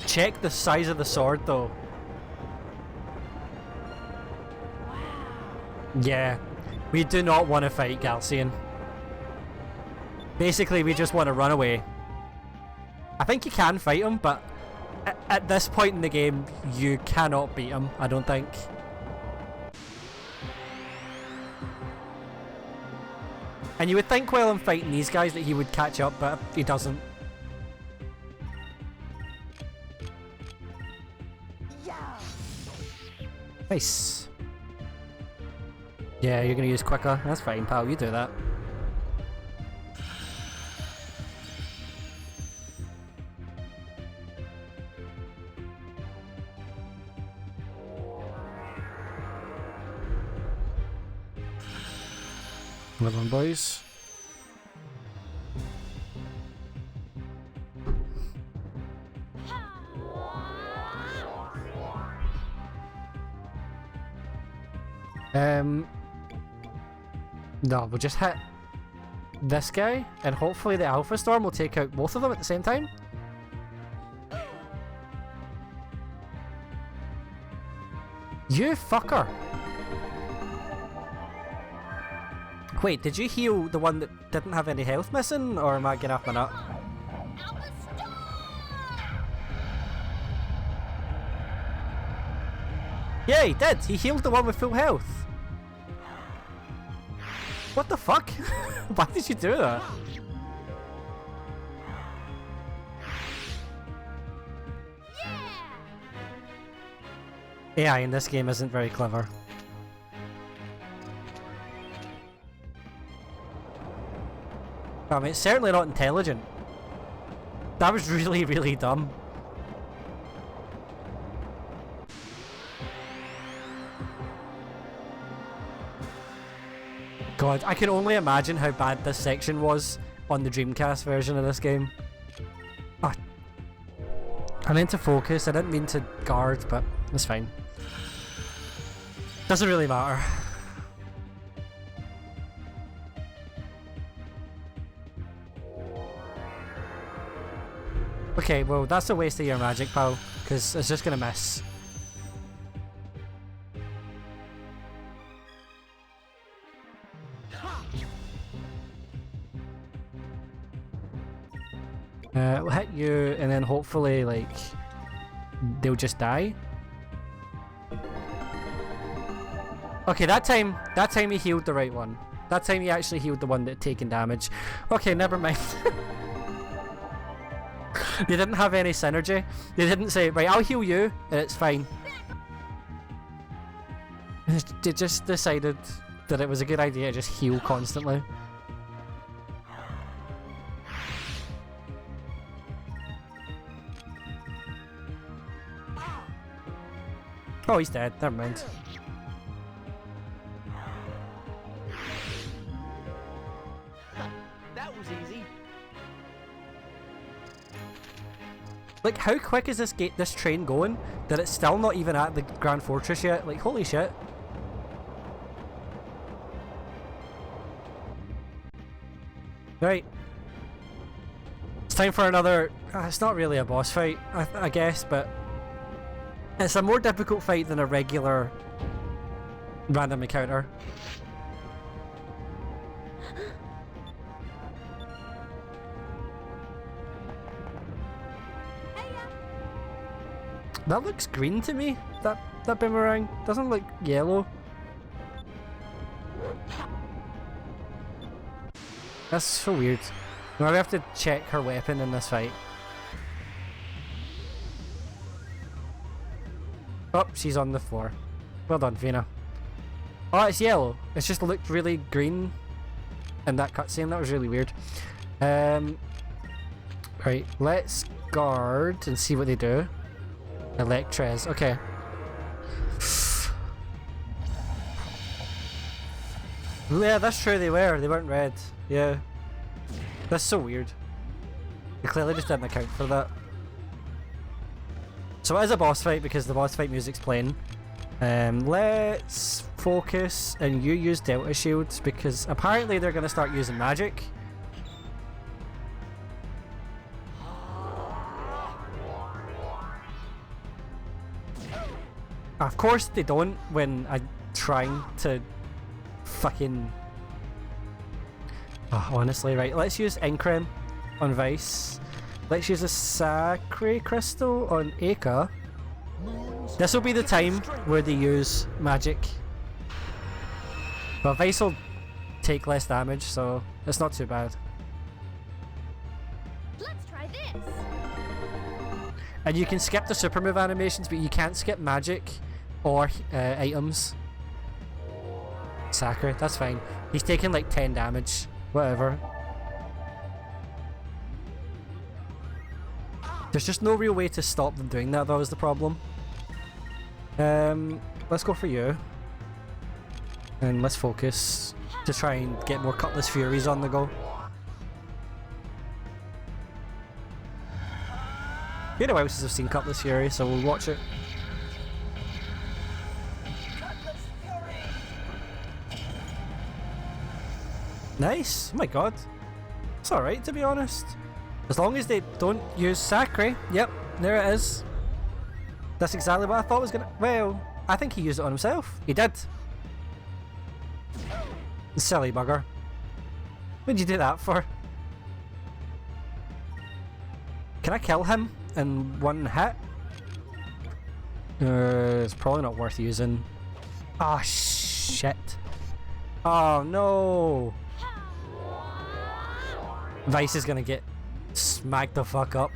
Check the size of the sword though. Yeah. We do not want to fight Galcian. Basically, we just want to run away. I think you can fight him, but at this point in the game, you cannot beat him, I don't think. And you would think while I'm fighting these guys that he would catch up, but he doesn't. Nice. Yeah, you're gonna use quicker. That's fine, pal. You do that. Well done, boys. No, we'll just hit this guy, and hopefully the Alpha Storm will take out both of them at the same time. You fucker! Wait, did you heal the one that didn't have any health missing, or am I getting off my nut? Alpha Storm! Yeah, he did! He healed the one with full health! What the fuck? Why did you do that? AI in this game isn't very clever. I mean, it's certainly not intelligent. That was really, really dumb. God, I can only imagine how bad this section was on the Dreamcast version of this game. Ah, I meant to focus, I didn't mean to guard, but it's fine. Doesn't really matter. Okay, well that's a waste of your magic, pal, because it's just gonna miss. We'll hit you, and then hopefully, like, they'll just die. Okay, that time he healed the right one. That time he actually healed the one that had taken damage. Okay, never mind. They didn't have any synergy. They didn't say, right, I'll heal you, and it's fine. They just decided that it was a good idea to just heal constantly. Oh, he's dead. Never mind. That was easy. Like, how quick is this train going that it's still not even at the Grand Fortress yet? Like, holy shit. Right. It's time for another... it's not really a boss fight, I guess, but... it's a more difficult fight than a regular random encounter. That looks green to me, that boomerang. Doesn't look yellow. That's so weird. Now we have to check her weapon in this fight. Oh, she's on the floor. Well done, Fina. Oh, it's yellow. It's just looked really green in that cutscene. That was really weird. Right, let's guard and see what they do. Electrez, okay. Yeah, that's true, they weren't red. Yeah. That's so weird. They clearly just didn't account for that. So it is a boss fight because the boss fight music's playing. Let's focus and you use Delta Shields because apparently they're going to start using magic. Of course they don't when I'm trying to fucking... oh, honestly, right, let's use Increm on Vyse. Let's use a Sacred Crystal on Aika. This will be the time where they use magic. But Vyse will take less damage, so it's not too bad. Let's try this. And you can skip the super move animations, but you can't skip magic or items. Sacred, that's fine. He's taking like 10 damage. Whatever. There's just no real way to stop them doing that, that was the problem. Let's go for you. And let's focus to try and get more Cutlass Furies on the go. Been a while since I've seen Cutlass Fury, so we'll watch it. Nice. Oh my god. It's alright, to be honest. As long as they don't use Sacre. Yep, there it is. That's exactly what I thought was gonna... Well, I think he used it on himself. He did. Silly bugger. What'd you do that for? Can I kill him in one hit? It's probably not worth using. Oh, shit. Oh, no. Vyse is gonna get smacked the fuck up.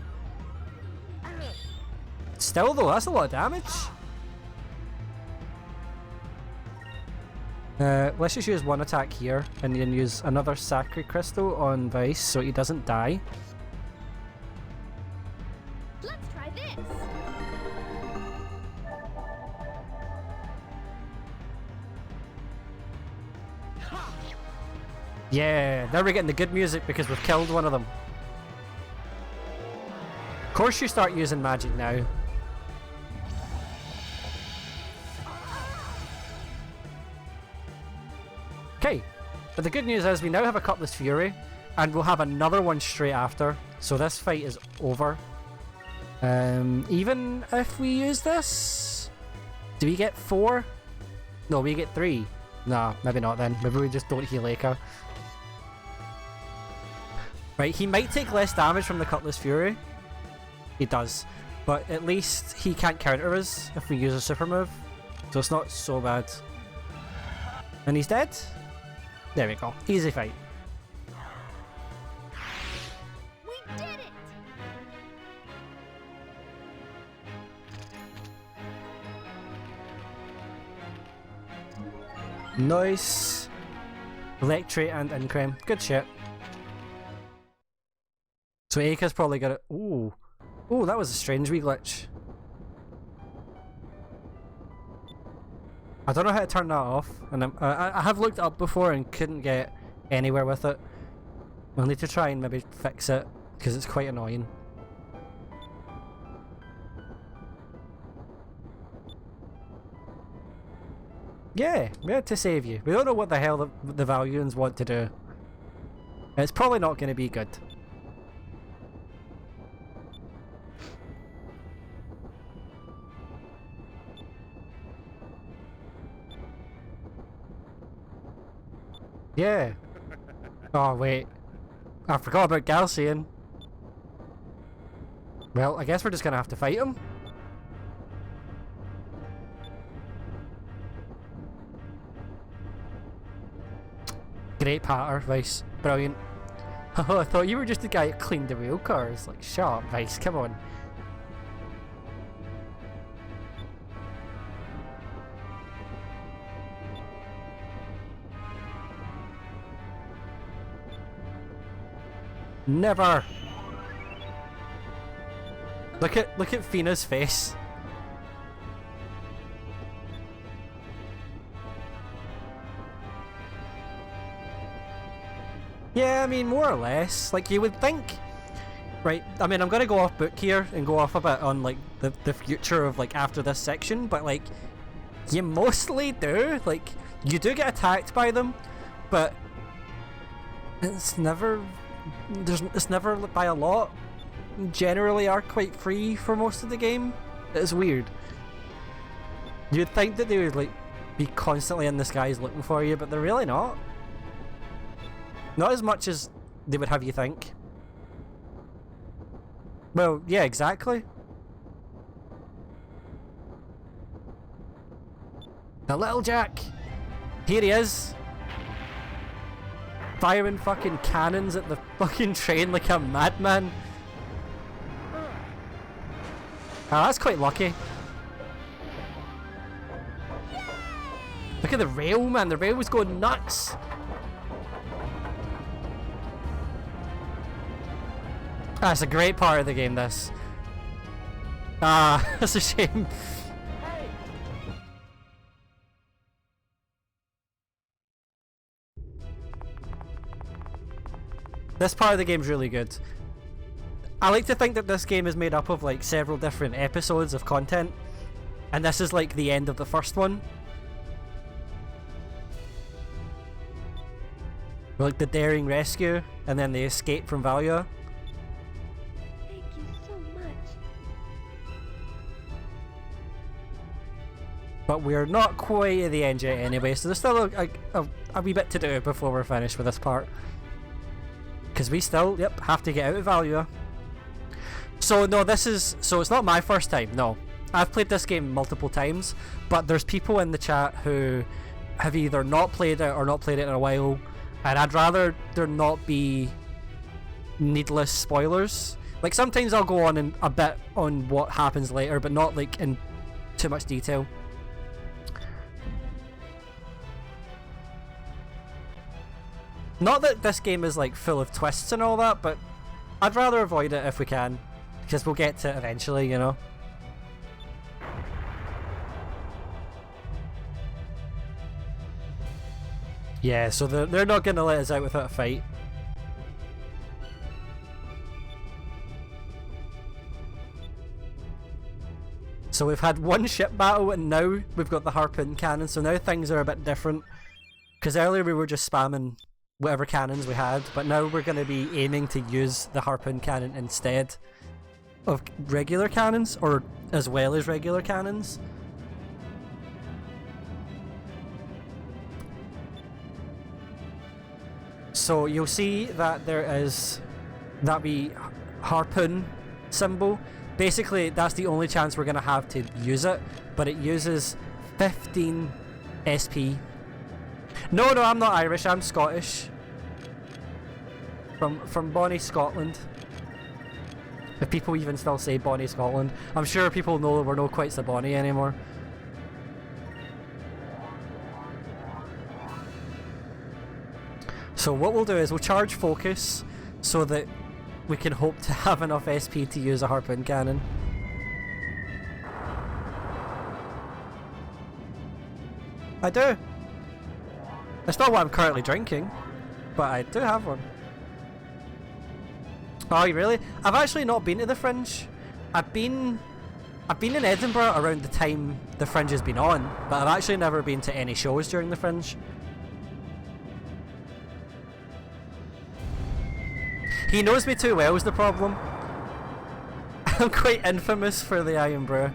Still though, that's a lot of damage. Let's just use one attack here and then use another Sacred Crystal on Vyse so he doesn't die. Let's try this. Yeah, now we're getting the good music because we've killed one of them. Of course you start using magic now. Okay, but the good news is we now have a Cutlass Fury and we'll have another one straight after, so this fight is over. Even if we use this, do we get 4? No, we get 3. Nah, maybe not then. Maybe we just don't heal Aika. Right, he might take less damage from the Cutlass Fury. He does. But at least he can't counter us if we use a super move. So it's not so bad. And he's dead? There we go. Easy fight. We did it. Nice. Electrate and Increm. Good shit. So Aika's probably got it. Ooh. Ooh, that was a strange wee glitch. I don't know how to turn that off, and I have looked it up before and couldn't get anywhere with it. We'll need to try and maybe fix it, because it's quite annoying. Yeah, we had to save you. We don't know what the hell the Valuans want to do. It's probably not going to be good. Yeah. Oh, wait. I forgot about Galcian. Well, I guess we're just gonna have to fight him. Great patter, Vyse. Brilliant. Oh, I thought you were just the guy that cleaned the rail cars. Like, shut up, Vyse, come on. Never. Look at Fina's face. Yeah, I mean, more or less. Like, you would think, right? I mean, I'm gonna go off book here and go off a bit on like the future of like after this section, but like, you mostly do. Like, you do get attacked by them, but it's never. It's never by a lot. Generally are quite free for most of the game. It's weird. You'd think that they would like be constantly in the skies looking for you, but they're really not. Not as much as they would have you think. Well, yeah, exactly. The little Jack. Here he is. Firing fucking cannons at the fucking train like a madman. Ah, that's quite lucky. Look at the rail, man. The rail was going nuts. That's a great part of the game, this. Ah, that's a shame. This part of the game's really good. I like to think that this game is made up of like several different episodes of content, and this is like the end of the first one. Like the daring rescue, and then the escape from Valua. Thank you so much. But we're not quite at the end yet anyway, so there's still a wee bit to do before we're finished with this part. Because we still, have to get out of Valua. So no, so it's not my first time, no. I've played this game multiple times, but there's people in the chat who have either not played it or not played it in a while, and I'd rather there not be needless spoilers. Like sometimes I'll go on in a bit on what happens later, but not like in too much detail. Not that this game is like full of twists and all that, but I'd rather avoid it if we can, because we'll get to it eventually, you know. Yeah, so they're not going to let us out without a fight. So we've had one ship battle and now we've got the harpoon cannon, so now things are a bit different. Because earlier we were just spamming whatever cannons we had, but now we're going to be aiming to use the harpoon cannon instead of regular cannons, or as well as regular cannons. So you'll see that there is that wee harpoon symbol. Basically, that's the only chance we're going to have to use it, but it uses 15 SP. No, I'm not Irish, I'm Scottish. From Bonnie, Scotland. If people even still say Bonnie, Scotland. I'm sure people know that we're not quite so Bonnie anymore. So what we'll do is we'll charge focus so that we can hope to have enough SP to use a harpoon cannon. I do. It's not what I'm currently drinking, but I do have one. Oh, really? I've actually not been to the Fringe. I've been in Edinburgh around the time the Fringe has been on, but I've actually never been to any shows during the Fringe. He knows me too well is the problem. I'm quite infamous for the Iron Brew.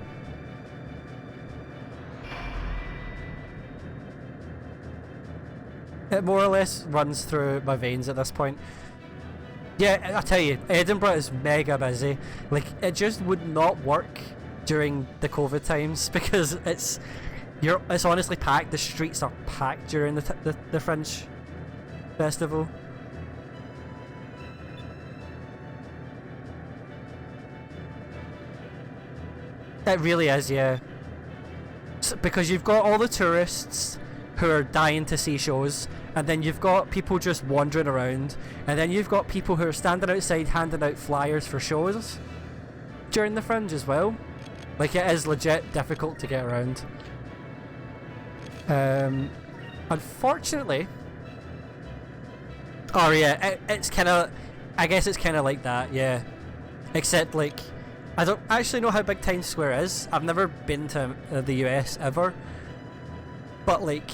It more or less runs through my veins at this point. Yeah, I tell you, Edinburgh is mega busy. Like, it just would not work during the COVID times because it's honestly packed. The streets are packed during the Fringe festival. It really is, yeah. Because you've got all the tourists who are dying to see shows, and then you've got people just wandering around, and then you've got people who are standing outside handing out flyers for shows during the Fringe as well. Like, it is legit difficult to get around. Unfortunately... Oh yeah, it's kind of... I guess it's kind of like that, yeah. Except, like... I don't actually know how big Times Square is. I've never been to the US ever. But, like,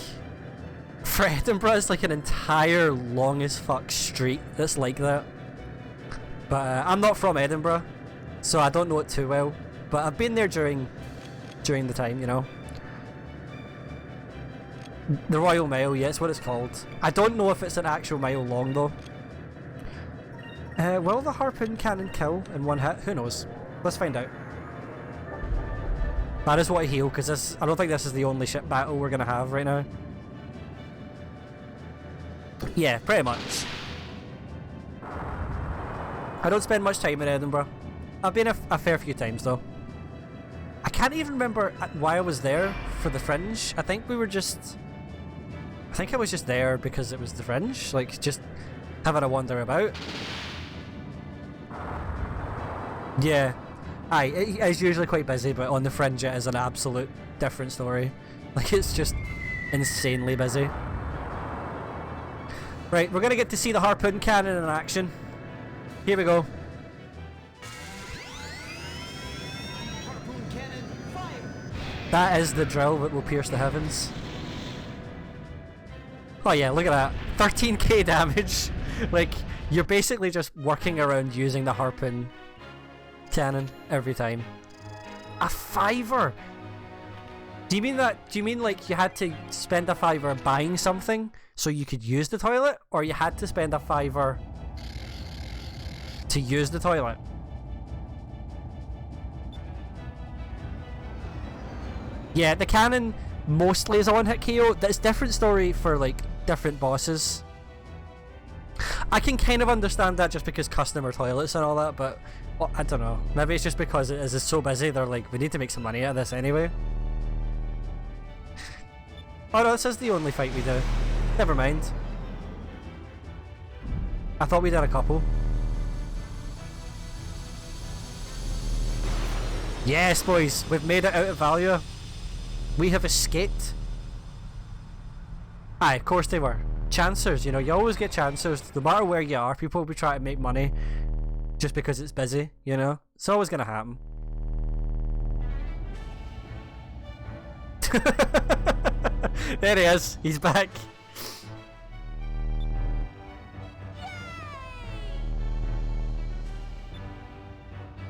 for Edinburgh, it's like an entire long as fuck street that's like that. But I'm not from Edinburgh, so I don't know it too well. But I've been there during the time, you know. The Royal Mile, yeah, it's what it's called. I don't know if it's an actual mile long, though. Will the harpoon cannon kill in one hit? Who knows? Let's find out. I just want to heal, because I don't think this is the only ship battle we're going to have right now. Yeah, pretty much. I don't spend much time in Edinburgh. I've been a fair few times, though. I can't even remember why I was there for the Fringe. I think I was just there because it was the Fringe. Like, just having a wander about. Yeah. Aye, it's usually quite busy, but on the Fringe it is an absolute different story. Like, it's just insanely busy. Right, we're gonna get to see the harpoon cannon in action. Here we go. Harpoon cannon, fire! That is the drill that will pierce the heavens. Oh yeah, look at that. 13k damage. Like, you're basically just working around using the harpoon cannon every time. A $5? Do you mean that? Do you mean like you had to spend a $5 buying something so you could use the toilet, or you had to spend a $5 to use the toilet? Yeah, the cannon mostly is on hit KO. That's a different story for like different bosses. I can kind of understand that just because customer toilets and all that, but well, I don't know. Maybe it's just because it is so busy. They're like, we need to make some money out of this anyway. Oh no, this is the only fight we do. Never mind. I thought we did a couple. Yes, boys, we've made it out of Valua. We have escaped. Aye, of course they were. Chancers, you know, you always get chancers. No matter where you are, people will be trying to make money just because it's busy, you know? It's always gonna happen. There he is. He's back.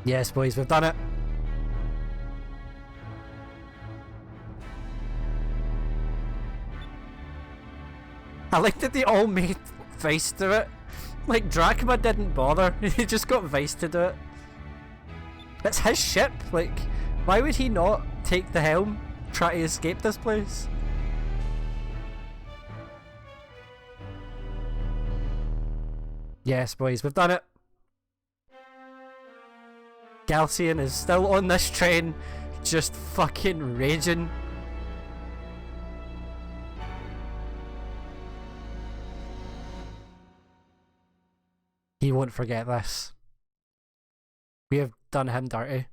Yes, boys, we've done it. I like that they all made Vyse do it. Like, Drachma didn't bother. He just got Vyse to do it. It's his ship. Like, why would he not take the helm, try to escape this place? Yes, boys, we've done it. Galcian is still on this train, just fucking raging. He won't forget this. We have done him dirty.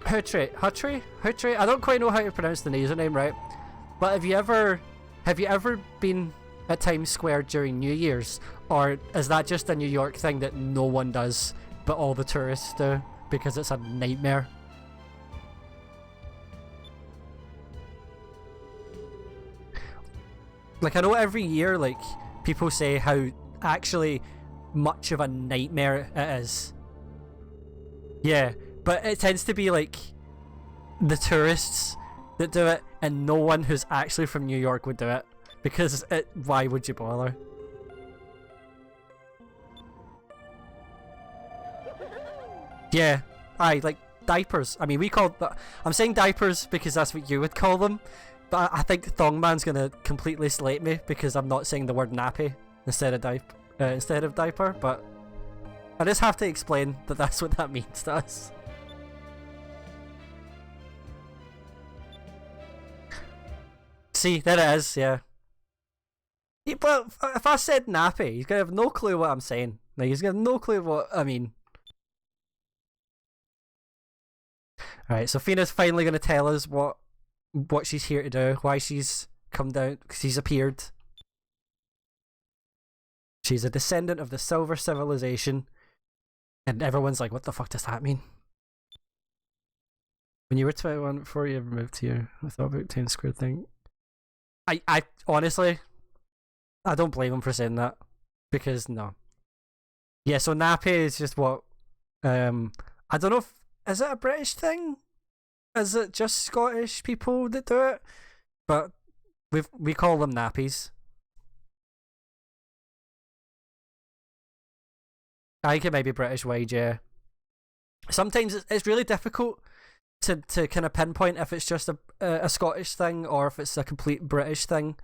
Hutri? I don't quite know how to pronounce the username right, but have you ever been at Times Square during New Year's, or is that just a New York thing that no one does but all the tourists do because it's a nightmare? Like, I know every year, like, people say how actually much of a nightmare it is. Yeah, but it tends to be like the tourists that do it, and no one who's actually from New York would do it, because why would you bother? Yeah, aye, like diapers. I mean, we call I'm saying diapers because that's what you would call them, but I think Thongman's gonna completely slate me because I'm not saying the word nappy instead of diaper. But I just have to explain that that's what that means to us. See, there it is. Yeah. But if I said nappy, he's gonna have no clue what I'm saying. Like, he's gonna have no clue what I mean. Alright, so Fina's finally gonna tell us what she's here to do, why she's come down, because she's appeared. She's a descendant of the Silver Civilization, and everyone's like, what the fuck does that mean? When you were 21, before you ever moved here, I thought about Times Square thing. I honestly, I don't blame him for saying that, because no. Yeah, so nappy is just what, I don't know if, is it a British thing? Is it just Scottish people that do it? But we call them nappies. I think it might be British wide, yeah. Sometimes it's really difficult to kind of pinpoint if it's just a Scottish thing or if it's a complete British thing.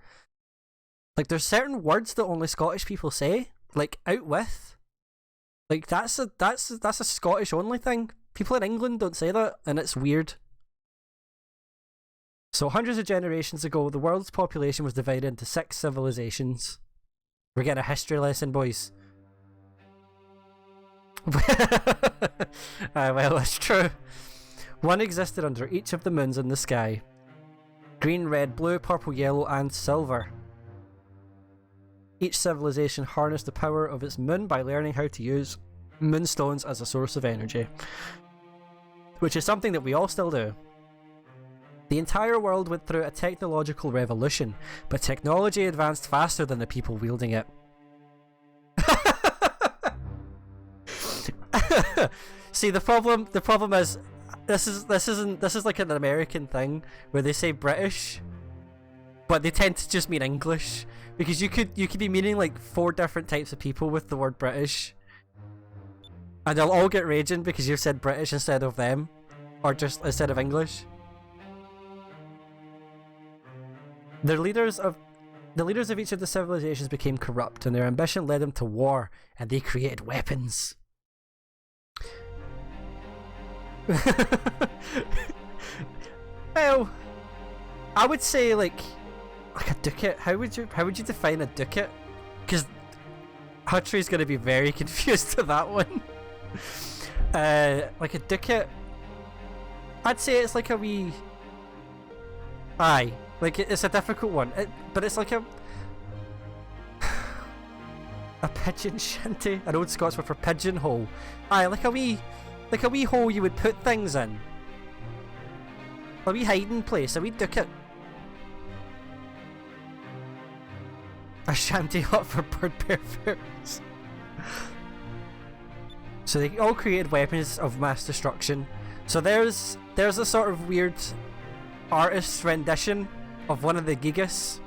Like, there's certain words that only Scottish people say, like out with. Like, that's a Scottish only thing. People in England don't say that, and it's weird. So hundreds of generations ago, the world's population was divided into 6 civilizations. We're getting a history lesson, boys. Well, that's true. One existed under each of the moons in the sky. Green, red, blue, purple, yellow, and silver. Each civilization harnessed the power of its moon by learning how to use moonstones as a source of energy, which is something that we all still do. The entire world went through a technological revolution, but technology advanced faster than the people wielding it. See, the problem is this is like an American thing where they say British, but they tend to just mean English, because you could be meaning like 4 different types of people with the word British, and they'll all get raging because you've said British instead of them, or just instead of English. The leaders of each of the civilizations became corrupt, and their ambition led them to war, and they created weapons. Well, I would say like a ducat. How would you define a ducat? Because Hutchery's going to be very confused to that one. Like a ducat, I'd say it's like a wee. Aye, like it's a difficult one, but it's like a pigeon shanty, an old Scots word for pigeonhole. Aye, like a wee hole you would put things in. A wee hiding place, a wee ducat. A shanty hut for bird perverts. So they all created weapons of mass destruction. So there's a sort of weird artist's rendition of one of the Gigas.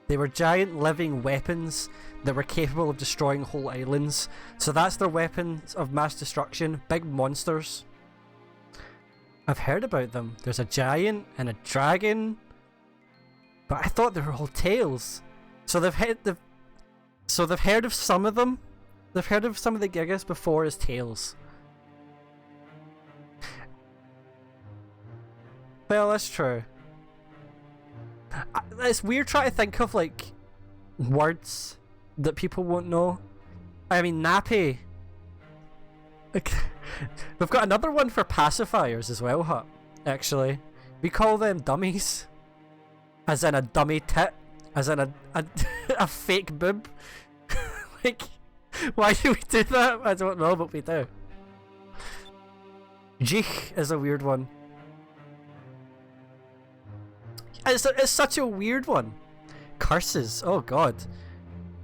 They were giant living weapons that were capable of destroying whole islands. So that's their weapons of mass destruction, big monsters. I've heard about them. There's a giant and a dragon, but I thought they were all tails. So they've heard of some of them. They've heard of some of the Gigas before as tails. Well, that's true. It's weird trying to think of like words that people won't know. I mean, nappy. We've got another one for pacifiers as well, Hut. Actually, we call them dummies, as in a dummy tit, as in a fake boob. Like, why do we do that? I don't know, but we do. Jich is a weird one. It's such a weird one. Curses. Oh god.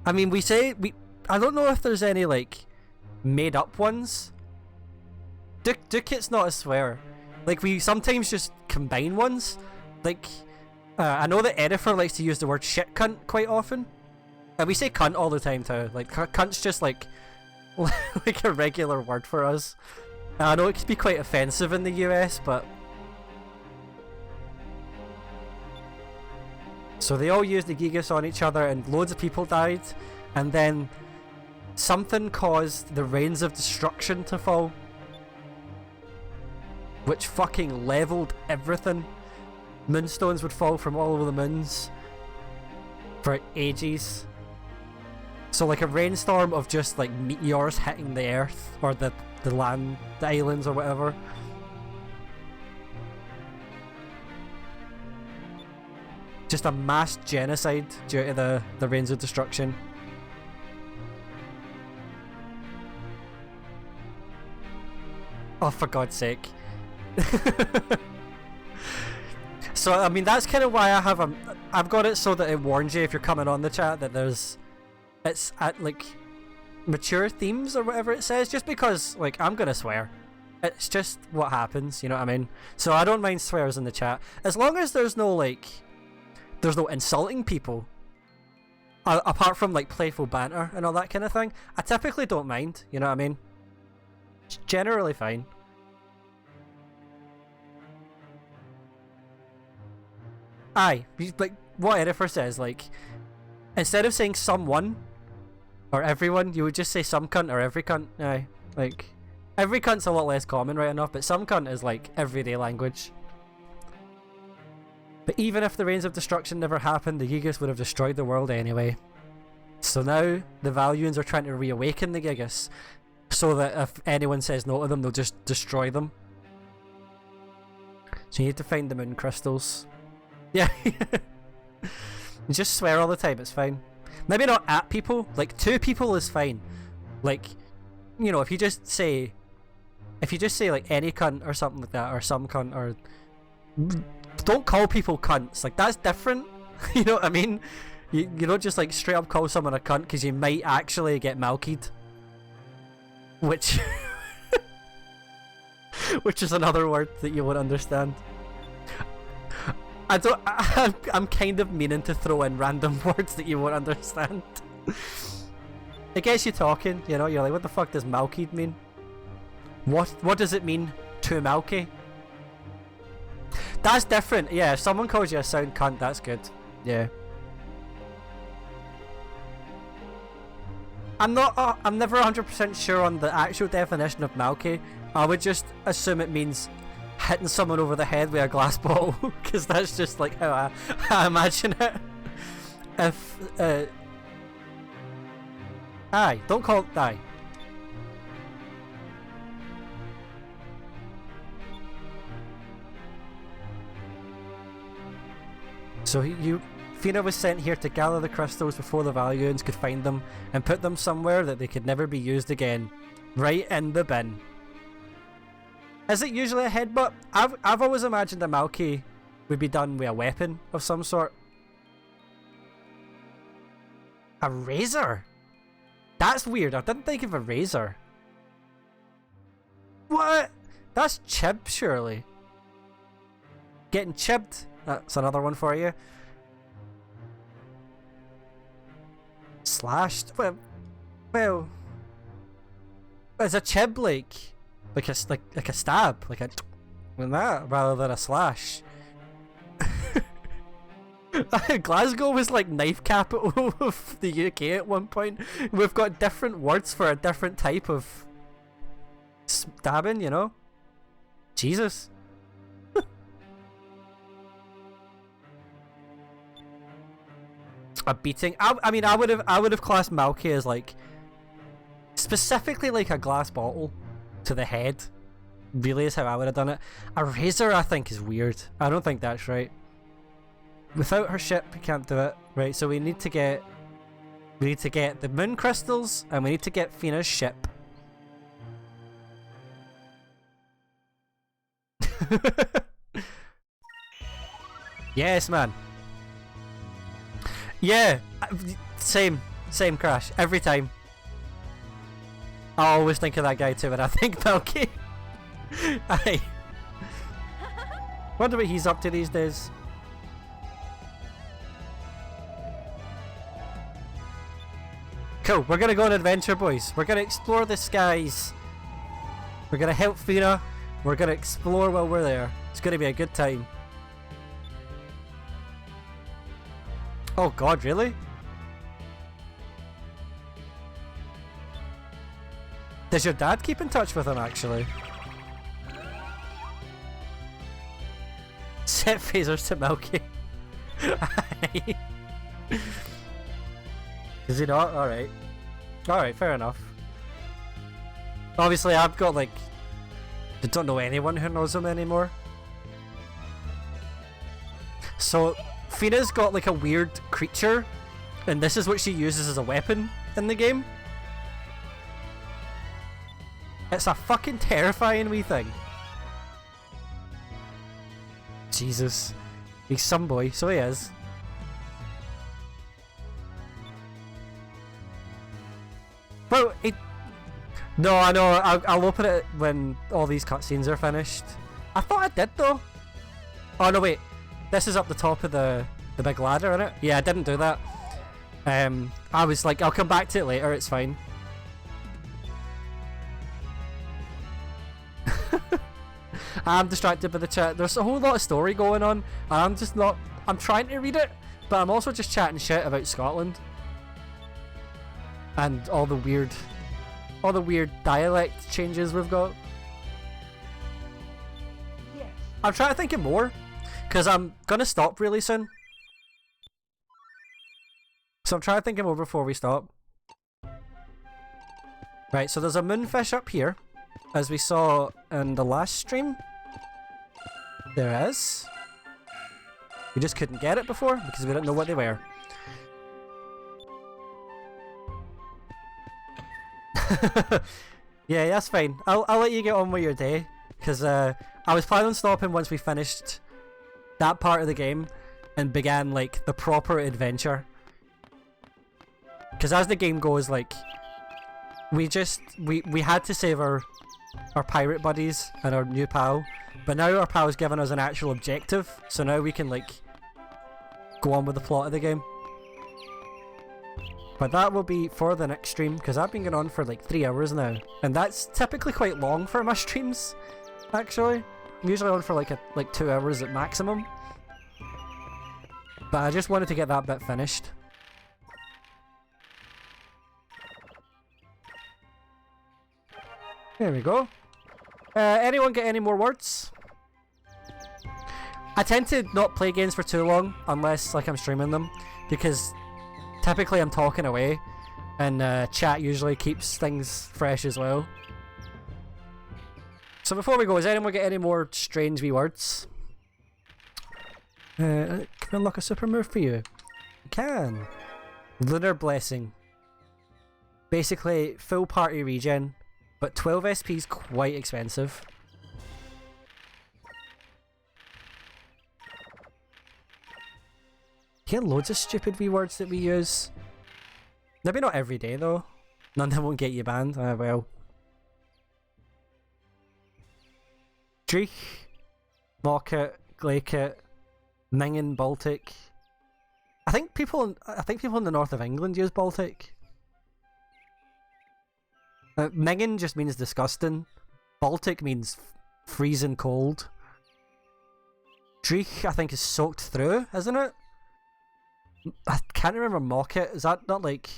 I mean, I don't know if there's any like made up ones. Ducat's not a swear. Like, we sometimes just combine ones. Like, I know that Edifer likes to use the word shit cunt quite often, and we say cunt all the time too. Like, cunt's just like like a regular word for us. I know it can be quite offensive in the US, but so they all used the Gigas on each other, and loads of people died, and then something caused the Rains of Destruction to fall, which fucking leveled everything. Moonstones would fall from all over the moons for ages. So like a rainstorm of just like meteors hitting the earth, or the land, the islands or whatever. Just a mass genocide due to the Rains of Destruction. Oh, for God's sake. So I mean, that's kind of why I've got it so that it warns you if you're coming on the chat that it's at like mature themes or whatever it says, just because like I'm gonna swear. It's just what happens, you know what I mean? So I don't mind swears in the chat, as long as there's no insulting people, apart from like playful banter and all that kind of thing. I typically don't mind, you know what I mean? It's generally fine. Aye, like what Edifer says, like instead of saying someone or everyone, you would just say some cunt or every cunt. Aye, like every cunt's a lot less common, right enough, but some cunt is like everyday language. But even if the Rains of Destruction never happened, the Gigas would have destroyed the world anyway. So now the Valuans are trying to reawaken the Gigas, so that if anyone says no to them, they'll just destroy them. So you need to find the moon crystals. Yeah. You just swear all the time, it's fine. Maybe not at people, like 2 people is fine. Like, you know, if you just say like any cunt or something like that, or some cunt, or don't call people cunts, like that's different. You know what I mean? You don't just like straight up call someone a cunt because you might actually get malkied. Which which is another word that you won't understand. I'm kind of meaning to throw in random words that you won't understand. It gets you talking, you know, you're like, what the fuck does malkied mean? What does it mean to malky? That's different, yeah, if someone calls you a sound cunt, that's good. Yeah. I'm never 100% sure on the actual definition of malky. I would just assume it means hitting someone over the head with a glass bottle, because that's just like how I imagine it. If aye, don't call it aye. So Fina was sent here to gather the crystals before the Valuans could find them and put them somewhere that they could never be used again. Right in the bin. Is it usually a headbutt? I've always imagined a Malky would be done with a weapon of some sort. A razor? That's weird. I didn't think of a razor. What? That's chib, surely. Getting chibbed. That's another one for you. Slashed? Well, is a chib like a stab, like that, rather than a slash? Glasgow was like knife capital of the UK at one point. We've got different words for a different type of stabbing, you know? Jesus. A beating. I mean, I would have classed Malky as like specifically like a glass bottle to the head. Really is how I would have done it. A razor, I think, is weird. I don't think that's right. Without her ship, we can't do it. Right, so we need to get the moon crystals, and we need to get Fina's ship. Yes, man. Yeah, same Crash every time. I always think of that guy too when I think Malky. I wonder what he's up to these days. Cool, we're gonna go on an adventure, boys. We're gonna explore the skies. We're gonna help Fina. We're gonna explore while we're there. It's gonna be a good time. Oh god, really? Does your dad keep in touch with him, actually? Set phasers to Malky. Is he not? Alright. Alright, fair enough. Obviously, I've got, like... I don't know anyone who knows him anymore. So... Fina's got like a weird creature, and this is what she uses as a weapon in the game. It's a fucking terrifying wee thing. Jesus. He's some boy, so he is. Well, no, I know, I'll open it when all these cutscenes are finished. I thought I did though. Oh no, wait. This is up the top of the big ladder, innit? Yeah, I didn't do that. I was like, I'll come back to it later, it's fine. I'm distracted by the chat. There's a whole lot of story going on, and I'm trying to read it, but I'm also just chatting shit about Scotland. And all the weird dialect changes we've got. Yes. I'm trying to think of more. Because I'm gonna stop really soon. So I'm trying to think of more before we stop. Right, so there's a moonfish up here, as we saw in the last stream. There is. We just couldn't get it before because we didn't know what they were. Yeah, that's fine. I'll let you get on with your day, because I was planning on stopping once we finished that part of the game and began like the proper adventure. Because as the game goes, like we had to save our pirate buddies and our new pal, but now our pal's given us an actual objective, so now we can like go on with the plot of the game. But that will be for the next stream, because I've been going on for like 3 hours now, and that's typically quite long for my streams. Actually, I'm usually on for like 2 hours at maximum, but I just wanted to get that bit finished. There we go. Anyone get any more words? I tend to not play games for too long unless like I'm streaming them, because typically I'm talking away, and chat usually keeps things fresh as well. So before we go, does anyone get any more strange wee words? Can I unlock a super move for you? I can. Lunar Blessing. Basically, full party regen, but 12 SP is quite expensive. You get loads of stupid wee words that we use. Maybe not every day though. None of them won't get you banned. Well. Dreich, Mocket, Glaikit, Mingen, Baltic. I think people in the north of England use Baltic. Mingen just means disgusting. Baltic means freezing cold. Dreich, I think, is soaked through, isn't it? I can't remember Mocket. Is that not like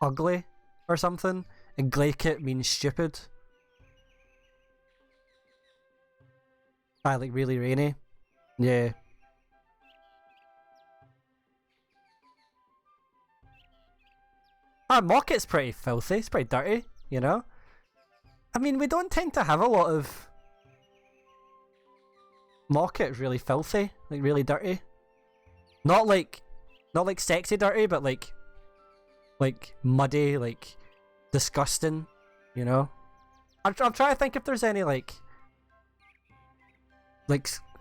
ugly or something? And Glaikit means stupid. Like really rainy. Yeah. Mocket's pretty filthy. It's pretty dirty, you know? I mean, we don't tend to have a lot of... Mocket really filthy, like really dirty. Not like sexy dirty, but like muddy, like disgusting, you know? I'm trying to think if there's any like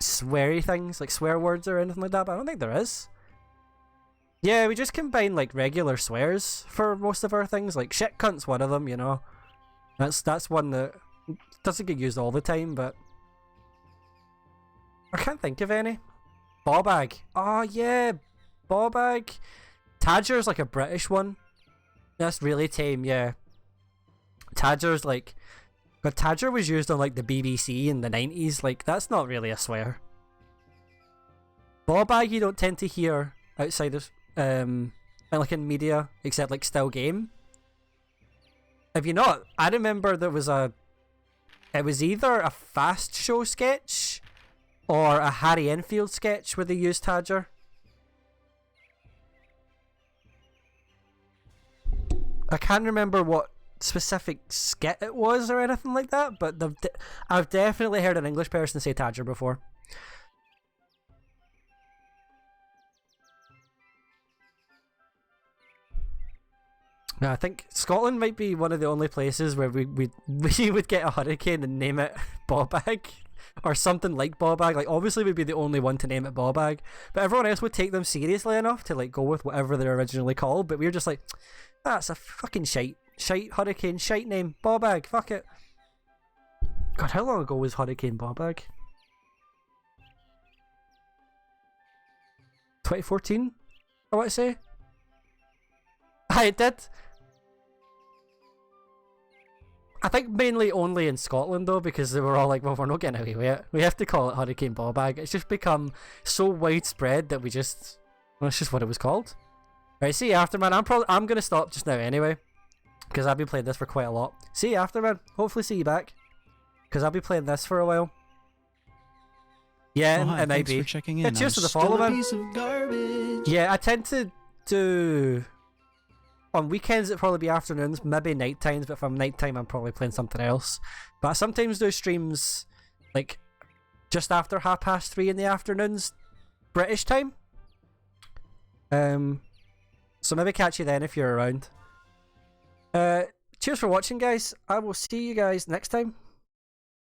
sweary things, like swear words or anything like that, but I don't think there is. Yeah, we just combine like regular swears for most of our things. Like shit cunt's one of them, you know. That's one that doesn't get used all the time, but I can't think of any. Bawbag. Oh yeah, Bawbag. Tadger's like a British one. That's really tame, yeah. Tadger's like... But Tadger was used on like the BBC in the 90s, like that's not really a swear. Bawbag you don't tend to hear outside of, like in media, except like Still Game. Have you not? I remember there was it was either a Fast Show sketch or a Harry Enfield sketch where they used Tadger. I can't remember what specific skit it was or anything like that, but I've definitely heard an English person say Tadger before. Yeah, I think Scotland might be one of the only places where we would get a hurricane and name it Bawbag or something like Bawbag. Like obviously we'd be the only one to name it Bawbag, but everyone else would take them seriously enough to like go with whatever they're originally called. But we were just like, that's a fucking shite hurricane, shite name, Bawbag, fuck it. God, how long ago was Hurricane Bawbag? 2014, I want to say. I did. I think mainly only in Scotland though, because they were all like, well, we're not getting away with it. We have to call it Hurricane Bawbag. It's just become so widespread that that's just what it was called. Right, see you after, man. I'm gonna stop just now anyway, because I've been playing this for quite a lot. See you after, man. Hopefully see you back, because I'll be playing this for a while. Yeah, hi, it might thanks be. for checking in. Yeah, cheers I'm to the follow, still a man. piece of garbage. Yeah, I tend to do... On weekends it'd probably be afternoons, maybe night times, but if I'm nighttime I'm probably playing something else. But I sometimes do streams like just after 3:30 in the afternoons, British time. So maybe catch you then if you're around. cheers for watching, guys. I will see you guys next time.